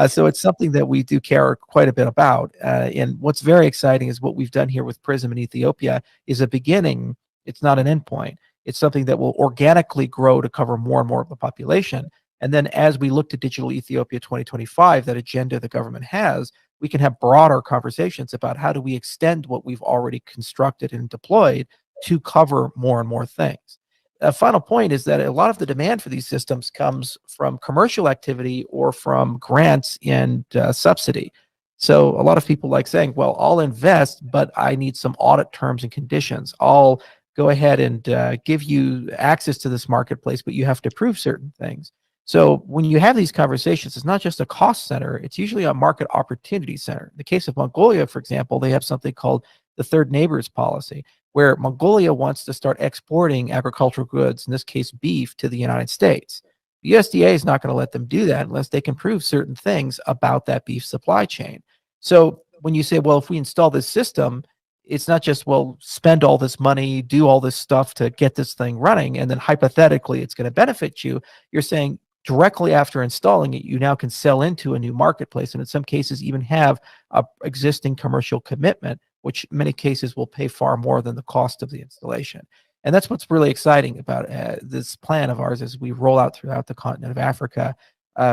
So it's something that we do care quite a bit about. And what's very exciting is what we've done here with Prism in Ethiopia is a beginning. It's not an endpoint. It's something that will organically grow to cover more and more of the population. And then as we look to Digital Ethiopia 2025, that agenda the government has, we can have broader conversations about how do we extend what we've already constructed and deployed to cover more and more things. A final point is that a lot of the demand for these systems comes from commercial activity or from grants and subsidy. So a lot of people like saying, well, I'll invest, but I need some audit terms and conditions. I'll go ahead and give you access to this marketplace, but you have to prove certain things. So when you have these conversations, it's not just a cost center, it's usually a market opportunity center. In the case of Mongolia, for example, they have something called the Third Neighbors Policy, where Mongolia wants to start exporting agricultural goods, in this case beef, to the United States. The USDA is not going to let them do that unless they can prove certain things about that beef supply chain. So when you say, well, if we install this system, it's not just, well, spend all this money, do all this stuff to get this thing running, and then hypothetically it's going to benefit you. You're saying directly after installing it, you now can sell into a new marketplace, and in some cases even have a existing commercial commitment, which in many cases will pay far more than the cost of the installation. And that's what's really exciting about this plan of ours as we roll out throughout the continent of Africa.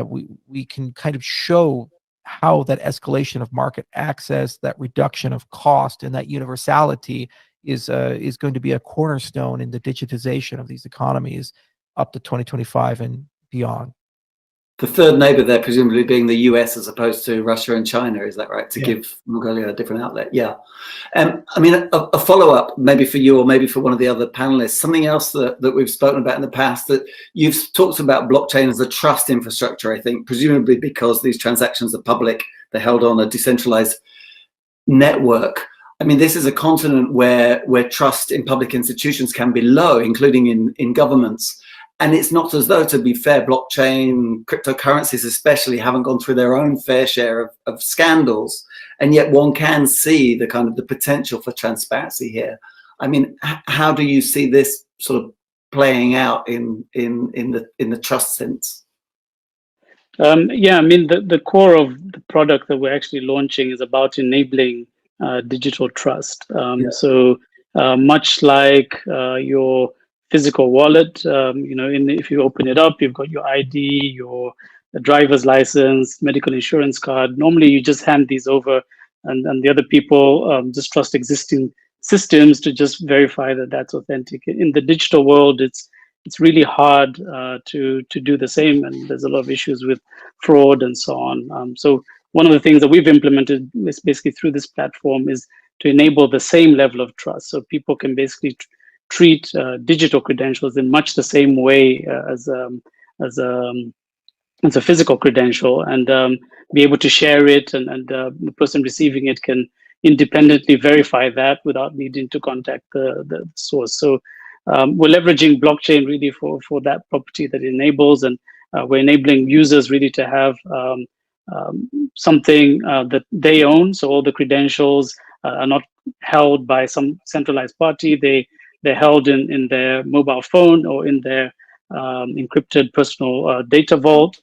We can kind of show how that escalation of market access, that reduction of cost, and that universality is going to be a cornerstone in the digitization of these economies up to 2025 and beyond. The third neighbor there presumably being the US as opposed to Russia and China, is that right? To give Mongolia a different outlet. Yeah. I mean, a follow-up maybe for you or maybe for one of the other panelists, something else that we've spoken about in the past, that you've talked about blockchain as a trust infrastructure, I think, presumably because these transactions are public, they're held on a decentralized network. I mean, this is a continent where trust in public institutions can be low, including in governments. And it's not as though, to be fair, blockchain, cryptocurrencies especially, haven't gone through their own fair share of scandals. And yet one can see the kind of the potential for transparency here. I mean, how do you see this sort of playing out in the trust sense? Yeah, I mean, the core of the product that we're actually launching is about enabling digital trust. So much like your physical wallet, you know, if you open it up, you've got your ID, your driver's license, medical insurance card. Normally, you just hand these over, and the other people just trust existing systems to just verify that that's authentic. In the digital world, it's really hard to do the same, and there's a lot of issues with fraud and so on. So one of the things that we've implemented is basically through this platform is to enable the same level of trust, so people can basically treat digital credentials in much the same way as a physical credential, and be able to share it, and the person receiving it can independently verify that without needing to contact the source. So we're leveraging blockchain really for that property that it enables, and we're enabling users really to have something that they own. So all the credentials are not held by some centralized party. They're held in their mobile phone or in their encrypted personal data vault.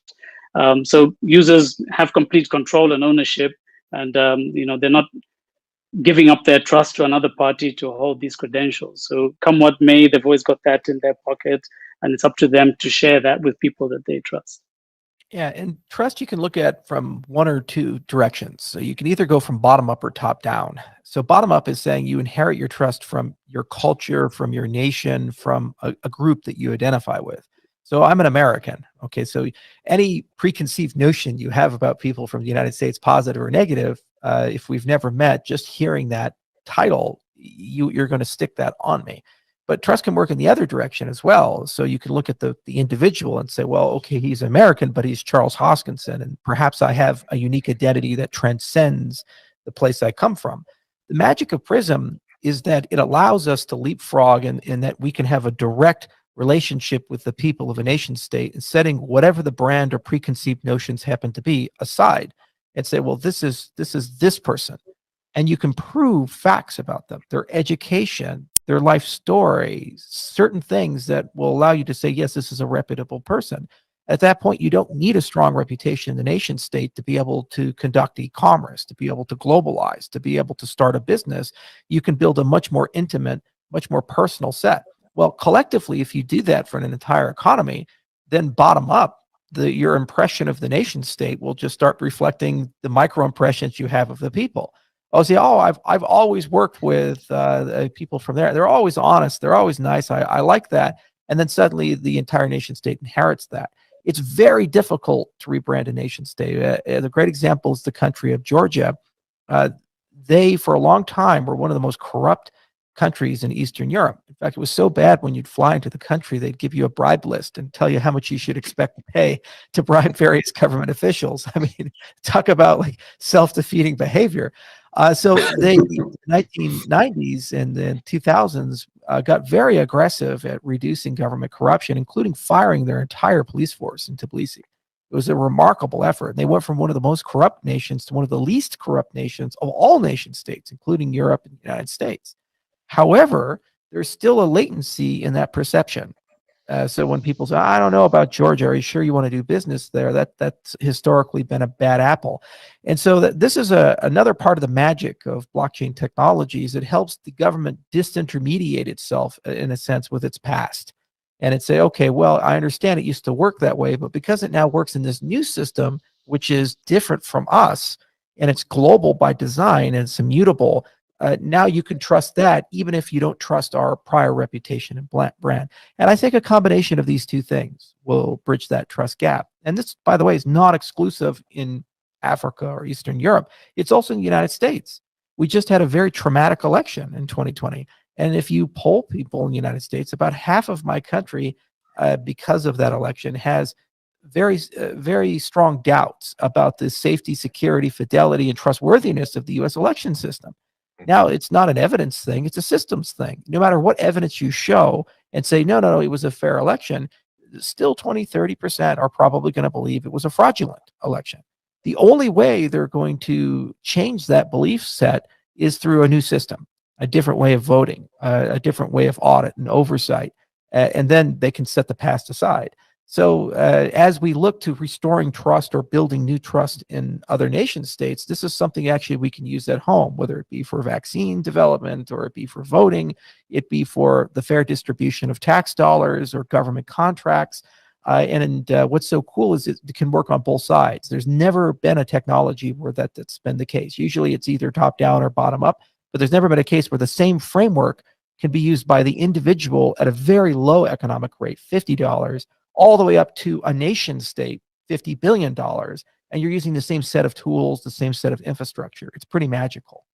So users have complete control and ownership, and you know, they're not giving up their trust to another party to hold these credentials. So come what may, they've always got that in their pocket, and it's up to them to share that with people that they trust. Yeah, and trust you can look at from one or two directions. So you can either go from bottom up or top down. So bottom up is saying you inherit your trust from your culture, from your nation, from a group that you identify with. So I'm an American. Okay, so any preconceived notion you have about people from the United States, positive or negative, if we've never met, just hearing that title, you're going to stick that on me. But trust can work in the other direction as well. So you can look at the individual and say, well, okay, he's American, but he's Charles Hoskinson, and perhaps I have a unique identity that transcends the place I come from. The magic of PRISM is that it allows us to leapfrog in that we can have a direct relationship with the people of a nation state and setting whatever the brand or preconceived notions happen to be aside and say, well, this is this person. And you can prove facts about them, their education, their life story, certain things that will allow you to say, yes, this is a reputable person. At that point, you don't need a strong reputation in the nation state to be able to conduct e-commerce, to be able to globalize, to be able to start a business. You can build a much more intimate, much more personal set. Well, collectively, if you do that for an entire economy, then bottom up, your impression of the nation state will just start reflecting the micro impressions you have of the people. I'll say, oh, I've always worked with people from there. They're always honest. They're always nice. I like that. And then suddenly the entire nation state inherits that. It's very difficult to rebrand a nation state. The great example is the country of Georgia. They, for a long time, were one of the most corrupt countries in Eastern Europe. In fact, it was so bad when you'd fly into the country, they'd give you a bribe list and tell you how much you should expect to pay to bribe various government officials. I mean, talk about like self-defeating behavior. So they, in the 1990s and the 2000s, got very aggressive at reducing government corruption, including firing their entire police force in Tbilisi. It was a remarkable effort. They went from one of the most corrupt nations to one of the least corrupt nations of all nation states, including Europe and the United States. However, there's still a latency in that perception. So when people say, I don't know about Georgia, are you sure you want to do business there? That's historically been a bad apple. And so this is another part of the magic of blockchain technologies. It helps the government disintermediate itself, in a sense, with its past. And it say, okay, well, I understand it used to work that way, but because it now works in this new system, which is different from us, and it's global by design, and it's immutable, now you can trust that even if you don't trust our prior reputation and brand. And I think a combination of these two things will bridge that trust gap. And this, by the way, is not exclusive in Africa or Eastern Europe. It's also in the United States. We just had a very traumatic election in 2020. And if you poll people in the United States, about half of my country, because of that election, has very strong doubts about the safety, security, fidelity, and trustworthiness of the U.S. election system. Now, it's not an evidence thing, it's a systems thing. No matter what evidence you show and say, no, it was a fair election, still 20, 30% are probably going to believe it was a fraudulent election. The only way they're going to change that belief set is through a new system, a different way of voting, a different way of audit and oversight, and then they can set the past aside. So as we look to restoring trust or building new trust in other nation states, this is something actually we can use at home, whether it be for vaccine development or it be for voting, it be for the fair distribution of tax dollars or government contracts. And what's so cool is it can work on both sides. There's never been a technology where that's been the case. Usually it's either top down or bottom up, but there's never been a case where the same framework can be used by the individual at a very low economic rate, $50, all the way up to a nation state, $50 billion, and you're using the same set of tools, the same set of infrastructure. It's pretty magical.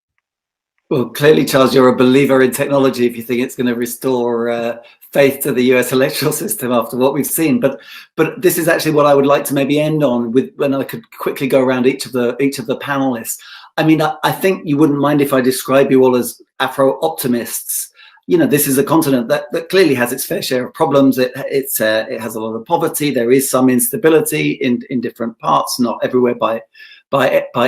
Well, clearly, Charles, you're a believer in technology if you think it's going to restore faith to the US electoral system after what we've seen. But this is actually what I would like to maybe end on with, when I could quickly go around each of the panelists. I mean, I think you wouldn't mind if I describe you all as Afro-optimists. You know, this is a continent that clearly has its fair share of problems. It has a lot of poverty. There is some instability in different parts, not everywhere by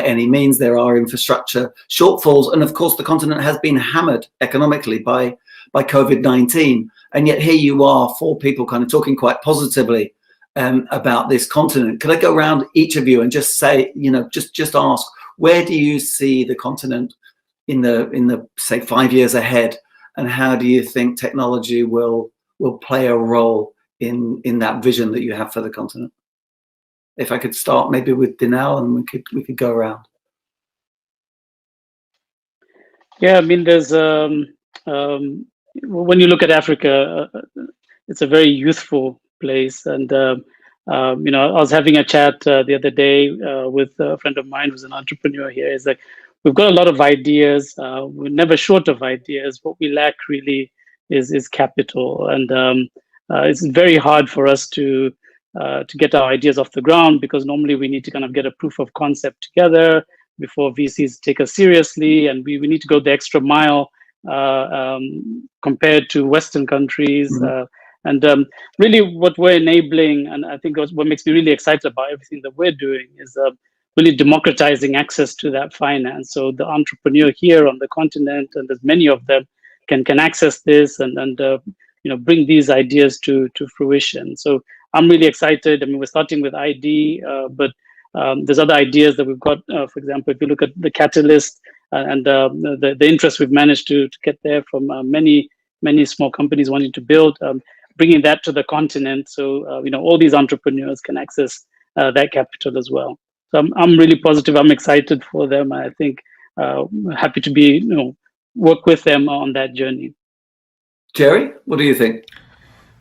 any means. There are infrastructure shortfalls, and of course, the continent has been hammered economically by COVID-19. And yet, here you are, four people, kind of talking quite positively about this continent. Could I go around each of you and just say, you know, just ask, where do you see the continent in the say 5 years ahead, and how do you think technology will play a role in that vision that you have for the continent? If I could start maybe with Dinal, and we could go around. Yeah, I mean, there's when you look at Africa, it's a very youthful place, and you know, I was having a chat the other day with a friend of mine who's an entrepreneur here. It's like we've got a lot of ideas. We're never short of ideas. What we lack really is capital, and it's very hard for us to get our ideas off the ground, because normally we need to kind of get a proof of concept together before VCs take us seriously, and we need to go the extra mile compared to Western countries. And really what we're enabling, and I think what makes me really excited about everything that we're doing, is really democratizing access to that finance. So the entrepreneur here on the continent, and there's many of them, can access this and you know, bring these ideas to fruition. So I'm really excited. I mean, we're starting with ID, but there's other ideas that we've got. For example, if you look at the Catalyst and the interest we've managed to get there from many small companies wanting to build, bringing that to the continent, so you know, all these entrepreneurs can access that capital as well. So I'm really positive. I'm excited for them. I think happy to be, you know, work with them on that journey. Jerry, what do you think?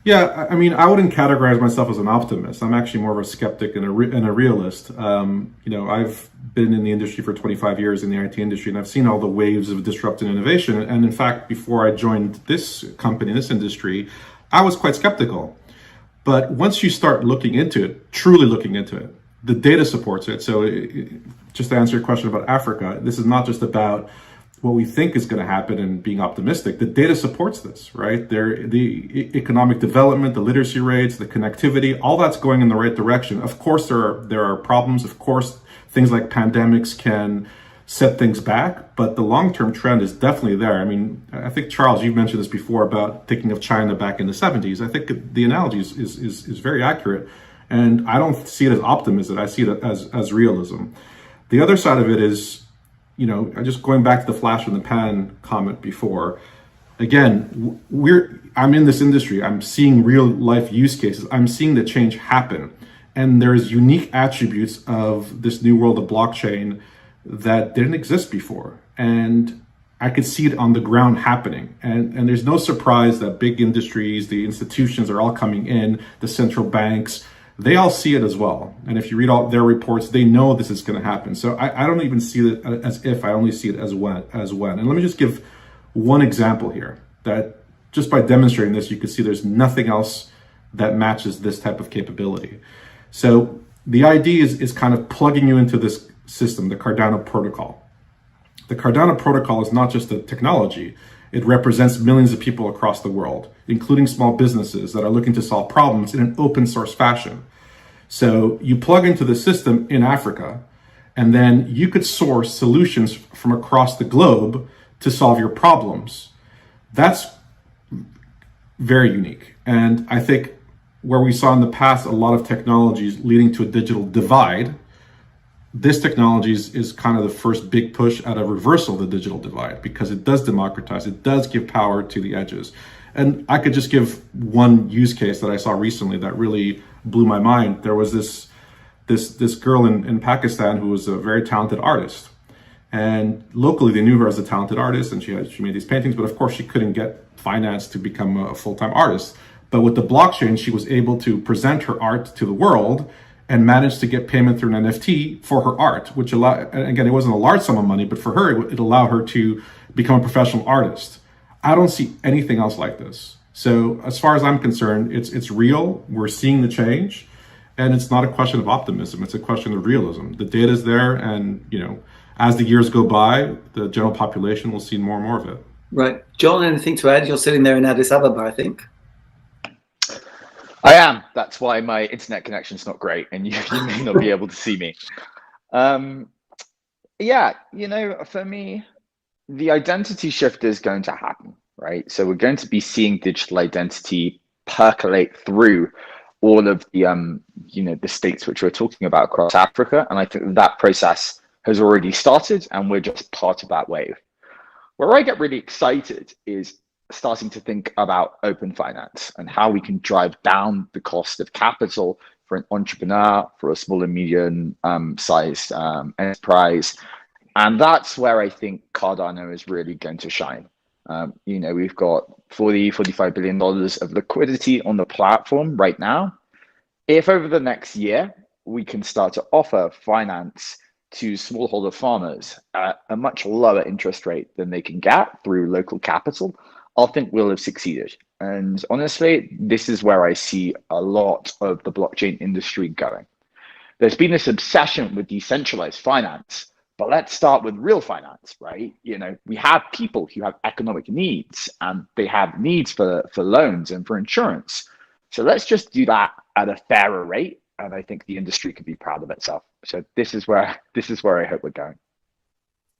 Yeah, I mean, I wouldn't categorize myself as an optimist. I'm actually more of a skeptic and a realist. You know, I've been in the industry for 25 years in the IT industry, and I've seen all the waves of disruptive innovation. And in fact, before I joined this company, this industry, I was quite skeptical. But once you start looking into it, truly looking into it, the data supports it. So just to answer your question about Africa, this is not just about what we think is going to happen and being optimistic. The data supports this, right? The economic development, the literacy rates, the connectivity, all that's going in the right direction. Of course, there are problems. Of course, things like pandemics can set things back, but the long-term trend is definitely there. I mean, I think, Charles, you've mentioned this before about thinking of China back in the 70s. I think the analogy is very accurate, and I don't see it as optimism. I see it as realism. The other side of it is, you know, just going back to the flash in the pan comment before, again, I'm in this industry. I'm seeing real life use cases. I'm seeing the change happen. And there's unique attributes of this new world of blockchain that didn't exist before. And I could see it on the ground happening. And there's no surprise that big industries, the institutions are all coming in, the central banks, they all see it as well. And if you read all their reports, they know this is going to happen. So I don't even see it as if, I only see it as when. And let me just give one example here, that just by demonstrating this, you can see there's nothing else that matches this type of capability. So the idea is kind of plugging you into this system, the Cardano protocol. The Cardano protocol is not just a technology. It represents millions of people across the world, including small businesses that are looking to solve problems in an open source fashion. So you plug into the system in Africa, and then you could source solutions from across the globe to solve your problems. That's very unique. And I think where we saw in the past a lot of technologies leading to a digital divide, this technology is kind of the first big push at a reversal of the digital divide, because it does democratize, it does give power to the edges. And I could just give one use case that I saw recently that really blew my mind. There was this girl in Pakistan who was a very talented artist. And locally they knew her as a talented artist, and she made these paintings, but of course she couldn't get finance to become a full-time artist. But with the blockchain, she was able to present her art to the world and managed to get payment through an NFT for her art, which allowed, again, it wasn't a large sum of money, but for her, it allowed her to become a professional artist. I don't see anything else like this. So as far as I'm concerned, it's real. We're seeing the change, and it's not a question of optimism. It's a question of realism. The data is there, and you know, as the years go by, the general population will see more and more of it. Right. John, anything to add? You're sitting there in Addis Ababa, I think. I am. That's why my internet connection's not great, and you may not be able to see me. Yeah, you know, for me, the identity shift is going to happen, right? So we're going to be seeing digital identity percolate through all of the, you know, the states which we're talking about across Africa, and I think that process has already started, and we're just part of that wave. Where I get really excited is starting to think about open finance and how we can drive down the cost of capital for an entrepreneur, for a small and medium sized enterprise. And that's where I think Cardano is really going to shine. We've got $45 billion of liquidity on the platform right now. If over the next year, we can start to offer finance to smallholder farmers at a much lower interest rate than they can get through local capital, I think we'll have succeeded. And honestly, this is where I see a lot of the blockchain industry going. There's been this obsession with decentralized finance, but let's start with real finance, right? We have people who have economic needs and they have needs for loans and for insurance. So let's just do that at a fairer rate. And I think the industry could be proud of itself. So this is where I hope we're going.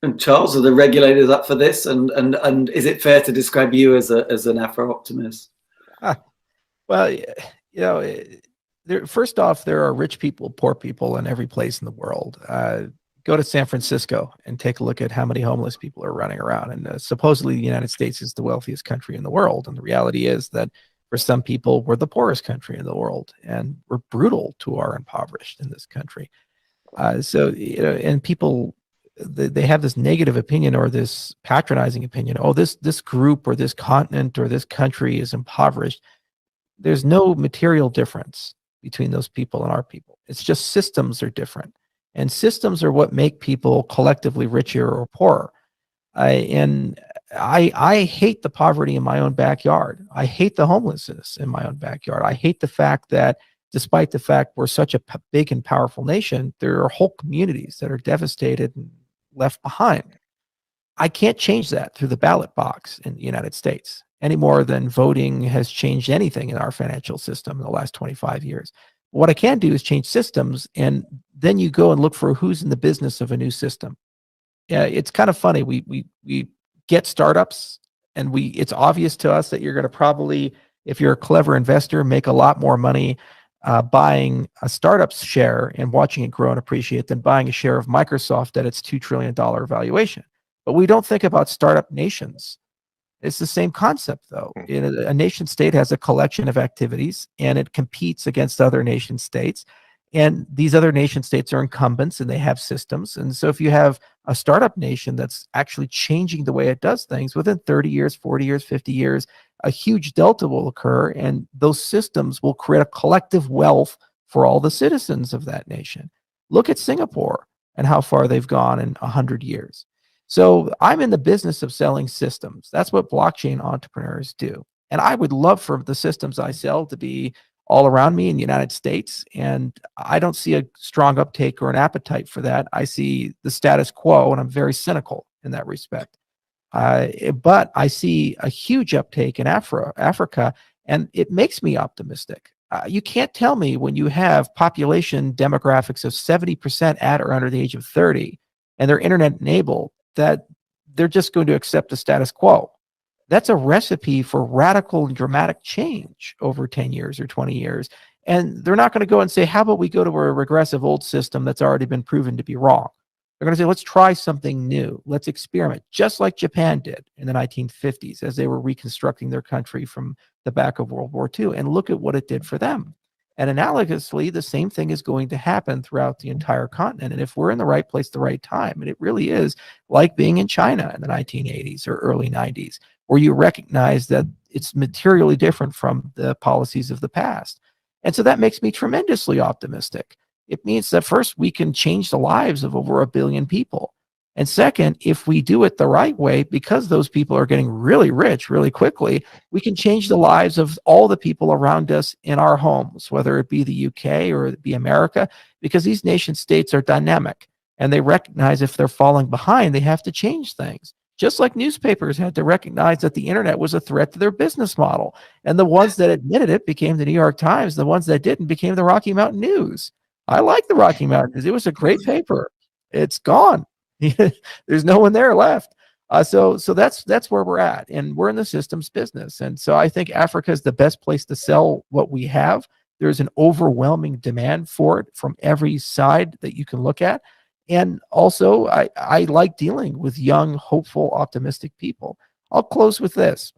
And Charles, are the regulators up for this? And is it fair to describe you as an Afro-optimist? Well, first off, there are rich people, poor people in every place in the world. Go to San Francisco and take a look at how many homeless people are running around. And supposedly the United States is the wealthiest country in the world. And the reality is that for some people, we're the poorest country in the world, and we're brutal to our impoverished in this country. And people, they have this negative opinion or this patronizing opinion. Oh, this group or this continent or this country is impoverished. There's no material difference between those people and our people. It's just systems are different, and systems are what make people collectively richer or poorer. I hate the poverty in my own backyard. I hate the homelessness in my own backyard. I hate the fact that despite the fact we're such a big and powerful nation, there are whole communities that are devastated and left behind. I can't change that through the ballot box in the United States any more than voting has changed anything in our financial system in the last 25 years. What I can do is change systems, and then you go and look for who's in the business of a new system. Yeah, it's kind of funny. We get startups, and it's obvious to us that you're going to probably, if you're a clever investor, make a lot more money buying a startup's share and watching it grow and appreciate than buying a share of Microsoft at its $2 trillion valuation. But we don't think about startup nations. It's the same concept, though. A nation state has a collection of activities, and it competes against other nation states. And these other nation states are incumbents, and they have systems. And so if you have a startup nation that's actually changing the way it does things, within 30 years, 40 years, 50 years, a huge delta will occur, and those systems will create a collective wealth for all the citizens of that nation. Look at Singapore and how far they've gone in 100 years. So I'm in the business of selling systems. That's what blockchain entrepreneurs do. And I would love for the systems I sell to be all around me in the United States. And I don't see a strong uptake or an appetite for that. I see the status quo, and I'm very cynical in that respect. But I see a huge uptake in Africa, and it makes me optimistic. You can't tell me when you have population demographics of 70% at or under the age of 30, and they're internet enabled, that they're just going to accept the status quo. That's a recipe for radical and dramatic change over 10 years or 20 years. And they're not going to go and say, how about we go to a regressive old system that's already been proven to be wrong? They're going to say, let's try something new. Let's experiment, just like Japan did in the 1950s as they were reconstructing their country from the back of World War II. And look at what it did for them. And analogously, the same thing is going to happen throughout the entire continent. And if we're in the right place at the right time, and it really is like being in China in the 1980s or early 90s, where you recognize that it's materially different from the policies of the past. And so that makes me tremendously optimistic. It means that first, we can change the lives of over 1 billion people. And second, if we do it the right way, because those people are getting really rich really quickly, we can change the lives of all the people around us in our homes, whether it be the UK or it be America, because these nation states are dynamic, and they recognize if they're falling behind, they have to change things. Just like newspapers had to recognize that the internet was a threat to their business model. And the ones that admitted it became the New York Times. The ones that didn't became the Rocky Mountain News. I like the Rocky Mountain News. It was a great paper. It's gone. There's no one there left. So that's where we're at. And we're in the systems business. And so I think Africa is the best place to sell what we have. There's an overwhelming demand for it from every side that you can look at. And also, I like dealing with young, hopeful, optimistic people. I'll close with this.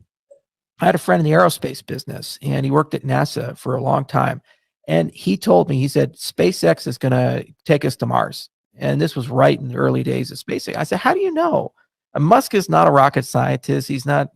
I had a friend in the aerospace business, and he worked at NASA for a long time. And he told me, he said, SpaceX is going to take us to Mars. And this was right in the early days of SpaceX. I said, how do you know? Musk is not a rocket scientist. He's not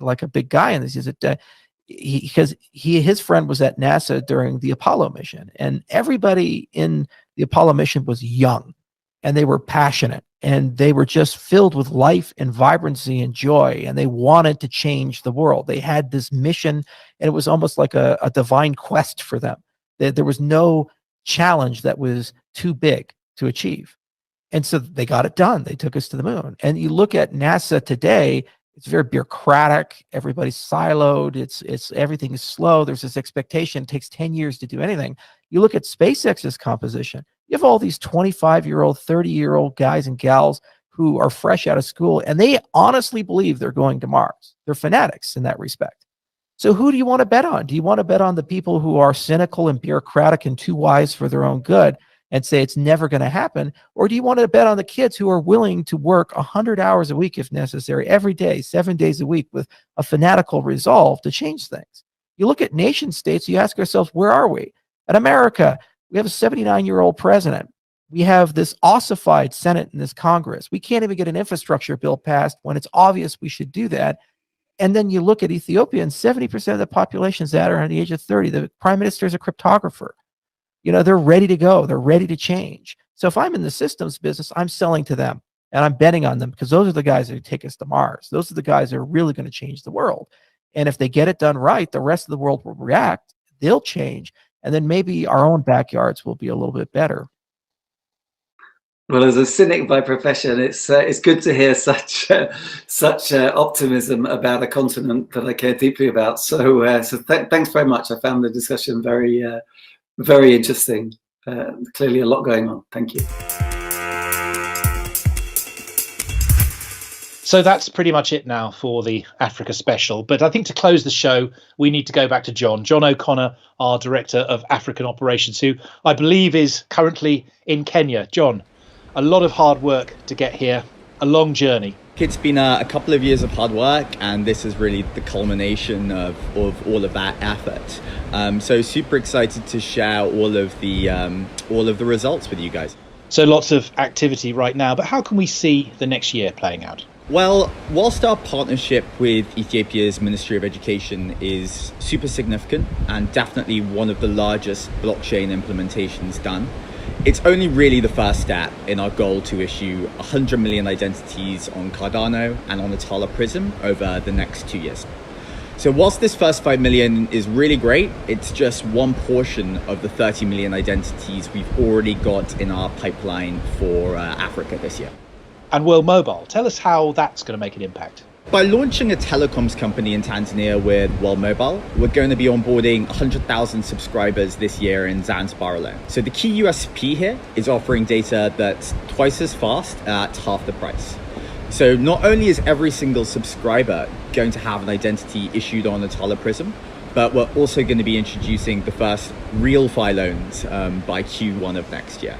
like a big guy in this. He said, because his friend was at NASA during the Apollo mission, and everybody in the Apollo mission was young, and they were passionate, and they were just filled with life and vibrancy and joy, and they wanted to change the world. They had this mission, and it was almost like a divine quest for them. There was no challenge that was too big to achieve. And so they got it done. They took us to the moon. And you look at NASA today, it's very bureaucratic. Everybody's siloed. It's everything is slow. There's this expectation. It takes 10 years to do anything. You look at SpaceX's composition. You have all these 25-year-old, 30-year-old guys and gals who are fresh out of school, and they honestly believe they're going to Mars. They're fanatics in that respect. So who do you want to bet on? Do you want to bet on the people who are cynical and bureaucratic and too wise for their own good and say it's never going to happen? Or do you want to bet on the kids who are willing to work 100 hours a week if necessary, every day, 7 days a week, with a fanatical resolve to change things? You look at nation states, you ask yourself, where are we? In America, we have a 79-year-old president. We have this ossified Senate and this Congress. We can't even get an infrastructure bill passed when it's obvious we should do that. And then you look at Ethiopia, and 70% of the population is that are under the age of 30. The prime minister is a cryptographer. You know, they're ready to go. They're ready to change. So if I'm in the systems business, I'm selling to them, and I'm betting on them, because those are the guys that take us to Mars. Those are the guys that are really going to change the world. And if they get it done right, the rest of the world will react. They'll change. And then maybe our own backyards will be a little bit better. Well, as a cynic by profession, it's good to hear such optimism about a continent that I care deeply about. So, thanks very much. I found the discussion very, very interesting. Clearly, a lot going on. Thank you. So that's pretty much it now for the Africa special. But I think to close the show, we need to go back to John O'Connor, our Director of African Operations, who I believe is currently in Kenya. John, a lot of hard work to get here, a long journey. It's been a couple of years of hard work, and this is really the culmination of all of that effort. So super excited to share all of the results with you guys. So lots of activity right now, but how can we see the next year playing out? Well, whilst our partnership with Ethiopia's Ministry of Education is super significant and definitely one of the largest blockchain implementations done, it's only really the first step in our goal to issue 100 million identities on Cardano and on Atala Prism over the next 2 years. So whilst this first 5 million is really great, it's just one portion of the 30 million identities we've already got in our pipeline for Africa this year. And World Mobile, tell us how that's going to make an impact. By launching a telecoms company in Tanzania with World Mobile, we're going to be onboarding 100,000 subscribers this year in Zanzibar alone. So the key USP here is offering data that's twice as fast at half the price. So not only is every single subscriber going to have an identity issued on Atala Prism, but we're also going to be introducing the first real Fi loans by Q1 of next year.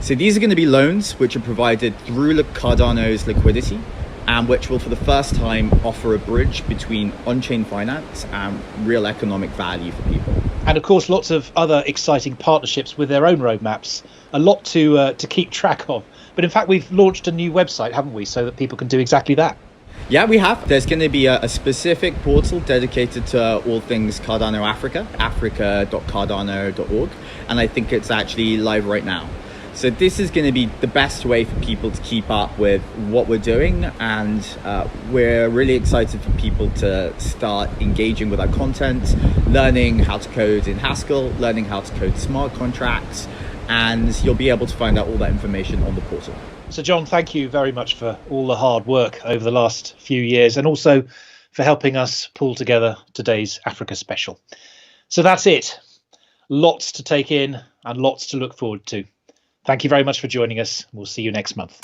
So these are going to be loans which are provided through Cardano's liquidity, and which will for the first time offer a bridge between on-chain finance and real economic value for people. And of course, lots of other exciting partnerships with their own roadmaps, a lot to keep track of. But in fact, we've launched a new website, haven't we, so that people can do exactly that? Yeah, we have. There's going to be a specific portal dedicated to all things Cardano Africa, africa.cardano.org, and I think it's actually live right now. So this is going to be the best way for people to keep up with what we're doing, and we're really excited for people to start engaging with our content, learning how to code in Haskell, learning how to code smart contracts, and you'll be able to find out all that information on the portal. So John, thank you very much for all the hard work over the last few years, and also for helping us pull together today's Africa special. So that's it. Lots to take in and lots to look forward to. Thank you very much for joining us. We'll see you next month.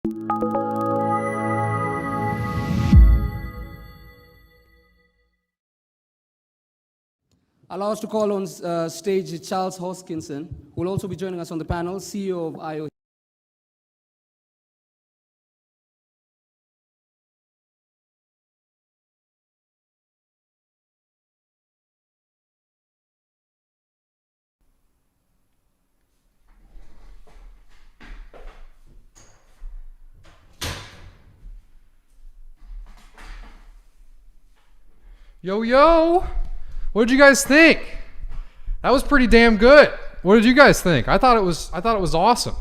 Allow us to call on stage Charles Hoskinson, who will also be joining us on the panel, CEO of IO. Yo, what did you guys think? That was pretty damn good. What did you guys think? I thought it was awesome.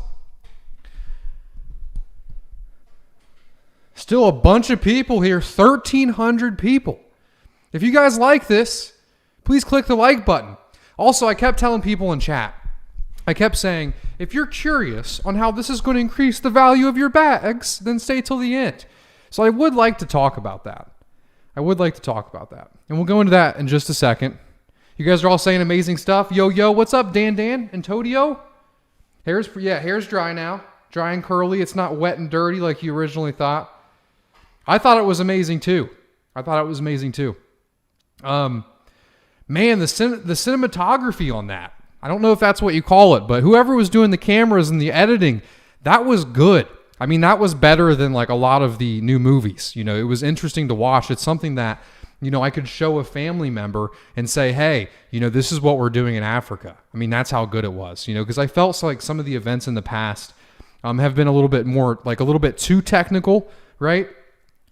Still a bunch of people here, 1,300 people. If you guys like this, please click the like button. Also, I kept telling people in chat, I kept saying, if you're curious on how this is going to increase the value of your bags, then stay till the end. So I would like to talk about that. And we'll go into that in just a second. You guys are all saying amazing stuff. Yo, what's up, Dan and Todio? Hair's dry now. Dry and curly. It's not wet and dirty like you originally thought. I thought it was amazing too. Man, the cinematography on that. I don't know if that's what you call it, but whoever was doing the cameras and the editing, that was good. I mean, that was better than like a lot of the new movies. You know, it was interesting to watch. It's something that, you know, I could show a family member and say, hey, you know, this is what we're doing in Africa. I mean, that's how good it was, you know, because I felt like some of the events in the past have been a little bit more, like a little bit too technical, right?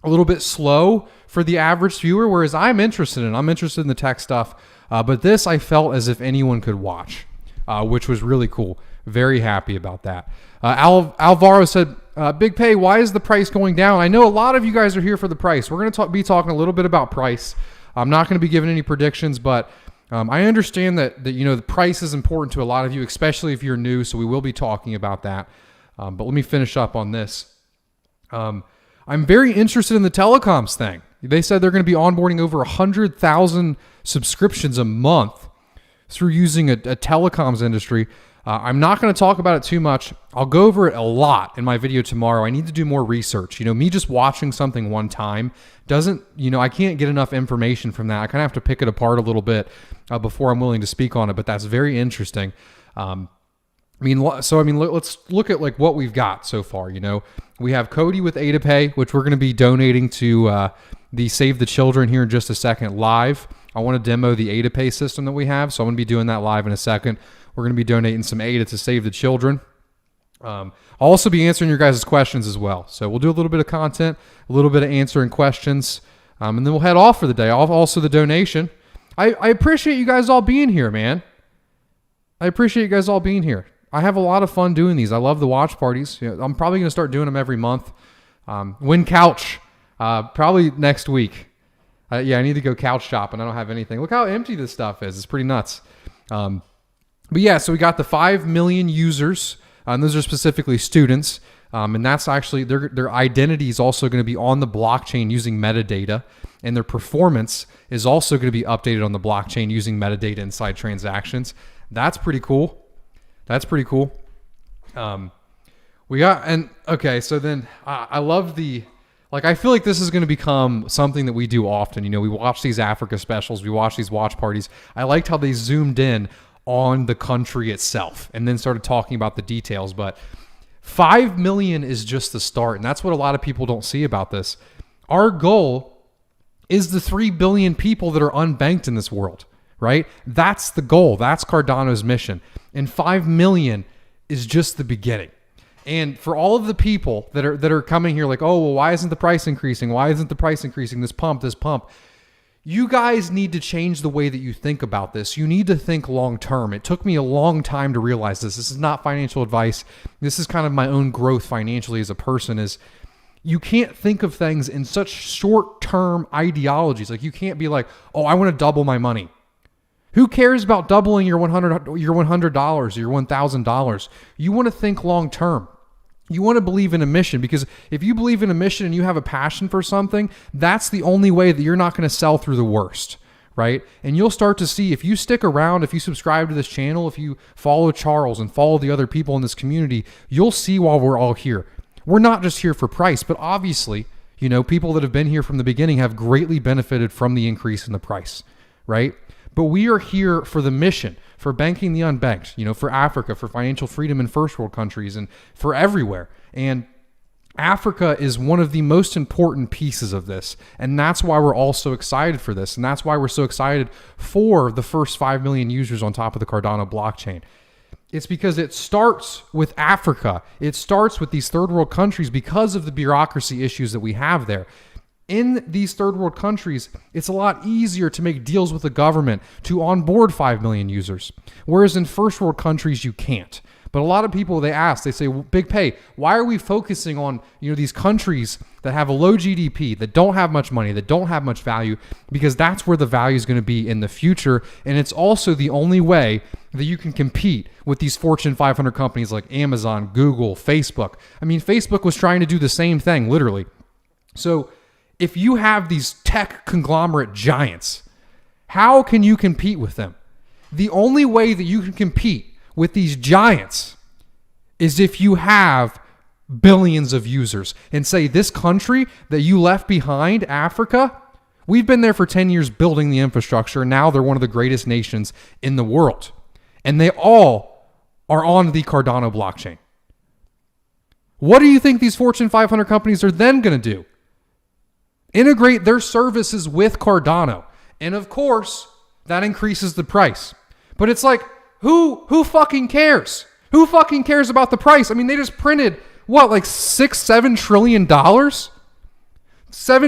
A little bit slow for the average viewer, whereas I'm interested in the tech stuff. But this, I felt as if anyone could watch, which was really cool. Very happy about that. Alvaro said, Big Pay, why is the price going down? I know a lot of you guys are here for the price. We're going to be talking a little bit about price. I'm not going to be giving any predictions, but I understand that you know, the price is important to a lot of you, especially if you're new, so we will be talking about that. But let me finish up on this. I'm very interested in the telecoms thing. They said they're going to be onboarding over 100,000 subscriptions a month through using a telecoms industry. I'm not going to talk about it too much. I'll go over it a lot in my video tomorrow. I need to do more research. You know, me just watching something one time doesn't, you know, I can't get enough information from that. I kind of have to pick it apart a little bit before I'm willing to speak on it, but that's very interesting. Let's look at like what we've got so far. You know, we have Cody with AdaPay, which we're going to be donating to the Save the Children here in just a second live. I want to demo the AdaPay system that we have, so I'm going to be doing that live in a second. We're going to be donating some ADA to Save the Children. I'll also be answering your guys' questions as well. So we'll do a little bit of content, a little bit of answering questions, and then we'll head off for the day. Also the donation. I appreciate you guys all being here, man. I have a lot of fun doing these. I love the watch parties. You know, I'm probably going to start doing them every month. Win couch, probably next week. I need to go couch shopping. I don't have anything. Look how empty this stuff is. It's pretty nuts. But yeah, so we got the 5 million users, and those are specifically students, and that's actually, their identity is also going to be on the blockchain using metadata, and their performance is also going to be updated on the blockchain using metadata inside transactions. That's pretty cool. We got, and okay, so then I love I feel like this is going to become something that we do often. You know, we watch these Africa specials, we watch these watch parties. I liked how they zoomed in on the country itself and then started talking about the details. But 5 million is just the start, and that's what a lot of people don't see about this. Our goal is the 3 billion people that are unbanked in this world, right? That's the goal. That's Cardano's mission. And 5 million is just the beginning. And for all of the people that are coming here like, oh, well, why isn't the price increasing? This pump. You guys need to change the way that you think about this. You need to think long term. It took me a long time to realize this. This is not financial advice. This is kind of my own growth financially as a person. Is you can't think of things in such short-term ideologies. Like you can't be like, oh, I want to double my money. Who cares about doubling your $100 or your $1,000? You want to think long term. You want to believe in a mission, because if you believe in a mission and you have a passion for something, that's the only way that you're not going to sell through the worst, right? And you'll start to see, if you stick around, if you subscribe to this channel, if you follow Charles and follow the other people in this community, you'll see while we're all here. We're not just here for price, but obviously, you know, people that have been here from the beginning have greatly benefited from the increase in the price, right? But we are here for the mission, for banking the unbanked, you know, for Africa, for financial freedom in first world countries, and for everywhere. And Africa is one of the most important pieces of this. And that's why we're all so excited for this. And that's why we're so excited for the first 5 million users on top of the Cardano blockchain. It's because it starts with Africa. It starts with these third world countries because of the bureaucracy issues that we have there. In these third world countries, it's a lot easier to make deals with the government to onboard 5 million users. Whereas in first world countries, you can't. But a lot of people, they ask, they say, Big Pay, why are we focusing on, you know, these countries that have a low GDP, that don't have much money, that don't have much value? Because that's where the value is going to be in the future. And it's also the only way that you can compete with these Fortune 500 companies like Amazon, Google, Facebook. I mean, Facebook was trying to do the same thing, literally. So if you have these tech conglomerate giants, how can you compete with them? The only way that you can compete with these giants is if you have billions of users and say, this country that you left behind, Africa, we've been there for 10 years building the infrastructure. And now they're one of the greatest nations in the world. And they all are on the Cardano blockchain. What do you think these Fortune 500 companies are then going to do? Integrate their services with Cardano. And of course, that increases the price. But it's like, who fucking cares? Who fucking cares about the price? I mean, they just printed, what, like $7 trillion? $7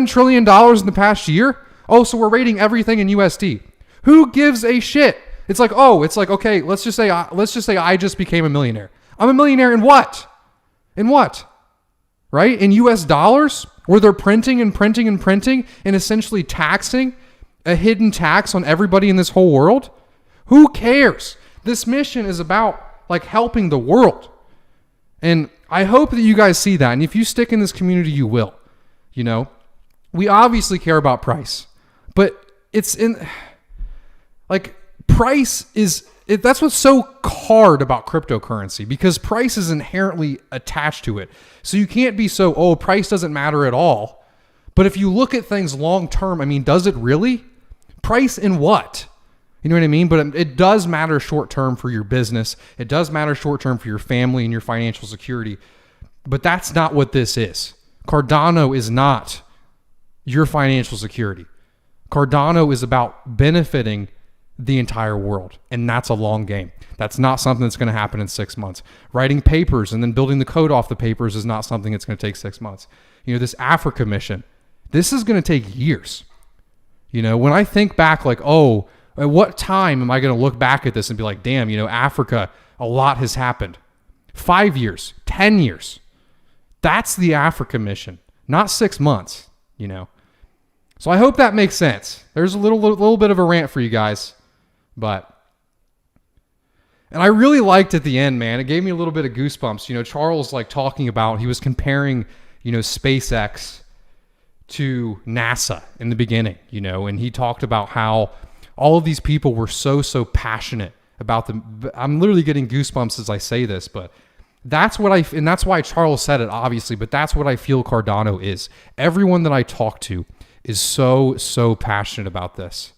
trillion in the past year? Oh, so we're rating everything in USD. Who gives a shit? It's like, okay, let's just say I just became a millionaire. I'm a millionaire in what? In what? Right? In US dollars? Where they're printing and printing and printing and essentially taxing a hidden tax on everybody in this whole world? Who cares? This mission is about like helping the world. And I hope that you guys see that. And if you stick in this community, you will. You know, we obviously care about price, but it's in like price is that's what's so hard about cryptocurrency, because price is inherently attached to it. So you can't be so, price doesn't matter at all. But if you look at things long term, I mean, does it really? Price in what? You know what I mean? But it does matter short term for your business. It does matter short term for your family and your financial security. But that's not what this is. Cardano is not your financial security. Cardano is about benefiting the entire world. And that's a long game. That's not something that's going to happen in 6 months. Writing papers and then building the code off the papers is not something that's going to take 6 months. You know, this Africa mission, this is going to take years. You know, when I think back like, at what time am I going to look back at this and be like, damn, you know, Africa, a lot has happened. 5 years, 10 years. That's the Africa mission, not 6 months, you know. So I hope that makes sense. There's a little bit of a rant for you guys, and I really liked at the end, man. It gave me a little bit of goosebumps. You know, Charles like talking about, he was comparing, you know, SpaceX to NASA in the beginning, you know, and he talked about how all of these people were so passionate about them. I'm literally getting goosebumps as I say this, but that's what and that's why Charles said it, obviously, but that's what I feel Cardano is. Everyone that I talk to is so passionate about this.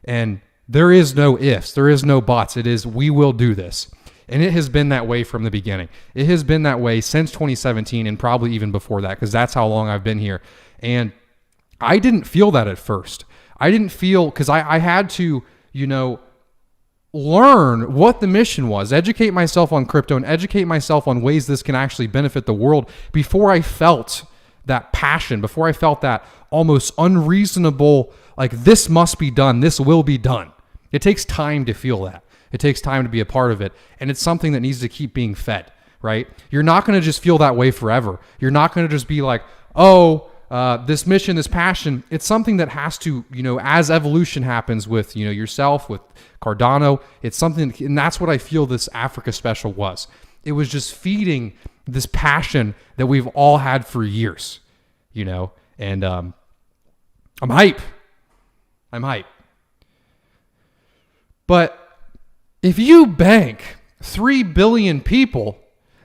And there is no ifs, there is no buts. It is, we will do this. And it has been that way from the beginning. It has been that way since 2017 and probably even before that, because that's how long I've been here. And I didn't feel that at first. I didn't feel, because I had to, you know, learn what the mission was, educate myself on crypto and educate myself on ways this can actually benefit the world before I felt that passion, before I felt that almost unreasonable, like this must be done, this will be done. It takes time to feel that. It takes time to be a part of it. And it's something that needs to keep being fed, right? You're not going to just feel that way forever. You're not going to just be like, this mission, this passion. It's something that has to, you know, as evolution happens with, you know, yourself, with Cardano, it's something, and that's what I feel this Africa special was. It was just feeding this passion that we've all had for years, you know, and I'm hype. But if you bank 3 billion people,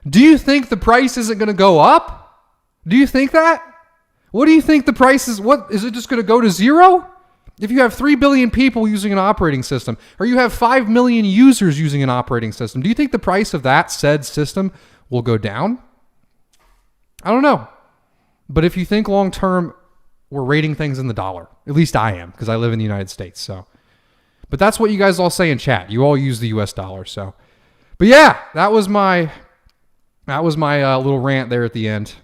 do you think the price isn't going to go up? Do you think that? What do you think the price is? What is it just going to go to zero? If you have 3 billion people using an operating system, or you have 5 million users using an operating system, do you think the price of that said system will go down? I don't know. But if you think long term, we're rating things in the dollar. At least I am, because I live in the United States. So, but that's what you guys all say in chat. You all use the US dollar. So, but yeah, that was my little rant there at the end.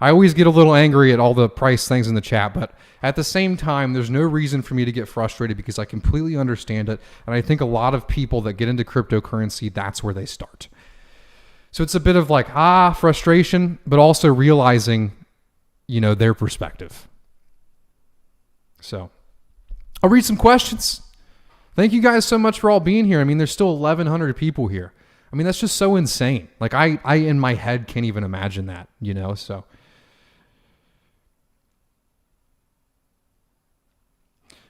I always get a little angry at all the price things in the chat, but at the same time, there's no reason for me to get frustrated because I completely understand it. And I think a lot of people that get into cryptocurrency, that's where they start. So it's a bit of like, frustration, but also realizing, their perspective. So I'll read some questions. Thank you guys so much for all being here. I mean, there's still 1,100 people here. I mean, that's just so insane. Like I in my head can't even imagine that, so.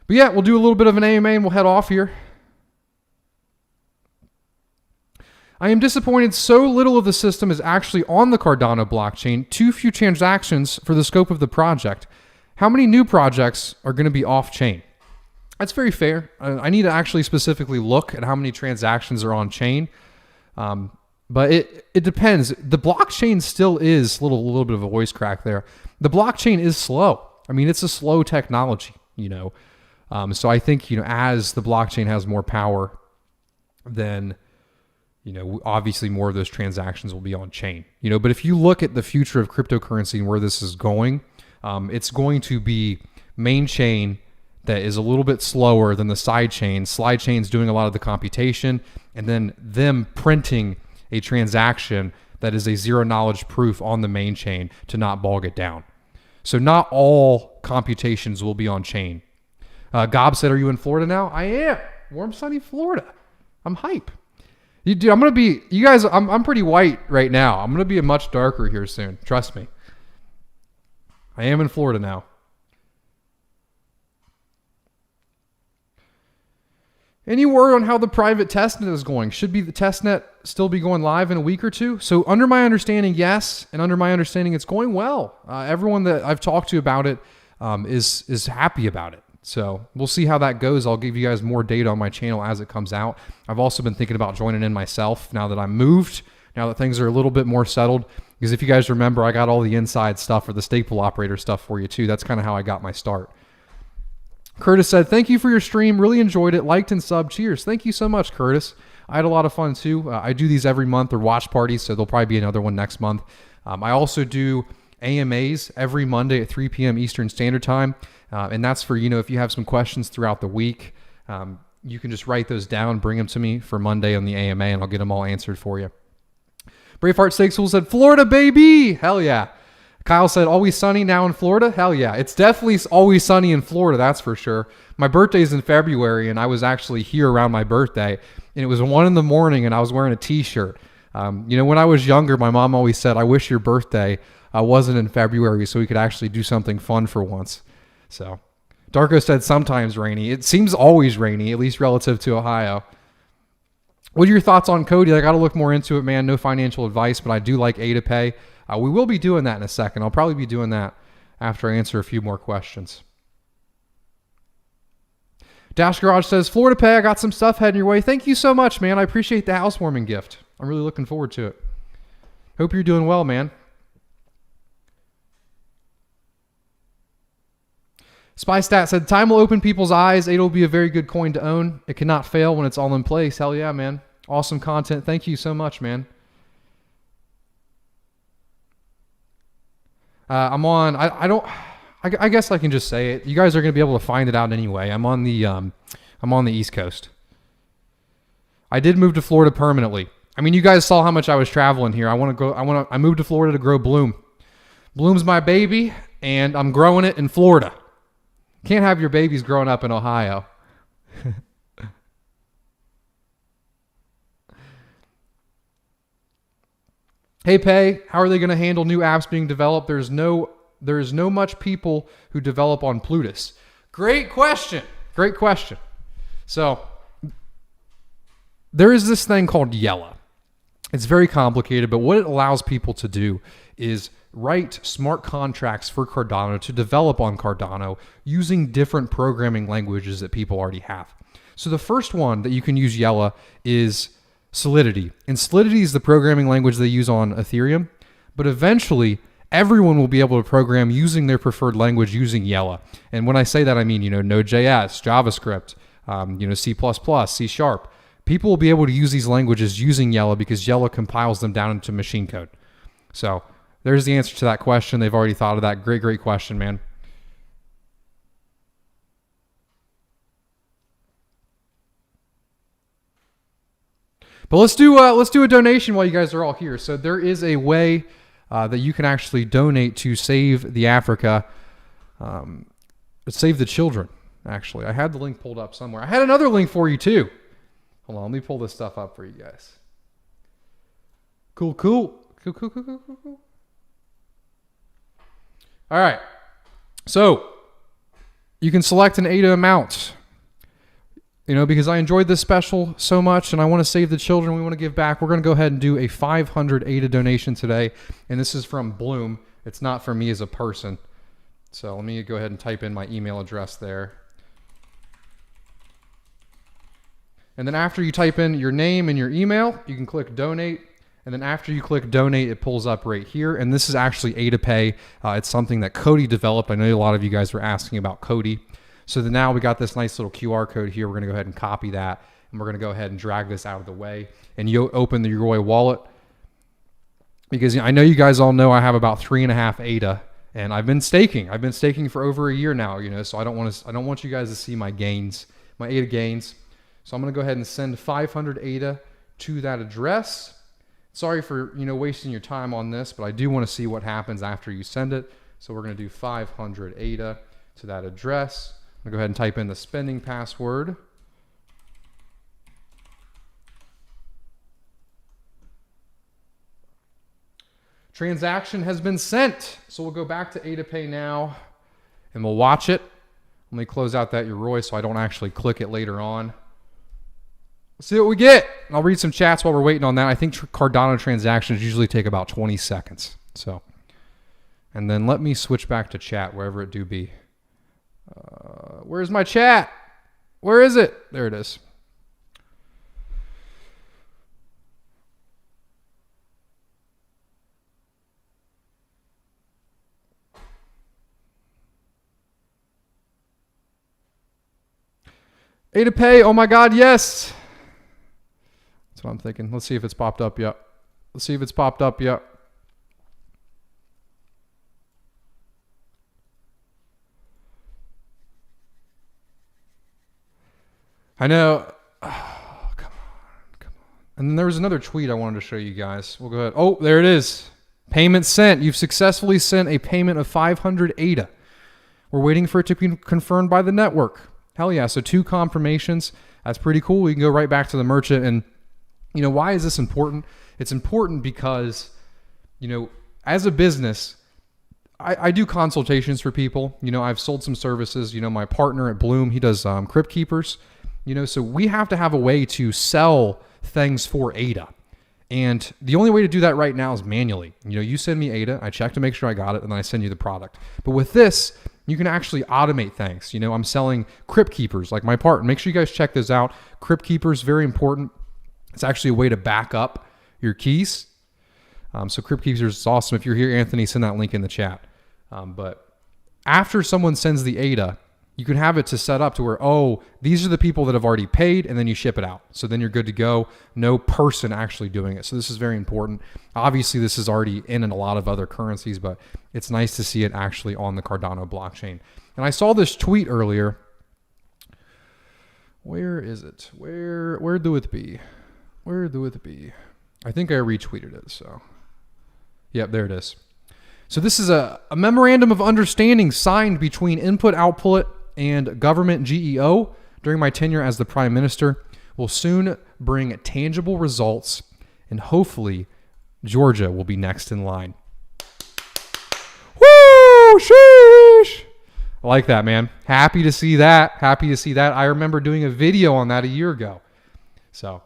But yeah, we'll do a little bit of an AMA and we'll head off here. I am disappointed so little of the system is actually on the Cardano blockchain, too few transactions for the scope of the project. How many new projects are going to be off-chain? That's very fair. I need to actually specifically look at how many transactions are on-chain. But it depends. The blockchain still is a little bit of a voice crack there. The blockchain is slow. I mean, it's a slow technology, So I think, as the blockchain has more power, then, obviously more of those transactions will be on chain, but if you look at the future of cryptocurrency and where this is going, it's going to be main chain that is a little bit slower than the side chain. Slide chain's doing a lot of the computation, and then them printing a transaction that is a zero knowledge proof on the main chain to not bog it down. So not all computations will be on chain. Gob said, are you in Florida now? I am. Warm, sunny Florida. I'm hype. Dude, I'm going to be, you guys, I'm pretty white right now. I'm going to be a much darker here soon. Trust me. I am in Florida now. Any word on how the private testnet is going? Should the testnet still be going live in a week or two? So under my understanding, yes. And under my understanding, it's going well. Everyone that I've talked to about it is happy about it. So we'll see how that goes. I'll give you guys more data on my channel as it comes out. I've also been thinking about joining in myself now that I'm moved, now that things are a little bit more settled. Because if you guys remember, I got all the inside stuff or the Stakepool operator stuff for you too. That's kind of how I got my start. Curtis said, thank you for your stream. Really enjoyed it. Liked and subbed. Cheers. Thank you so much, Curtis. I had a lot of fun too. I do these every month. They're watch parties, so there'll probably be another one next month. I also do AMAs every Monday at 3 p.m. Eastern Standard Time. And that's for, if you have some questions throughout the week, you can just write those down, bring them to me for Monday on the AMA, and I'll get them all answered for you. Braveheart Stakepool said, Florida, baby! Hell yeah. Kyle said, always sunny now in Florida? Hell yeah. It's definitely always sunny in Florida, that's for sure. My birthday's in February, and I was actually here around my birthday, and it was 1 in the morning, and I was wearing a t-shirt. When I was younger, my mom always said, I wish your birthday wasn't in February so we could actually do something fun for once. So, Darko said sometimes rainy. It seems always rainy, at least relative to Ohio. What are your thoughts on Cody? I got to look more into it, man. No financial advice, but I do like A to Pay. We will be doing that in a second. I'll probably be doing that after I answer a few more questions. Dash Garage says, Florida Pay, I got some stuff heading your way. Thank you so much, man. I appreciate the housewarming gift. I'm really looking forward to it. Hope you're doing well, man. SpyStat said, time will open people's eyes. It'll be a very good coin to own. It cannot fail when it's all in place. Hell yeah, man. Awesome content. Thank you so much, man. I'm on, I guess I can just say it. You guys are going to be able to find it out anyway. I'm on the East Coast. I did move to Florida permanently. I mean, you guys saw how much I was traveling here. I moved to Florida to grow Bloom. Bloom's my baby, and I'm growing it in Florida. Can't have your babies growing up in Ohio. Hey, Pay, how are they going to handle new apps being developed? There is no much people who develop on Plutus. Great question. Great question. So there is this thing called Yella. It's very complicated, but what it allows people to do is write smart contracts for Cardano to develop on Cardano using different programming languages that people already have. So the first one that you can use Yella is Solidity. And Solidity is the programming language they use on Ethereum, but eventually everyone will be able to program using their preferred language using Yella. And when I say that, I mean, Node.js, JavaScript, C++, C#. People will be able to use these languages using Yella because Yella compiles them down into machine code. So there's the answer to that question. They've already thought of that. Great question, man. But let's do a donation while you guys are all here. So there is a way that you can actually donate to save the Africa, save the children. Actually, I had the link pulled up somewhere. I had another link for you too. Hold on, let me pull this stuff up for you guys. Cool. All right. So you can select an ADA amount. Because I enjoyed this special so much and I want to save the children, we want to give back. We're going to go ahead and do a 500 ADA donation today. And this is from Bloom. It's not for me as a person. So let me go ahead and type in my email address there. And then after you type in your name and your email, you can click donate. And then after you click donate, it pulls up right here. And this is actually ADA Pay. It's something that Cody developed. I know a lot of you guys were asking about Cody. So then now we got this nice little QR code here. We're going to go ahead and copy that. And we're going to go ahead and drag this out of the way. And you open the Yoroi wallet. Because I know you guys all know I have about 3.5 ADA. And I've been staking. I've been staking for over a year now, so I don't want you guys to see my gains, my ADA gains. So I'm going to go ahead and send 500 ADA to that address. Sorry for, wasting your time on this, but I do want to see what happens after you send it. So we're going to do 500 ADA to that address. I'm going to go ahead and type in the spending password. Transaction has been sent. So we'll go back to ADA Pay now and we'll watch it. Let me close out that Yoroi so I don't actually click it later on. Let's see what we get. I'll read some chats while we're waiting on that. I think Cardano transactions usually take about 20 seconds. So, and then let me switch back to chat wherever it do be. Where's my chat? Where is it? There it is. ADA Pay, oh my God, yes. That's what I'm thinking. Let's see if it's popped up yet. I know. Oh, come on. And then there was another tweet I wanted to show you guys. We'll go ahead. Oh, there it is. Payment sent. You've successfully sent a payment of 500 ADA. We're waiting for it to be confirmed by the network. Hell yeah. So 2 confirmations. That's pretty cool. We can go right back to the merchant. And, why is this important? It's important because, as a business, I do consultations for people. I've sold some services. My partner at Bloom, he does Crypt Keepers. So we have to have a way to sell things for ADA. And the only way to do that right now is manually. You send me ADA, I check to make sure I got it, and then I send you the product. But with this, you can actually automate things. I'm selling Crypt Keepers, like my partner. Make sure you guys check those out. Crypt Keepers, very important. It's actually a way to back up your keys. So Crypt Keepers is awesome. If you're here, Anthony, send that link in the chat. But after someone sends the ADA, you can have it to set up to where, these are the people that have already paid, and then you ship it out. So then you're good to go. No person actually doing it. So this is very important. Obviously, this is already in a lot of other currencies, but it's nice to see it actually on the Cardano blockchain. And I saw this tweet earlier. Where is it? Where do it be? I think I retweeted it. So, yep, there it is. So this is a memorandum of understanding signed between Input Output and Government GEO during my tenure as the Prime Minister. Will soon bring tangible results, and hopefully Georgia will be next in line. Woo! Sheesh! I like that, man. Happy to see that. I remember doing a video on that a year ago. So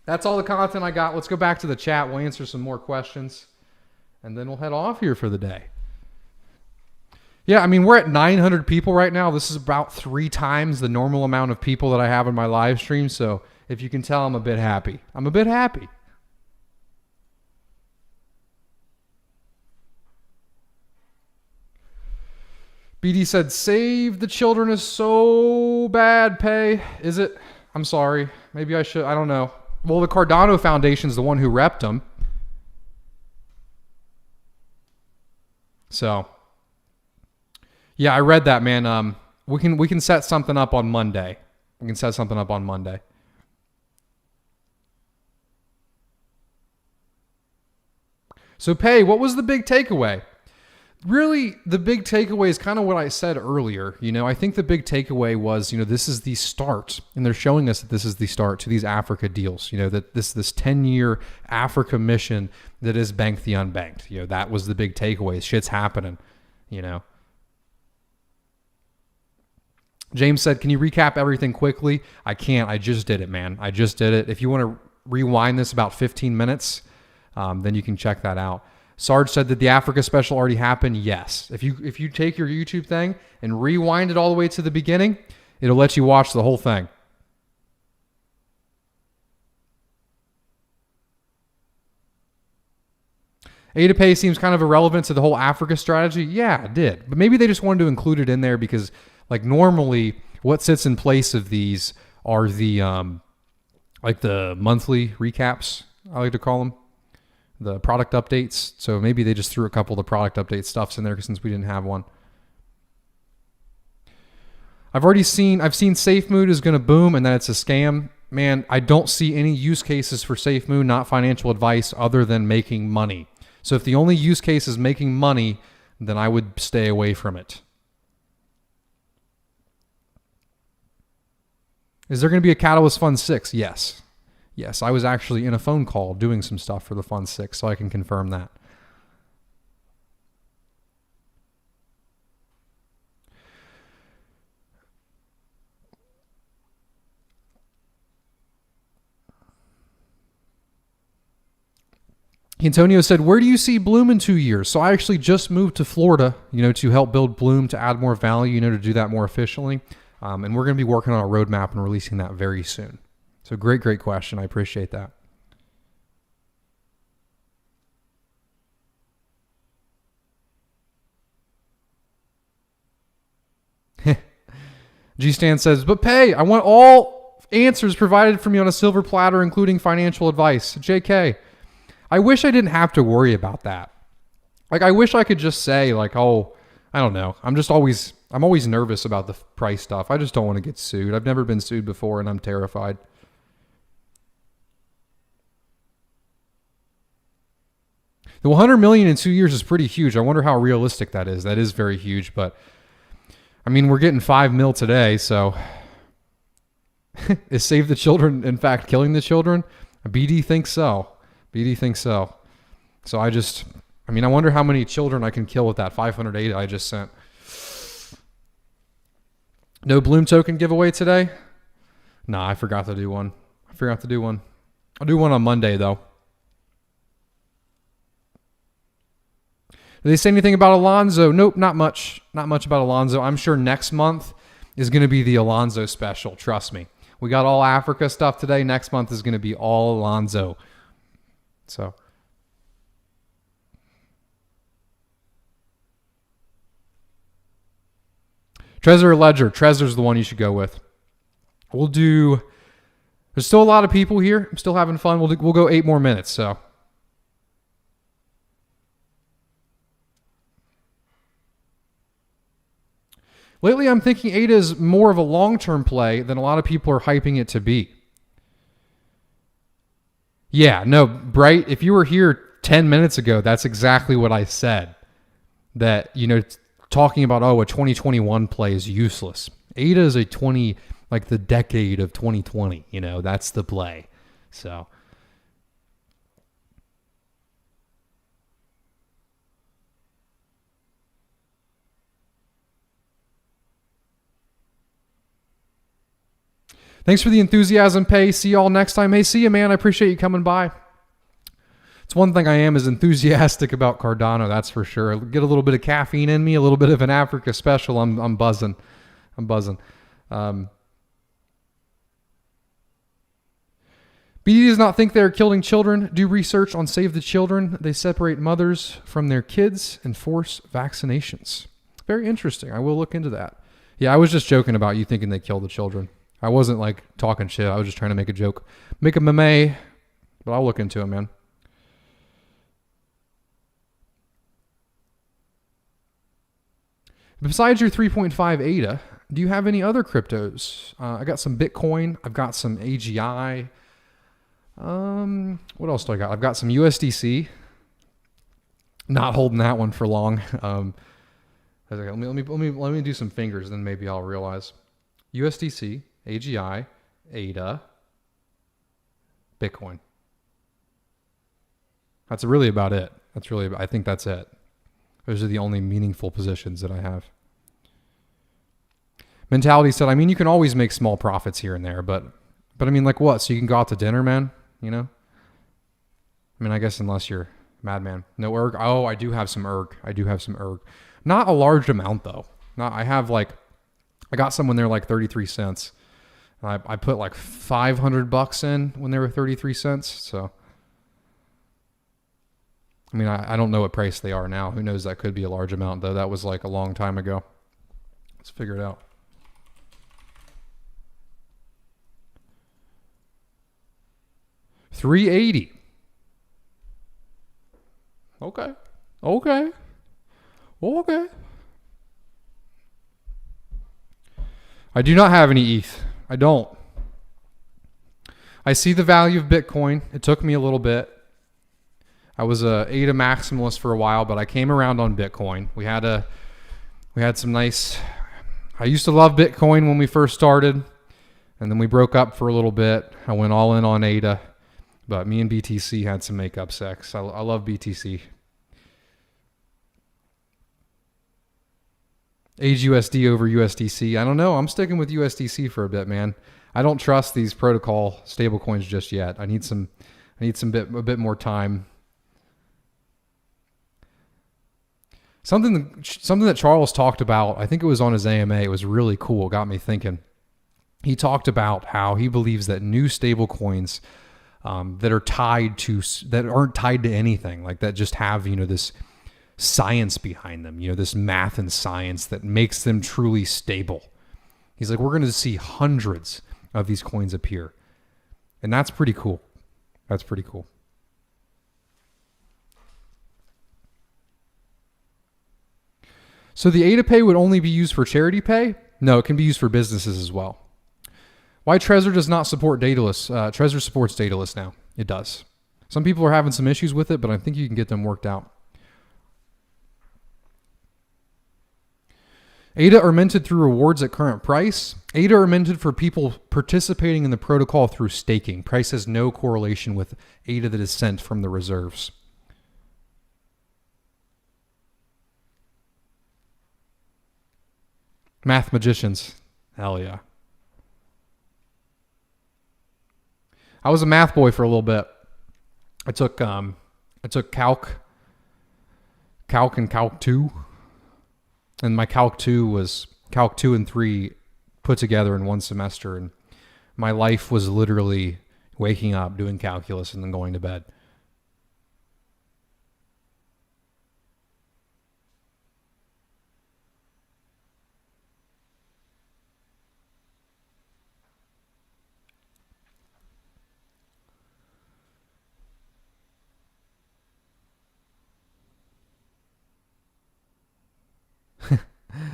That's all the content I got. Let's go back to the chat. We'll answer some more questions, and then we'll head off here for the day. Yeah, I mean, we're at 900 people right now. This is about 3 times the normal amount of people that I have in my live stream. So if you can tell, I'm a bit happy. I'm a bit happy. BD said, save the children is so bad, Pay. Is it? I'm sorry. Maybe I should. I don't know. Well, the Cardano Foundation is the one who repped them. So, yeah, I read that, man. We can set something up on Monday. We can set something up on Monday. So, Pay, what was the big takeaway? Really, the big takeaway is kind of what I said earlier. You know, I think the big takeaway was, you know, this is the start, and they're showing us that this is the start to these Africa deals. You know, that this 10-year Africa mission that is bank the unbanked. You know, that was the big takeaway. Shit's happening, you know. James said, can you recap everything quickly? I can't. I just did it, man. I just did it. If you want to rewind this about 15 minutes, then you can check that out. Sarge said that the Africa special already happened. Yes. If you take your YouTube thing and rewind it all the way to the beginning, it'll let you watch the whole thing. AdaPay seems kind of irrelevant to the whole Africa strategy. Yeah, it did. But maybe they just wanted to include it in there because, like, normally what sits in place of these are the like the monthly recaps, I like to call them. The product updates. So maybe they just threw a couple of the product update stuffs in there since we didn't have one. I've seen SafeMoon is going to boom and that it's a scam. Man, I don't see any use cases for SafeMoon, not financial advice, other than making money. So if the only use case is making money, then I would stay away from it. Is there going to be a Catalyst Fund 6? Yes. Yes, I was actually in a phone call doing some stuff for the Fund 6, so I can confirm that. Antonio said, where do you see Bloom in 2 years? So I actually just moved to Florida, you know, to help build Bloom, to add more value, you know, to do that more efficiently. And we're going to be working on a roadmap and releasing that very soon. So great question. I appreciate that. G-Stan says, but Pay, I want all answers provided for me on a silver platter, including financial advice. JK, I wish I didn't have to worry about that. Like, I wish I could just say, like, oh, I don't know. I'm always nervous about the price stuff. I just don't want to get sued. I've never been sued before, and I'm terrified. The 100 million in 2 years is pretty huge. I wonder how realistic that is. That is very huge, but I mean, we're getting 5 mil today, so is Save the Children, in fact, killing the children? BD thinks so. BD thinks so. So I wonder how many children I can kill with that 500 ADA I just sent. No Bloom token giveaway today? Nah, I forgot to do one. I'll do one on Monday, though. Did they say anything about Alonzo? Nope, not much. Not much about Alonzo. I'm sure next month is going to be the Alonzo special. Trust me. We got all Africa stuff today. Next month is going to be all Alonzo. So. Trezor or Ledger? Trezor's the one you should go with. There's still a lot of people here. I'm still having fun. We'll go 8 more minutes, so. Lately, I'm thinking ADA is more of a long-term play than a lot of people are hyping it to be. Yeah, no, Bright, if you were here 10 minutes ago, that's exactly what I said. That, you know, talking about, a 2021 play is useless. ADA is the decade of 2020, you know, that's the play. So. Thanks for the enthusiasm, Pay. See y'all next time. Hey, see you, man. I appreciate you coming by. It's one thing I am is enthusiastic about Cardano, that's for sure. I get a little bit of caffeine in me, a little bit of an Africa special. I'm buzzing. I'm buzzing. BD does not think they are killing children. Do research on Save the Children. They separate mothers from their kids and force vaccinations. Very interesting. I will look into that. Yeah, I was just joking about you thinking they kill the children. I wasn't like talking shit. I was just trying to make a joke. Make a meme, but I'll look into it, man. Besides your 3.5 ADA, do you have any other cryptos? I got some Bitcoin. I've got some AGI. What else do I got? I've got some USDC. Not holding that one for long. Let me do some fingers, then maybe I'll realize. USDC, AGI, ADA, Bitcoin. That's really about it. I think that's it. Those are the only meaningful positions that I have. Mentality said, I mean, you can always make small profits here and there, but I mean, like what? So you can go out to dinner, man? You know? I mean, I guess unless you're madman. No erg. Oh, I do have some erg. Not a large amount though. I got some when they're like 33 cents. I put like $500 in when they were 33 cents. So, I mean, I don't know what price they are now. Who knows? That could be a large amount though. That was like a long time ago. Let's figure it out. $380. Okay. I do not have any ETH. I don't. I see the value of Bitcoin. It took me a little bit. I was a ADA maximalist for a while, but I came around on Bitcoin. We had some nice. I used to love Bitcoin when we first started, and then we broke up for a little bit. I went all in on ADA, but me and BTC had some make-up sex. I love BTC. AGUSD over USDC. I don't know. I'm sticking with USDC for a bit, man. I don't trust these protocol stablecoins just yet. I need a bit more time. Something that Charles talked about, I think it was on his AMA, it was really cool. It got me thinking. He talked about how he believes that new stablecoins that aren't tied to anything, like that just have, this science behind them, this math and science that makes them truly stable. He's like, we're going to see hundreds of these coins appear. And that's pretty cool. So the ADA Pay would only be used for charity pay? No, it can be used for businesses as well. Why Trezor does not support dataless? Trezor supports dataless now. It does. Some people are having some issues with it, but I think you can get them worked out. ADA are minted through rewards at current price. ADA are minted for people participating in the protocol through staking. Price has no correlation with ADA that is sent from the reserves. Math magicians. Hell yeah. I was a math boy for a little bit. I took Calc and Calc 2. And my Calc 2 was Calc 2 and 3 put together in one semester. And my life was literally waking up, doing calculus, and then going to bed.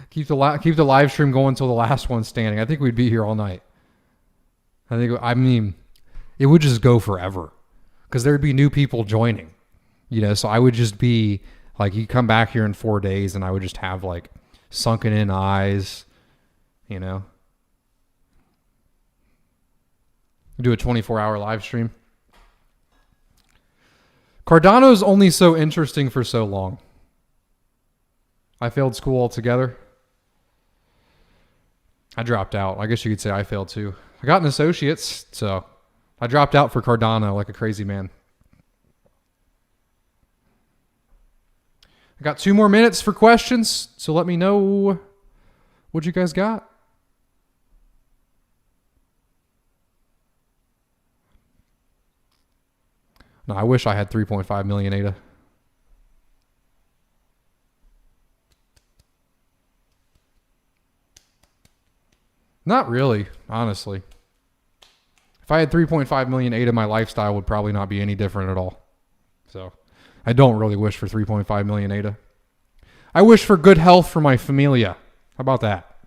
Keep the live stream going until the last one's standing. I think we'd be here all night. I mean, it would just go forever because there'd be new people joining, so I would just be like, you come back here in 4 days and I would just have like sunken in eyes, Do a 24-hour live stream. Cardano's only so interesting for so long. I failed school altogether. I dropped out. I guess you could say I failed too. I got an associate's, so I dropped out for Cardano like a crazy man. I got 2 more minutes for questions, so let me know what you guys got. No, I wish I had 3.5 million ADA. Not really, honestly. If I had 3.5 million ADA, my lifestyle would probably not be any different at all. So I don't really wish for 3.5 million ADA. I wish for good health for my familia. How about that?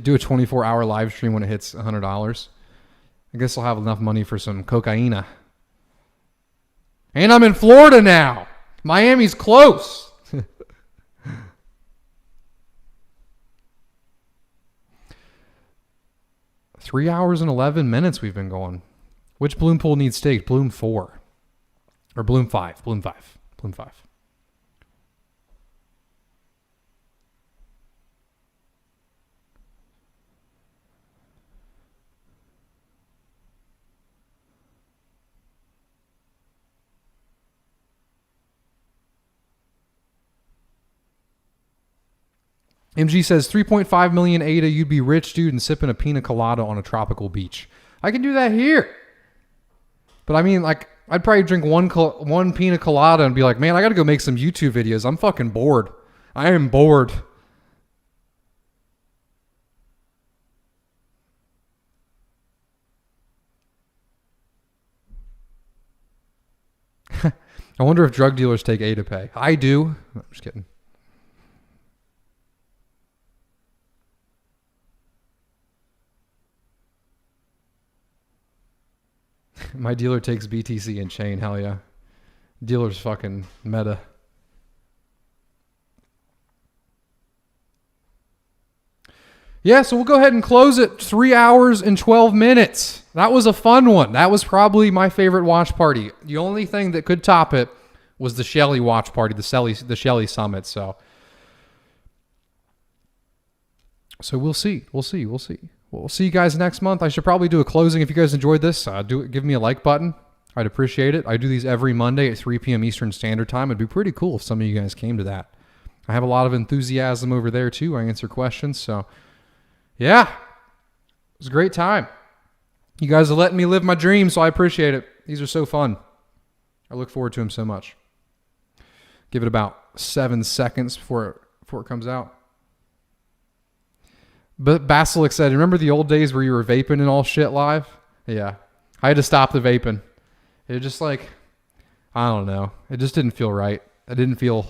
Do a 24-hour live stream when it hits $100. I guess I'll have enough money for some cocaine. And I'm in Florida now. Miami's close. 3 hours and 11 minutes we've been going. Which bloom pool needs staked? Bloom 4. Or bloom 5. Bloom 5. Bloom 5. MG says 3.5 million ADA, you'd be rich, dude, and sipping a pina colada on a tropical beach. I can do that here. But I mean, like, I'd probably drink one pina colada and be like, man, I got to go make some YouTube videos. I'm fucking bored. I am bored. I wonder if drug dealers take ADA pay. I do. I'm just kidding. My dealer takes BTC and chain. Hell yeah. Dealer's fucking meta. Yeah, so we'll go ahead and close it. 3 hours and 12 minutes. That was a fun one. That was probably my favorite watch party. The only thing that could top it was the Shelly watch party, the Shelly Summit. So we'll see. We'll see. We'll see you guys next month. I should probably do a closing. If you guys enjoyed this, give me a like button. I'd appreciate it. I do these every Monday at 3 p.m. Eastern Standard Time. It'd be pretty cool if some of you guys came to that. I have a lot of enthusiasm over there too. I answer questions. So yeah, it was a great time. You guys are letting me live my dreams, so I appreciate it. These are so fun. I look forward to them so much. Give it about 7 seconds before it comes out. But Basilic said, remember the old days where you were vaping and all shit live? Yeah. I had to stop the vaping. It just like, I don't know. It just didn't feel right. I didn't feel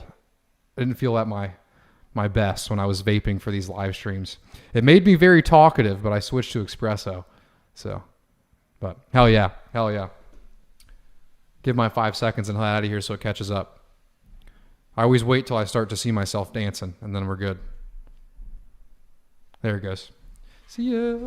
at my best when I was vaping for these live streams. It made me very talkative, but I switched to espresso. So, but hell yeah. Hell yeah. Give my 5 seconds and head out of here so it catches up. I always wait till I start to see myself dancing and then we're good. There it goes. See ya.